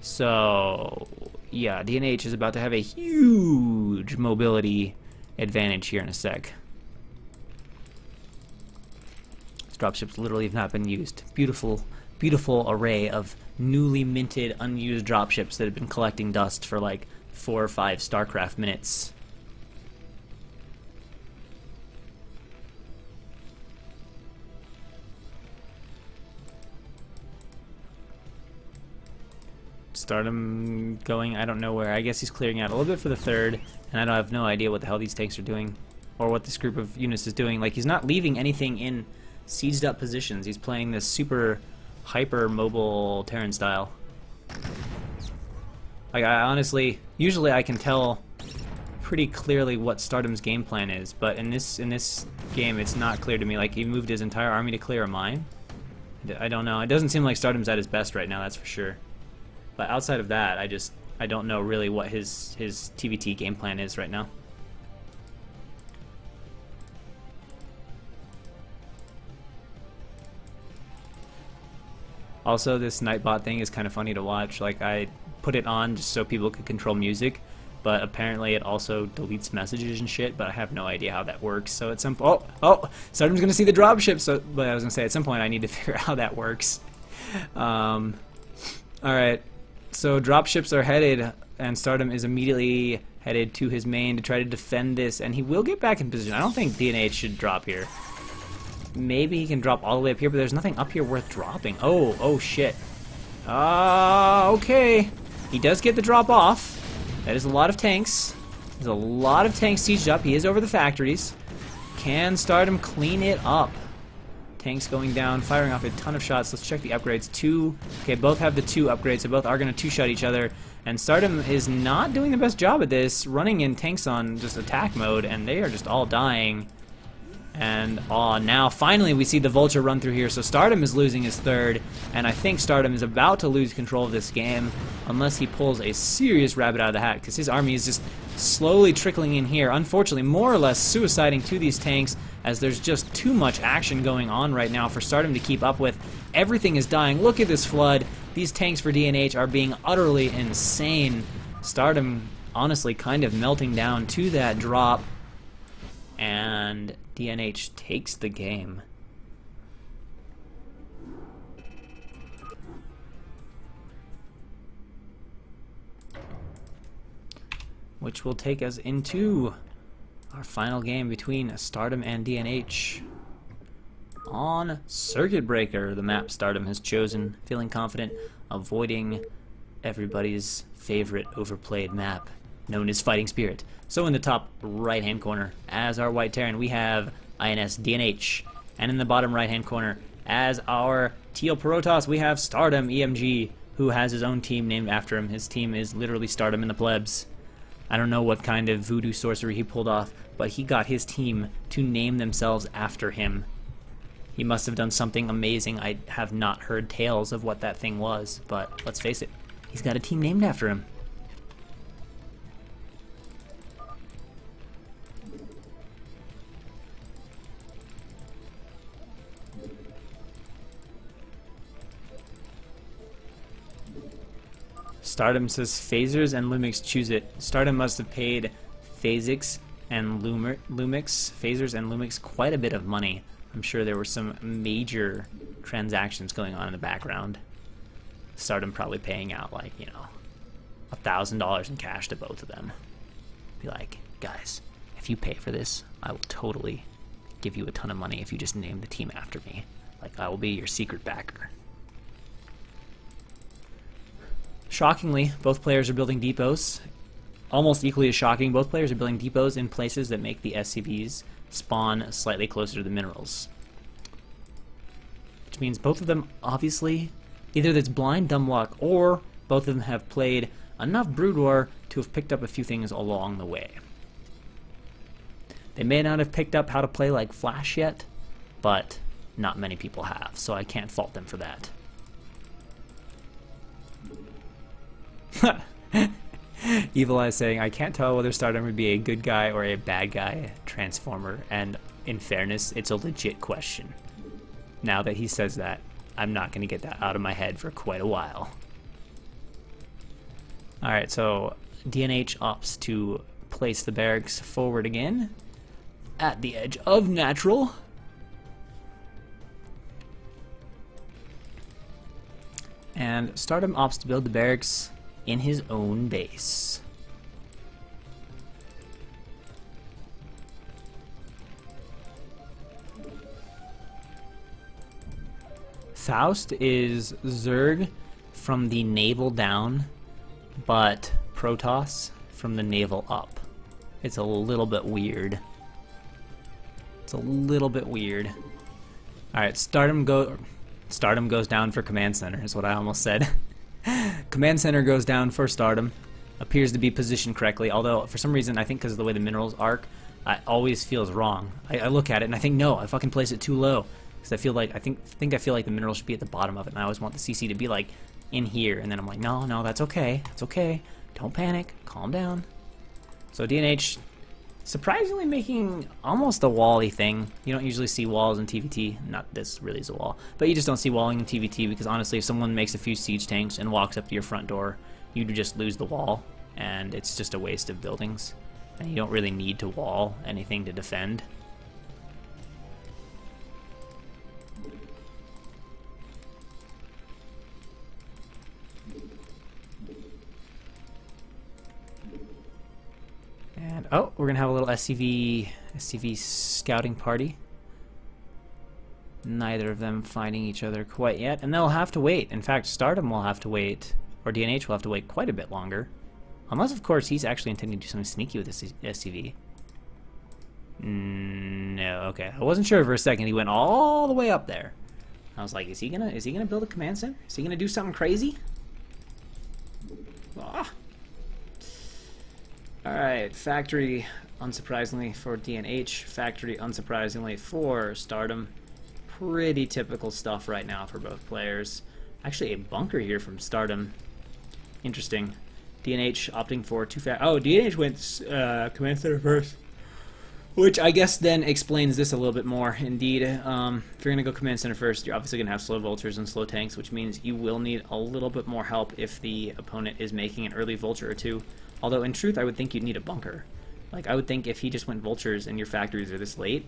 So yeah, DNH is about to have a huge mobility advantage here in a sec. These dropships literally have not been used. Beautiful, beautiful array of newly minted, unused dropships that have been collecting dust for like 4 or 5 StarCraft minutes. Stardom going, I don't know where. I guess he's clearing out a little bit for the third, and I have no idea what the hell these tanks are doing, or what this group of units is doing. Like, he's not leaving anything in sieged up positions. He's playing this super hyper mobile Terran style. Like, I honestly, usually I can tell pretty clearly what Stardom's game plan is, but in this game it's not clear to me. Like, he moved his entire army to clear a mine. I don't know. It doesn't seem like Stardom's at his best right now, that's for sure. But outside of that, I don't know really what his TVT game plan is right now. Also, this Nightbot thing is kind of funny to watch. Like, I put it on just so people could control music, but apparently it also deletes messages and shit, but I have no idea how that works. So at some point, oh, Stardom's gonna see the dropship, so, but I was gonna say at some point I need to figure out how that works. Alright. So dropships are headed, and Stardom is immediately headed to his main to try to defend this, and he will get back in position. I don't think DNH should drop here. Maybe he can drop all the way up here, but there's nothing up here worth dropping. Oh shit. Okay. He does get the drop off. That is a lot of tanks. There's a lot of tanks sieged up. He is over the factories. Can Stardom clean it up? Tanks going down, firing off a ton of shots. Let's check the upgrades. 2. Okay, both have the 2 upgrades, so both are going to 2-shot each other. And Stardom is not doing the best job at this, running in tanks on just attack mode, and they are just all dying. And now finally we see the Vulture run through here, so Stardom is losing his 3rd, and I think Stardom is about to lose control of this game unless he pulls a serious rabbit out of the hat, because his army is just slowly trickling in here, unfortunately more or less suiciding to these tanks, as there's just too much action going on right now for Stardom to keep up with. Everything is dying. Look at this flood. These tanks for DNH are being utterly insane. Stardom honestly kind of melting down to that drop, and DNH takes the game. Which will take us into our final game between Stardom and DNH on Circuit Breaker, the map Stardom has chosen, feeling confident, avoiding everybody's favorite overplayed map known as Fighting Spirit. So in the top right hand corner as our White Terran we have INS DNH, and in the bottom right hand corner as our Teal Protoss we have Stardom EMG, who has his own team named after him. His team is literally Stardom and the Plebs. I don't know what kind of voodoo sorcery he pulled off, but he got his team to name themselves after him. He must have done something amazing. I have not heard tales of what that thing was, but let's face it, he's got a team named after him. Stardom says phasers and Lumix choose it. Stardom must have paid Phasix and Lumix, phasers and Lumix, quite a bit of money. I'm sure there were some major transactions going on in the background. Stardom probably paying out, like, you know, $1,000 in cash to both of them. Be like, guys, if you pay for this, I will totally give you a ton of money if you just name the team after me. Like, I will be your secret backer. Shockingly, both players are building depots. Almost equally as shocking, both players are building depots in places that make the SCVs spawn slightly closer to the minerals. Which means both of them, obviously, either that's blind dumb luck, or both of them have played enough Brood War to have picked up a few things along the way. They may not have picked up how to play like Flash yet, but not many people have, so I can't fault them for that. Evil Eye saying, I can't tell whether Stardom would be a good guy or a bad guy Transformer, and in fairness, it's a legit question. Now that he says that, I'm not going to get that out of my head for quite a while. Alright, so DNH opts to place the barracks forward again at the edge of natural. And Stardom opts to build the barracks in his own base. Faust is Zerg from the navel down, but Protoss from the navel up. It's a little bit weird. It's a little bit weird. Alright, Stardom goes down for Command Center, is what I almost said. Command Center goes down for Stardom. Appears to be positioned correctly, although for some reason, I think because of the way the minerals arc, it always feels wrong. I look at it and I think, no, I fucking place it too low. Because I feel like, I feel like the minerals should be at the bottom of it, and I always want the CC to be like in here, and then I'm like, no, that's okay. That's okay. Don't panic. Calm down. So DNH surprisingly making almost a wall-y thing. You don't usually see walls in TVT. Not this really is a wall. But you just don't see walling in TVT because honestly if someone makes a few siege tanks and walks up to your front door, you just lose the wall and it's just a waste of buildings. And you don't really need to wall anything to defend. And oh, we're gonna have a little SCV scouting party. Neither of them finding each other quite yet, and they'll have to wait. In fact, Stardom will have to wait, or DNH will have to wait quite a bit longer. Unless, of course, he's actually intending to do something sneaky with this SCV. No, okay. I wasn't sure for a second. He went all the way up there. I was like, is he gonna build a command center? Is he gonna do something crazy? Ah. Alright, factory, unsurprisingly, for DNH. Factory, unsurprisingly, for Stardom. Pretty typical stuff right now for both players. Actually, a bunker here from Stardom. Interesting. DNH opting for oh, DNH went command center first. Which I guess then explains this a little bit more. Indeed, if you're going to go command center first, you're obviously going to have slow vultures and slow tanks, which means you will need a little bit more help if the opponent is making an early vulture or two. Although, in truth, I would think you'd need a bunker. Like, I would think if he just went vultures and your factories are this late,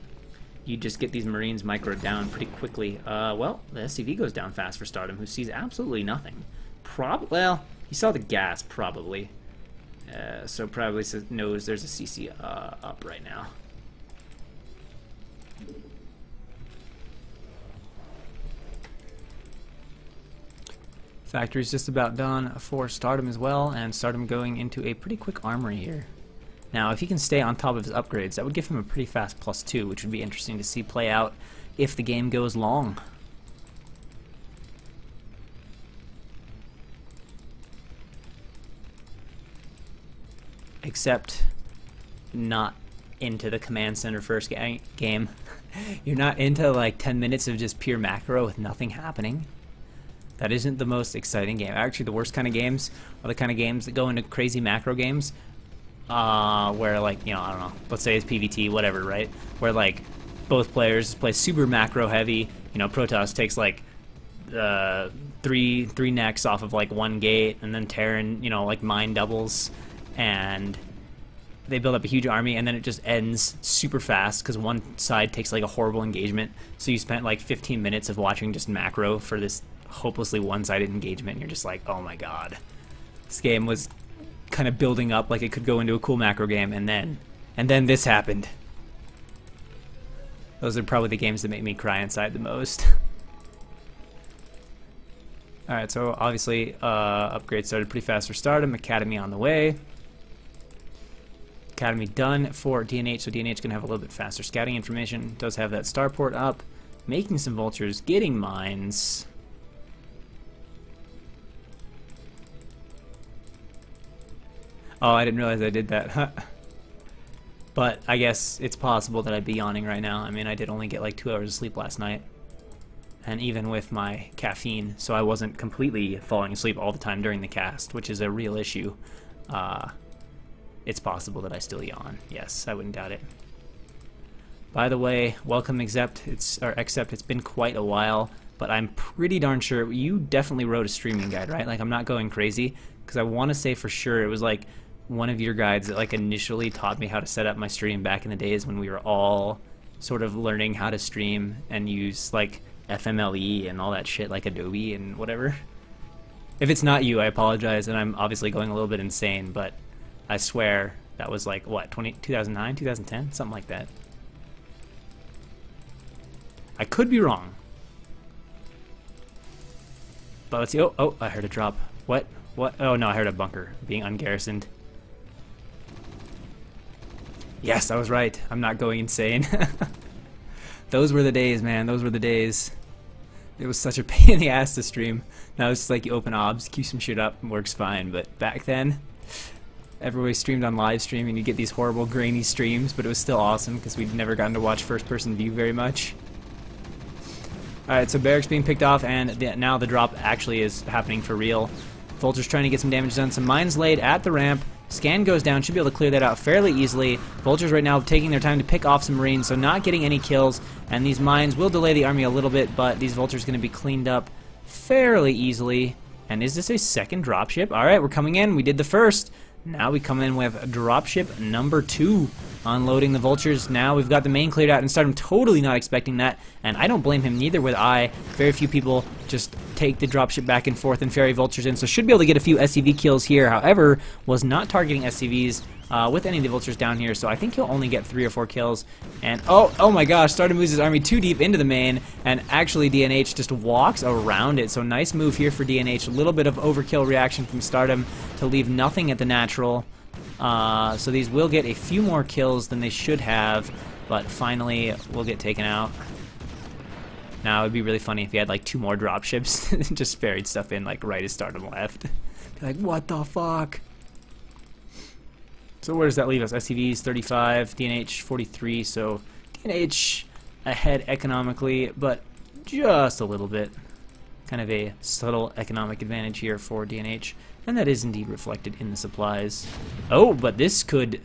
you'd just get these Marines microed down pretty quickly. Well, the SCV goes down fast for Stardom, who sees absolutely nothing. Well, he saw the gas, probably. So probably knows there's a CC up right now. Factory's just about done for Stardom as well, and Stardom going into a pretty quick armory here. Now, if he can stay on top of his upgrades, that would give him a pretty fast +2, which would be interesting to see play out if the game goes long. Except not into the command center first game. You're not into like 10 minutes of just pure macro with nothing happening. That isn't the most exciting game. Actually, the worst kind of games are the kind of games that go into crazy macro games, where, like, you know, I don't know, let's say it's PvT, whatever, right? Where, like, both players play super macro heavy. You know, Protoss takes, like, three necks off of, like, one gate, and then Terran, you know, like, mine doubles, and they build up a huge army, and then it just ends super fast because one side takes, like, a horrible engagement. So you spent, like, 15 minutes of watching just macro for this hopelessly one-sided engagement, and you're just like, oh my god, this game was kind of building up like it could go into a cool macro game, and then this happened. Those are probably the games that make me cry inside the most. Alright, so obviously upgrade started pretty fast for Stardom. Academy on the way. Academy done for DNH, so DNH can have a little bit faster scouting information. Does have that starport up, making some vultures, getting mines. Oh, I didn't realize I did that. But I guess it's possible that I'd be yawning right now. I mean, I did only get like 2 hours of sleep last night. And even with my caffeine, so I wasn't completely falling asleep all the time during the cast, which is a real issue. It's possible that I still yawn. Yes, I wouldn't doubt it. By the way, welcome Except. It's been quite a while, but I'm pretty darn sure you definitely wrote a streaming guide, right? Like, I'm not going crazy, because I want to say for sure it was like one of your guides that like initially taught me how to set up my stream back in the days when we were all sort of learning how to stream and use like FMLE and all that shit, like Adobe and whatever. If it's not you, I apologize, and I'm obviously going a little bit insane, but I swear that was like, what, 2009, 2010? Something like that. I could be wrong. But let's see. Oh, I heard a drop. What? What? Oh no, I heard a bunker being ungarrisoned. Yes, I was right. I'm not going insane. Those were the days, man. Those were the days. It was such a pain in the ass to stream. Now it's just like you open obs, queue some shit up, and works fine. But back then, everybody streamed on live stream, and you get these horrible grainy streams, but it was still awesome because we'd never gotten to watch first-person view very much. Alright, so barracks being picked off, and now the drop actually is happening for real. Vulture's trying to get some damage done. Some mines laid at the ramp. Scan goes down. Should be able to clear that out fairly easily. Vultures right now taking their time to pick off some Marines, so not getting any kills. And these mines will delay the army a little bit, but these Vultures going to be cleaned up fairly easily. And is this a second dropship? Alright, we're coming in. We did the first. Now we come in with dropship number 2. Unloading the Vultures. Now we've got the main cleared out, and Stardom totally not expecting that, and I don't blame him neither with I. Very few people just take the dropship back and forth and ferry Vultures in, so should be able to get a few SCV kills here. However, was not targeting SCVs with any of the vultures down here, so I think he'll only get 3 or 4 kills. And oh my gosh, Stardom moves his army too deep into the main, and actually DNH just walks around it. So nice move here for DNH. A little bit of overkill reaction from Stardom to leave nothing at the natural. So these will get a few more kills than they should have, but finally will get taken out. Now it'd be really funny if he had like 2 more dropships and just buried stuff in like right as Stardom left. Be like, what the fuck? So where does that leave us? SCV's 35, DNH 43, so DNH ahead economically, but just a little bit. Kind of a subtle economic advantage here for DNH, and that is indeed reflected in the supplies. Oh, but this could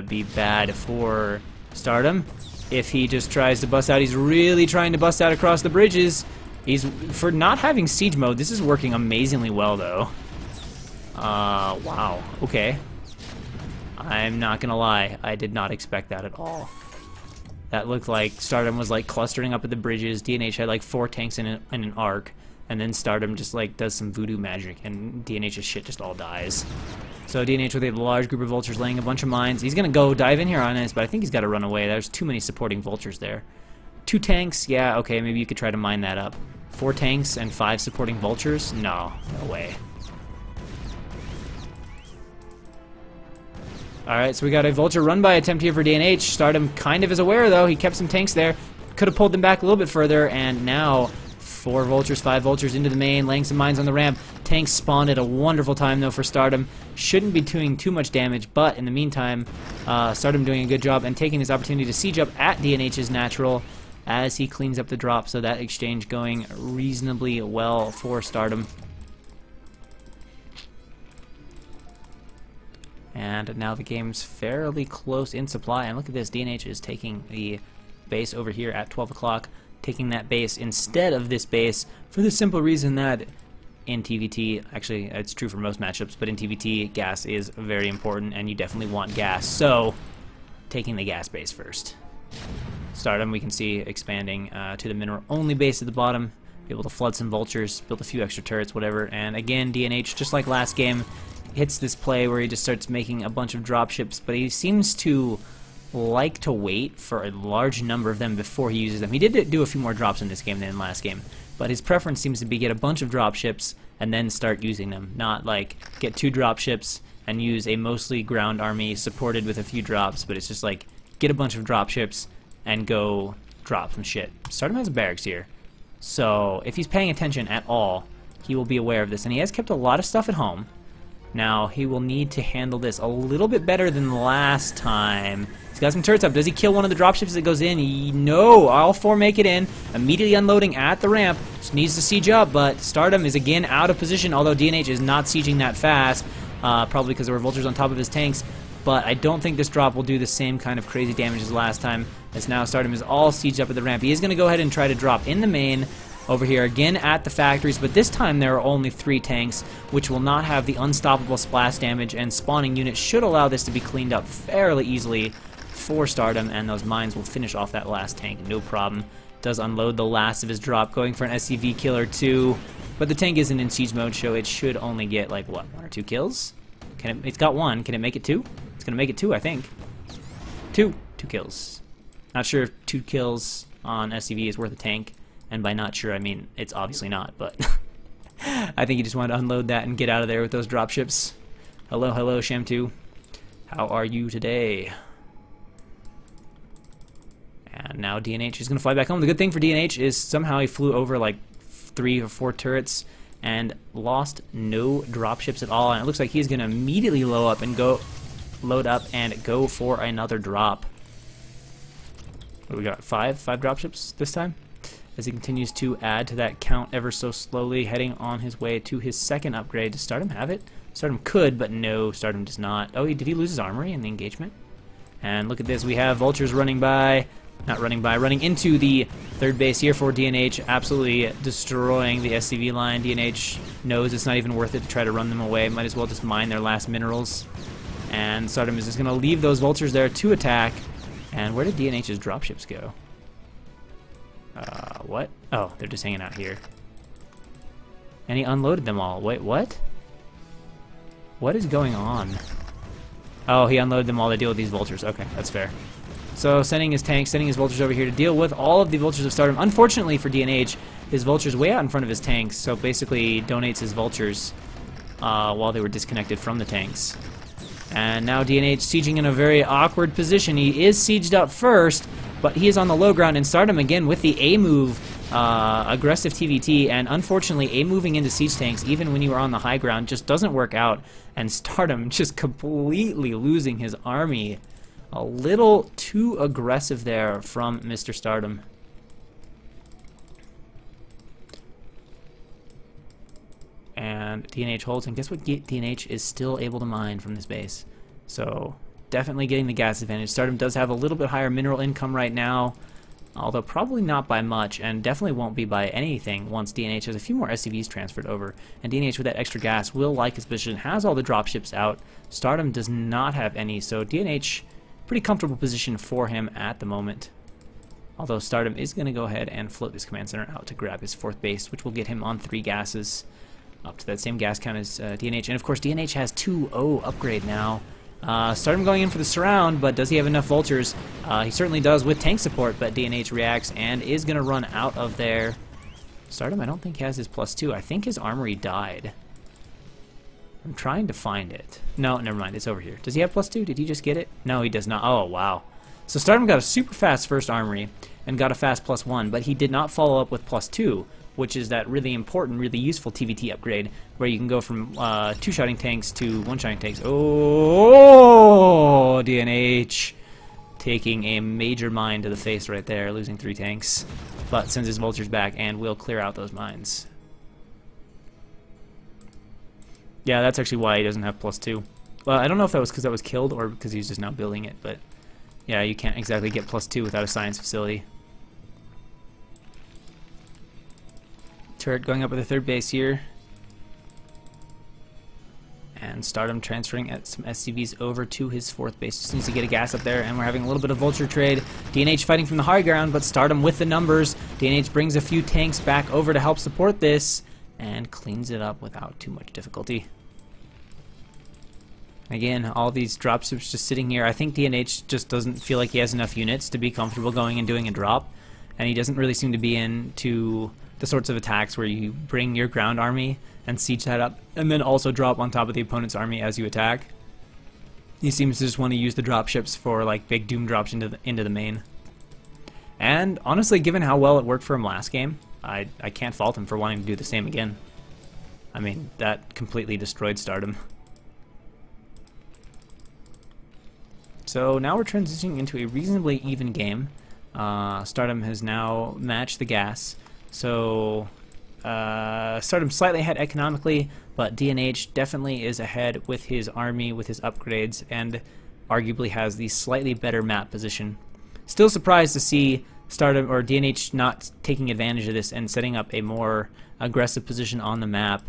be bad for Stardom. If he just tries to bust out, he's really trying to bust out across the bridges. For not having siege mode, this is working amazingly well, though. Wow, okay. I'm not gonna lie, I did not expect that at all. That looked like Stardom was like clustering up at the bridges. DNH had like 4 tanks in an arc, and then Stardom just like does some voodoo magic, and DNH's shit just all dies. So DNH with a large group of vultures laying a bunch of mines. He's gonna go dive in here on this, but I think he's got to run away. There's too many supporting vultures there. 2 tanks, yeah, okay, maybe you could try to mine that up. 4 tanks and 5 supporting vultures? No, no way. Alright, so we got a vulture run-by attempt here for DNH. Stardom kind of is aware, though. He kept some tanks there. Could have pulled them back a little bit further, and now 4 vultures, 5 vultures into the main, laying some mines on the ramp. Tanks spawned at a wonderful time, though, for Stardom. Shouldn't be doing too much damage, but in the meantime, Stardom doing a good job and taking this opportunity to siege up at DNH's natural as he cleans up the drop, so that exchange going reasonably well for Stardom. And now the game's fairly close in supply, and look at this, DNH is taking the base over here at 12 o'clock, taking that base instead of this base for the simple reason that in TVT, actually it's true for most matchups, but in TVT gas is very important and you definitely want gas, so taking the gas base first. Stardom, we can see expanding to the mineral only base at the bottom, be able to flood some vultures, build a few extra turrets, whatever, and again DNH, just like last game, hits this play where he just starts making a bunch of dropships, but he seems to like to wait for a large number of them before he uses them. He did do a few more drops in this game than in last game, but his preference seems to be get a bunch of dropships and then start using them, not like get 2 dropships and use a mostly ground army supported with a few drops, but it's just like get a bunch of dropships and go drop some shit. Stardom has a barracks here, so if he's paying attention at all, he will be aware of this, and he has kept a lot of stuff at home. Now, he will need to handle this a little bit better than last time. He's got some turrets up. Does he kill one of the dropships that goes in? No, all 4 make it in. Immediately unloading at the ramp. Just needs to siege up, but Stardom is again out of position, although DNH is not sieging that fast, probably because there were vultures on top of his tanks. But I don't think this drop will do the same kind of crazy damage as last time, as now Stardom is all sieged up at the ramp. He is going to go ahead and try to drop in the main, over here again at the factories, but this time there are only 3 tanks, which will not have the unstoppable splash damage, and spawning units should allow this to be cleaned up fairly easily for Stardom, and those mines will finish off that last tank, no problem. Does unload the last of his drop, going for an SCV kill or 2, but the tank isn't in siege mode, so it should only get, like, what, 1 or 2 kills? It's got 1, can it make it 2? It's gonna make it 2, I think. 2 kills. Not sure if 2 kills on SCV is worth a tank. And by not sure, I mean it's obviously not, but I think he just wanted to unload that and get out of there with those dropships. Hello, hello, Sham2. How are you today? And now DNH is going to fly back home. The good thing for DNH is somehow he flew over like 3 or 4 turrets and lost no dropships at all. And it looks like he's going to immediately load up and go for another drop. What do we got? 5 dropships this time? As he continues to add to that count ever so slowly, heading on his way to his 2nd upgrade. Does Stardom have it? Stardom could, but no, Stardom does not. Oh, did he lose his armory in the engagement? And look at this, we have vultures running into the 3rd base here for DNH, absolutely destroying the SCV line. DNH knows it's not even worth it to try to run them away, might as well just mine their last minerals. And Stardom is just going to leave those vultures there to attack. And where did DNH's dropships go? What? Oh, they're just hanging out here. And he unloaded them all. Wait, what? What is going on? Oh, he unloaded them while they deal with these vultures. Okay, that's fair. So sending his tanks, sending his vultures over here to deal with all of the vultures of Stardom. Unfortunately for DNH, his vultures way out in front of his tanks, so basically donates his vultures while they were disconnected from the tanks. And now DNH sieging in a very awkward position. He is sieged up first, but he is on the low ground, and Stardom again with the A move, aggressive TVT, and unfortunately A moving into siege tanks, even when you are on the high ground, just doesn't work out, and Stardom just completely losing his army. A little too aggressive there from Mr. Stardom. And DNH holds, and guess what DNH is still able to mine from this base. So definitely getting the gas advantage. Stardom does have a little bit higher mineral income right now, although probably not by much, and definitely won't be by anything once DNH has a few more SCVs transferred over. And DNH with that extra gas will like his position, has all the dropships out. Stardom does not have any, so DNH, pretty comfortable position for him at the moment. Although Stardom is going to go ahead and float this command center out to grab his 4th base, which will get him on 3 gases, up to that same gas count as DNH. And of course DNH has 2-0 upgrade now. Stardom going in for the surround, but does he have enough vultures? He certainly does with tank support, but DNH reacts and is going to run out of there. Stardom I don't think has his +2. I think his armory died. I'm trying to find it. No, never mind. It's over here. Does he have +2? Did he just get it? No, he does not. Oh, wow. So Stardom got a super fast first armory and got a fast +1, but he did not follow up with +2, which is that really important, really useful TVT upgrade where you can go from 2-shotting tanks to 1-shotting tanks. Oh, DNH taking a major mine to the face right there, losing 3 tanks, but sends his vultures back and will clear out those mines. Yeah, that's actually why he doesn't have +2. Well, I don't know if that was because that was killed or because he's just now building it, but yeah, you can't exactly get +2 without a science facility. Turret going up with the 3rd base here. And Stardom transferring some SCVs over to his 4th base. Just needs to get a gas up there, and we're having a little bit of vulture trade. DNH fighting from the high ground, but Stardom with the numbers. DNH brings a few tanks back over to help support this, and cleans it up without too much difficulty. Again, all these dropships just sitting here. I think DNH just doesn't feel like he has enough units to be comfortable going and doing a drop, and he doesn't really seem to be into the sorts of attacks where you bring your ground army and siege that up and then also drop on top of the opponent's army as you attack. He seems to just want to use the dropships for like big doom drops into the main. And honestly, given how well it worked for him last game, I can't fault him for wanting to do the same again. I mean, that completely destroyed Stardom. So now we're transitioning into a reasonably even game. Stardom has now matched the gas. So Stardom slightly ahead economically, but DNH definitely is ahead with his army, with his upgrades, and arguably has the slightly better map position. Still surprised to see Stardom or DNH not taking advantage of this and setting up a more aggressive position on the map,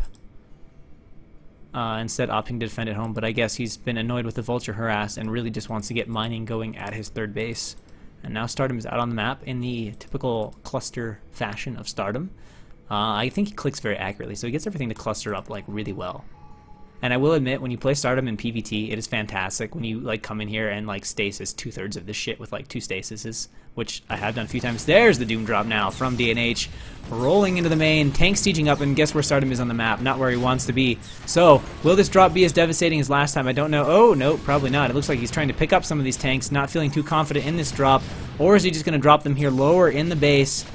instead opting to defend at home, but I guess he's been annoyed with the vulture harass and really just wants to get mining going at his 3rd base. And now Stardom is out on the map in the typical cluster fashion of Stardom. I think he clicks very accurately, so he gets everything to cluster up like really well. And I will admit, when you play Stardom in PvT, it is fantastic when you like come in here and like stasis 2/3 of this shit with like 2 stasises, which I have done a few times. There's the doom drop now from DNH, rolling into the main, tank sieging up, and guess where Stardom is on the map? Not where he wants to be. So, will this drop be as devastating as last time? I don't know. Oh, no, probably not. It looks like he's trying to pick up some of these tanks, not feeling too confident in this drop, or is he just going to drop them here lower in the base?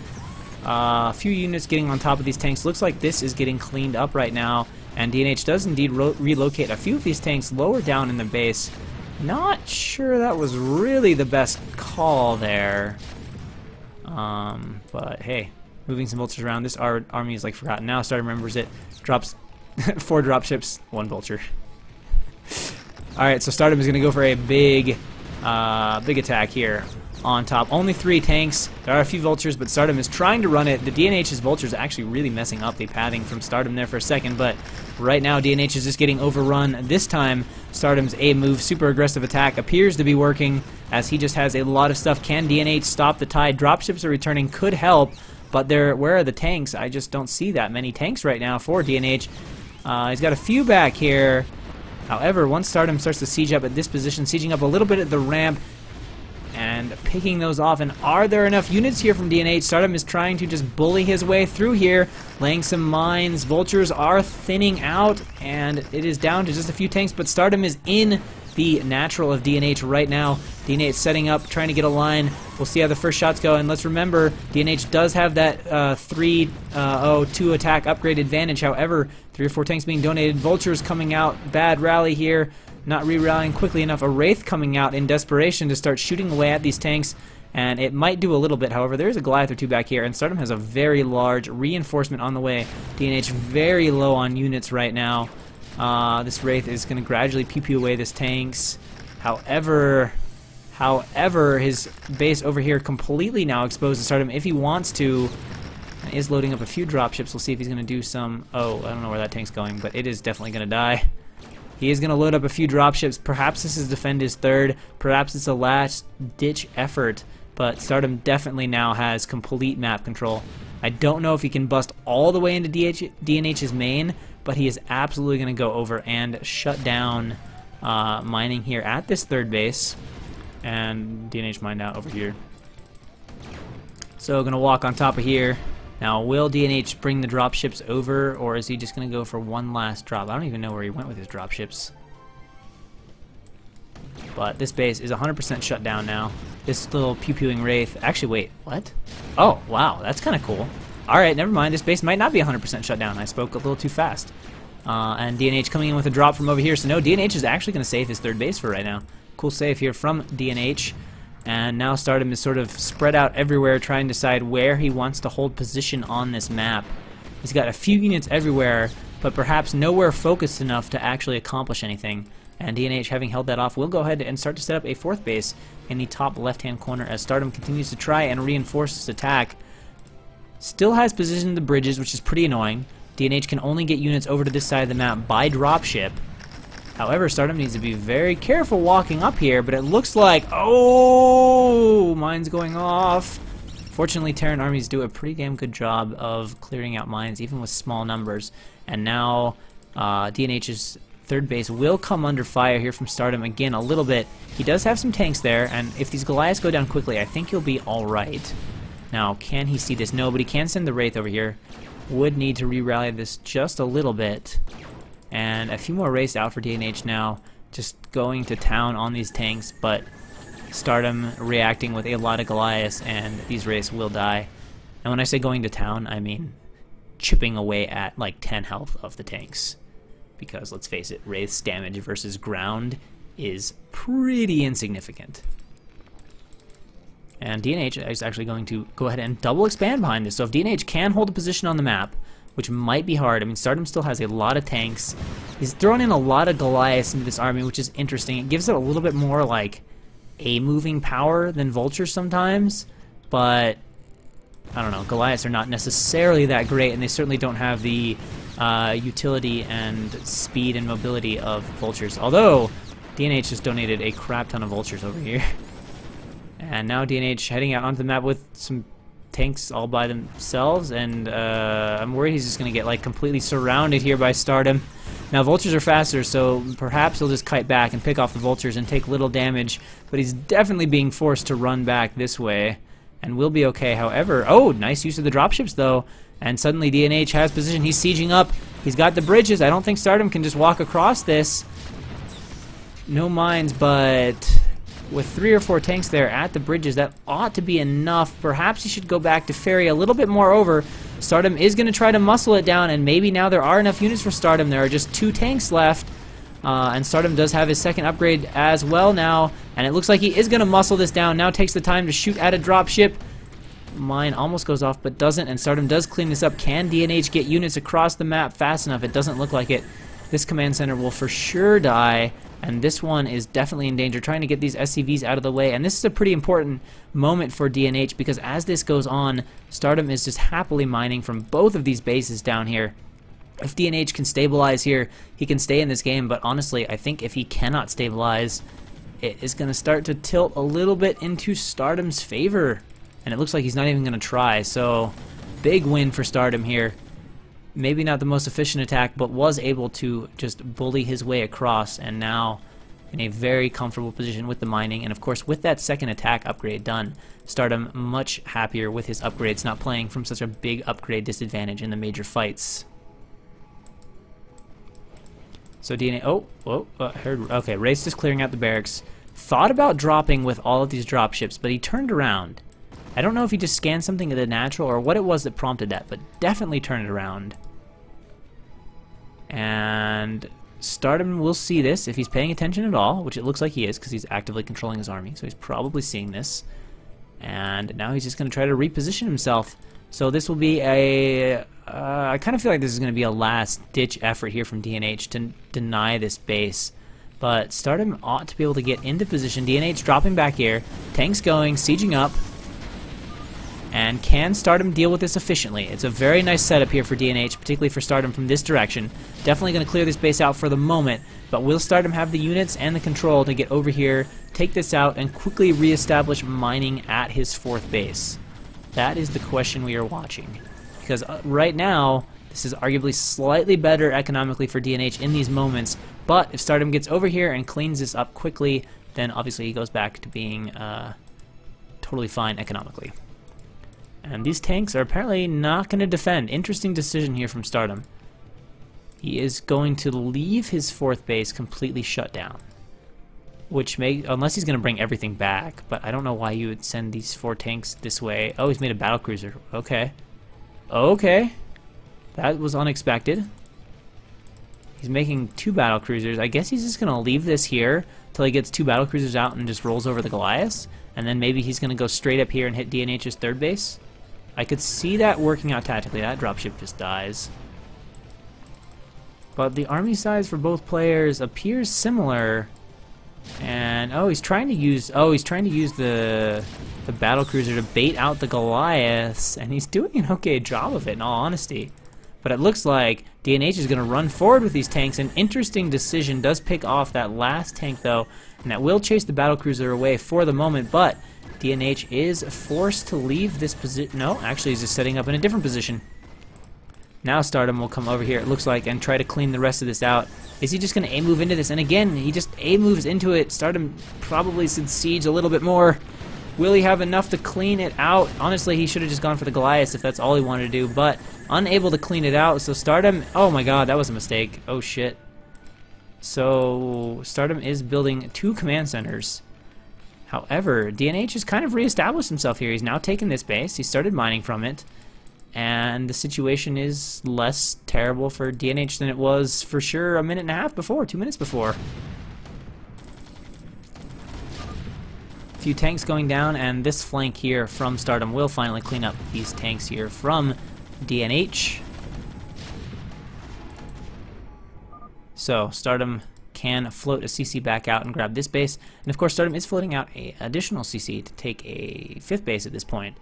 A few units getting on top of these tanks. Looks like this is getting cleaned up right now. And DNH does indeed relocate a few of these tanks lower down in the base. Not sure that was really the best call there. But hey, moving some vultures around. This army is like forgotten now. Stardom remembers it. Drops 4 dropships, 1 vulture. Alright, so Stardom is going to go for a big attack here. On top. Only 3 tanks. There are a few vultures, but Stardom is trying to run it. The DNH's vultures actually really messing up the padding from Stardom there for a second, but right now DNH is just getting overrun. This time, Stardom's A move, super aggressive attack, appears to be working as he just has a lot of stuff. Can DNH stop the tide? Dropships are returning, could help, but where are the tanks? I just don't see that many tanks right now for DNH. He's got a few back here. However, once Stardom starts to siege up at this position, sieging up a little bit at the ramp, and picking those off. And are there enough units here from DNH? Stardom is trying to just bully his way through here, laying some mines. Vultures are thinning out, and it is down to just a few tanks, but Stardom is in the natural of DNH right now. DNH setting up, trying to get a line. We'll see how the first shots go, and let's remember, DNH does have that 3-2 attack upgrade advantage. However, 3 or 4 tanks being donated. Vultures coming out, bad rally here. Not re-rallying quickly enough. A Wraith coming out in desperation to start shooting away at these tanks, and it might do a little bit. However, there's a Goliath or two back here, and Stardom has a very large reinforcement on the way. DNH very low on units right now. This Wraith is going to gradually pew-pew away this tanks. However, his base over here completely now exposed to Stardom if he wants to, and is loading up a few dropships. We'll see if he's going to do some... Oh, I don't know where that tank's going, but it is definitely going to die. He is going to load up a few dropships. Perhaps this is defend his third. Perhaps it's a last-ditch effort. But Stardom definitely now has complete map control. I don't know if he can bust all the way into DNH's main, but he is absolutely going to go over and shut down mining here at this third base. And DNH mined out over here. So going to walk on top of here. Now, will DNH bring the dropships over, or is he just going to go for one last drop? I don't even know where he went with his dropships. But this base is 100% shut down now. This little pew-pewing Wraith... Actually, wait, what? Oh, wow, that's kind of cool. Alright, never mind. This base might not be 100% shut down. I spoke a little too fast. And DNH coming in with a drop from over here. So no, DNH is actually going to save his third base for right now. Cool save here from DNH. And now Stardom is sort of spread out everywhere, trying to decide where he wants to hold position on this map. He's got a few units everywhere, but perhaps nowhere focused enough to actually accomplish anything. And DNH, having held that off, will go ahead and start to set up a fourth base in the top left-hand corner as Stardom continues to try and reinforce this attack. Still has positioned the bridges, which is pretty annoying. DNH can only get units over to this side of the map by dropship. However, Stardom needs to be very careful walking up here, but it looks like... Oh! Mines going off. Fortunately, Terran armies do a pretty damn good job of clearing out mines, even with small numbers. And now, DNH's third base will come under fire here from Stardom again a little bit. He does have some tanks there, and if these Goliaths go down quickly, I think he'll be alright. Now, can he see this? No, but he can send the Wraith over here. Would need to re-rally this just a little bit. And a few more Wraiths out for DNH now, just going to town on these tanks, but Stardom reacting with a lot of Goliaths, and these Wraiths will die. And when I say going to town, I mean chipping away at like 10 health of the tanks. Because, let's face it, Wraith's damage versus ground is pretty insignificant. And DNH is actually going to go ahead and double expand behind this. So if DNH can hold a position on the map, which might be hard. I mean, Stardom still has a lot of tanks. He's thrown in a lot of Goliaths into this army, which is interesting. It gives it a little bit more, like, a-moving power than Vultures sometimes. But, I don't know, Goliaths are not necessarily that great, and they certainly don't have the utility and speed and mobility of Vultures. Although, DNH just donated a crap ton of Vultures over here. And now DNH heading out onto the map with some tanks all by themselves, and I'm worried he's just going to get like completely surrounded here by Stardom. Now Vultures are faster, so perhaps he'll just kite back and pick off the Vultures and take little damage, but he's definitely being forced to run back this way, and will be okay. However, oh, nice use of the dropships though, and suddenly DNH has position. He's sieging up. He's got the bridges. I don't think Stardom can just walk across this. No mines, but with 3 or 4 tanks there at the bridges, that ought to be enough. Perhaps he should go back to ferry a little bit more over. Stardom is going to try to muscle it down, and maybe now there are enough units for Stardom. There are just 2 tanks left, and Stardom does have his second upgrade as well now, and it looks like he is going to muscle this down. Now takes the time to shoot at a dropship. Mine almost goes off, but doesn't, and Stardom does clean this up. Can DNH get units across the map fast enough? It doesn't look like it. This command center will for sure die, and this one is definitely in danger, trying to get these SCVs out of the way. And this is a pretty important moment for DNH, because as this goes on, Stardom is just happily mining from both of these bases down here. If DNH can stabilize here, he can stay in this game, but honestly, I think if he cannot stabilize, it is going to start to tilt a little bit into Stardom's favor. And it looks like he's not even going to try, so big win for Stardom here. maybe not the most efficient attack, but was able to just bully his way across, and now in a very comfortable position with the mining. And of course, with that second attack upgrade done, Stardom much happier with his upgrades, not playing from such a big upgrade disadvantage in the major fights. So DNA, okay, Race is clearing out the barracks. Thought about dropping with all of these dropships, but he turned around. I don't know if he just scanned something of the natural or what it was that prompted that, but definitely turned it around. And Stardom will see this if he's paying attention at all, which it looks like he is because he's actively controlling his army, so he's probably seeing this. And now he's just going to try to reposition himself. So this will be a... I kind of feel like this is going to be a last-ditch effort here from DNH to deny this base. But Stardom ought to be able to get into position. DNH dropping back here. Tanks going, sieging up. And can Stardom deal with this efficiently? It's a very nice setup here for DNH, particularly for Stardom from this direction. Definitely going to clear this base out for the moment, but will Stardom have the units and the control to get over here, take this out, and quickly reestablish mining at his fourth base? That is the question we are watching. Because right now, this is arguably slightly better economically for DNH in these moments, but if Stardom gets over here and cleans this up quickly, then obviously he goes back to being totally fine economically. And these tanks are apparently not going to defend. Interesting decision here from Stardom. He is going to leave his fourth base completely shut down. Which may, unless he's going to bring everything back, but I don't know why you would send these 4 tanks this way. Oh, he's made a battlecruiser. Okay. Okay. That was unexpected. He's making 2 battlecruisers. I guess he's just going to leave this here till he gets 2 battlecruisers out and just rolls over the Goliaths. And then maybe he's going to go straight up here and hit DNH's third base. I could see that working out tactically. That dropship just dies. But the army size for both players appears similar. And he's trying to use the battlecruiser to bait out the Goliaths, and he's doing an okay job of it in all honesty. But it looks like DNH is going to run forward with these tanks. An interesting decision, does pick off that last tank though, and that will chase the battlecruiser away for the moment, but DNH is forced to leave this position. No, actually he's just setting up in a different position. Now Stardom will come over here, it looks like, and try to clean the rest of this out. Is he just going to A-move into this? And again, he just A-moves into it. Stardom probably should siege a little bit more. Will he have enough to clean it out? Honestly, he should have just gone for the Goliaths if that's all he wanted to do, but unable to clean it out. So Stardom, oh my god, that was a mistake. Oh shit. So Stardom is building 2 command centers. However, DNH has kind of reestablished himself here. He's now taken this base. He started mining from it. And the situation is less terrible for DNH than it was for sure a minute and a half before, 2 minutes before. A few tanks going down, and this flank here from Stardom will finally clean up these tanks here from DNH. So Stardom can float a CC back out and grab this base, and of course Stardom is floating out an additional CC to take a 5th base at this point,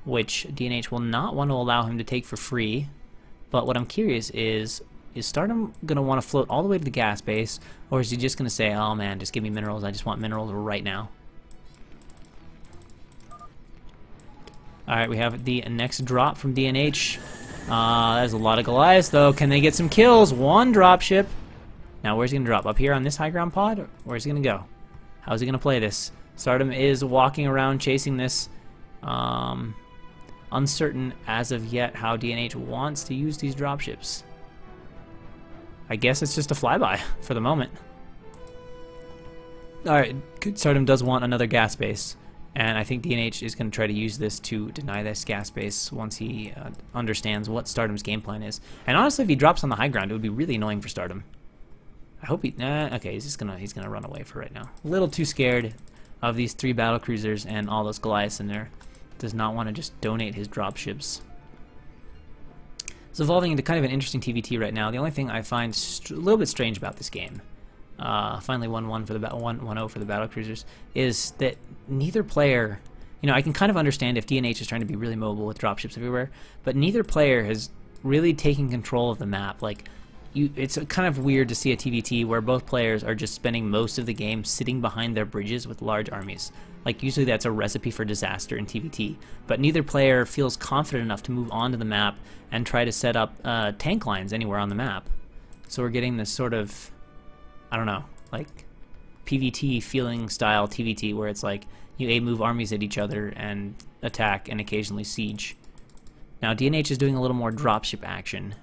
which DNH will not want to allow him to take for free. But what I'm curious is Stardom going to want to float all the way to the gas base, or is he just going to say, oh man, just give me minerals, I just want minerals right now? Alright, we have the next drop from DNH. There's a lot of Goliaths though. Can they get some kills? 1 dropship. Now where's he going to drop? Up here on this high ground pod? Or where's he going to go? How's he going to play this? Stardom is walking around chasing this. Uncertain as of yet how DNH wants to use these dropships. I guess it's just a flyby for the moment. Alright, Stardom does want another gas base, and I think DNH is going to try to use this to deny this gas base once he understands what Stardom's game plan is. And honestly, if he drops on the high ground, it would be really annoying for Stardom. I hope he... okay, he's gonna run away for right now. A little too scared of these 3 battlecruisers and all those Goliaths in there. Does not want to just donate his dropships. It's evolving into kind of an interesting TVT right now. The only thing I find a little bit strange about this game, finally 1-1 for the 1-0 for the battlecruisers, is that neither player, you know, I can kind of understand if DNH is trying to be really mobile with dropships everywhere, but neither player has really taken control of the map. Like, it's kind of weird to see a TVT where both players are just spending most of the game sitting behind their bridges with large armies. Like, usually that's a recipe for disaster in TVT, but neither player feels confident enough to move onto the map and try to set up tank lines anywhere on the map. So we're getting this sort of, I don't know, like PVT feeling style TVT, where it's like you move armies at each other and attack and occasionally siege. Now DNH is doing a little more dropship action,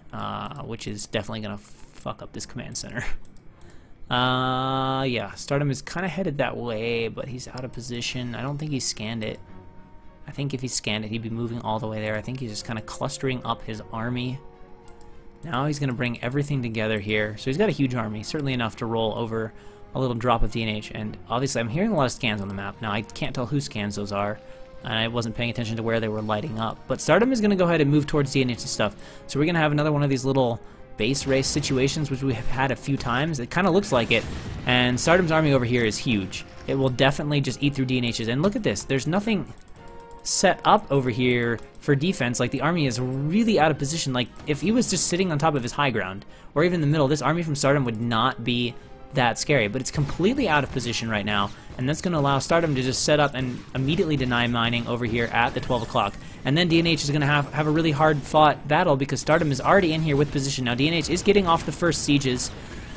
which is definitely going to fuck up this command center. Yeah, Stardom is kind of headed that way, but he's out of position. I don't think he scanned it. I think if he scanned it, he'd be moving all the way there. I think he's just kind of clustering up his army. Now he's going to bring everything together here. So he's got a huge army, certainly enough to roll over a little drop of DNH. And obviously I'm hearing a lot of scans on the map. Now I can't tell whose scans those are, and I wasn't paying attention to where they were lighting up. But Stardom is going to go ahead and move towards DNH's stuff. So we're going to have another one of these little base race situations, which we have had a few times. It kind of looks like it. And Stardom's army over here is huge. It will definitely just eat through DNH's. And look at this. There's nothing set up over here for defense. Like, the army is really out of position. Like, if he was just sitting on top of his high ground, or even in the middle, this army from Stardom would not be that scary. But it's completely out of position right now, and that's going to allow Stardom to just set up and immediately deny mining over here at the 12 o'clock. And then DNH is going to have a really hard-fought battle because Stardom is already in here with position. Now DNH is getting off the first sieges,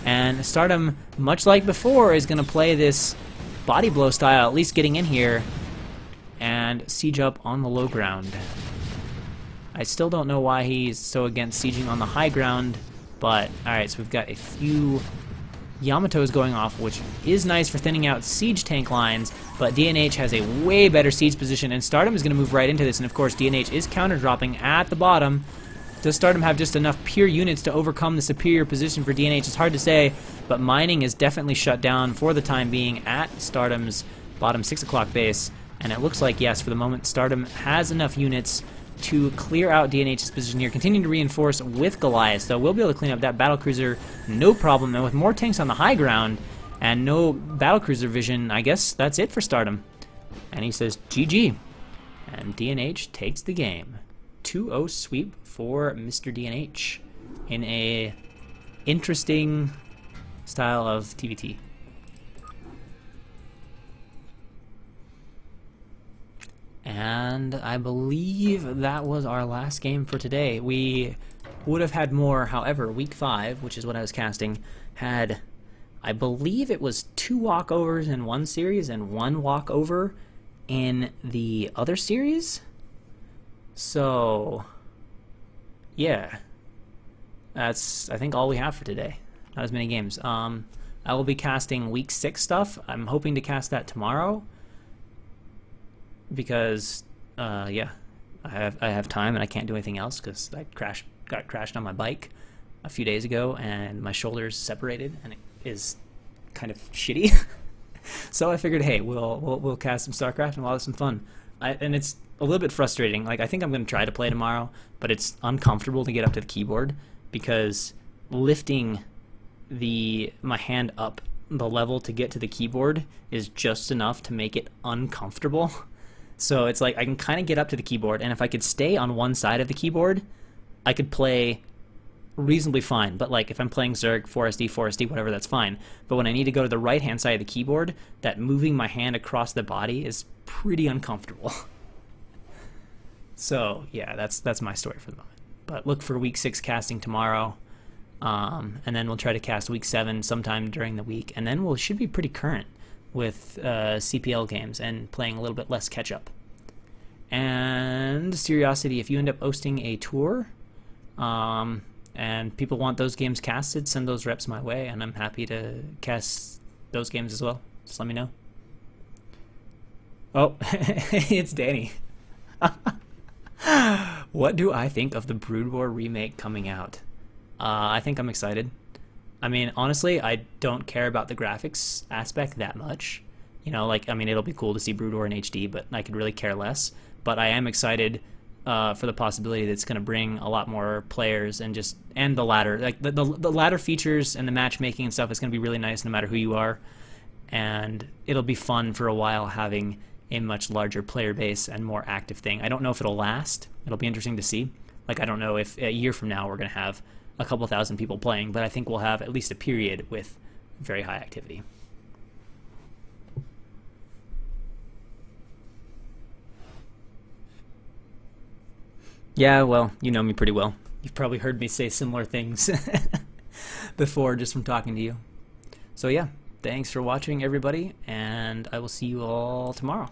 and Stardom, much like before, is going to play this body blow style, at least getting in here and siege up on the low ground. I still don't know why he's so against sieging on the high ground, but alright, so we've got a few Yamatos going off, which is nice for thinning out siege tank lines, but DNH has a way better siege position, and Stardom is going to move right into this, and of course DNH is counter-dropping at the bottom. Does Stardom have just enough pure units to overcome the superior position for DNH? It's hard to say, but mining is definitely shut down for the time being at Stardom's bottom 6 o'clock base, and it looks like, yes, for the moment, Stardom has enough units to clear out DNH's position here, continuing to reinforce with Goliath, though we'll be able to clean up that battlecruiser no problem, and with more tanks on the high ground and no battlecruiser vision, I guess that's it for Stardom. And he says GG, and DNH takes the game. 2-0 sweep for Mr. DNH in a interesting style of TVT. And I believe that was our last game for today. We would have had more, however, week 5, which is what I was casting, had, I believe it was 2 walkovers in one series and 1 walkover in the other series. So, yeah, that's, I think, all we have for today. Not as many games. I will be casting week 6 stuff. I'm hoping to cast that tomorrow, because yeah, I have time and I can't do anything else because I got crashed on my bike a few days ago and my shoulders separated and it is kind of shitty. So I figured, hey, we'll cast some StarCraft and we'll have some fun. And it's a little bit frustrating. Like, I think I'm going to try to play tomorrow, but it's uncomfortable to get up to the keyboard because lifting my hand up the level to get to the keyboard is just enough to make it uncomfortable. So it's like I can kind of get up to the keyboard, and if I could stay on one side of the keyboard, I could play reasonably fine. But like if I'm playing Zerg, 4SD, whatever, that's fine. But when I need to go to the right-hand side of the keyboard, that moving my hand across the body is pretty uncomfortable. So yeah, that's my story for the moment. But look for week 6 casting tomorrow, and then we'll try to cast week 7 sometime during the week, and then we should be pretty current with CPL games and playing a little bit less catch-up. And Curiosity, if you end up hosting a tour and people want those games casted, send those reps my way and I'm happy to cast those games as well. Just let me know. Oh, it's Danny. What do I think of the Brood War remake coming out? I think I'm excited. I mean, honestly, I don't care about the graphics aspect that much. You know, like, I mean, it'll be cool to see Brood War in HD, but I could really care less. But I am excited for the possibility that it's going to bring a lot more players and the ladder. Like, the ladder features and the matchmaking and stuff is going to be really nice no matter who you are. And it'll be fun for a while having a much larger player base and more active thing. I don't know if it'll last. It'll be interesting to see. Like, I don't know if a year from now we're going to have a couple thousand people playing, but I think we'll have at least a period with very high activity. Yeah, well, you know me pretty well. You've probably heard me say similar things before just from talking to you. So yeah, thanks for watching, everybody, and I will see you all tomorrow.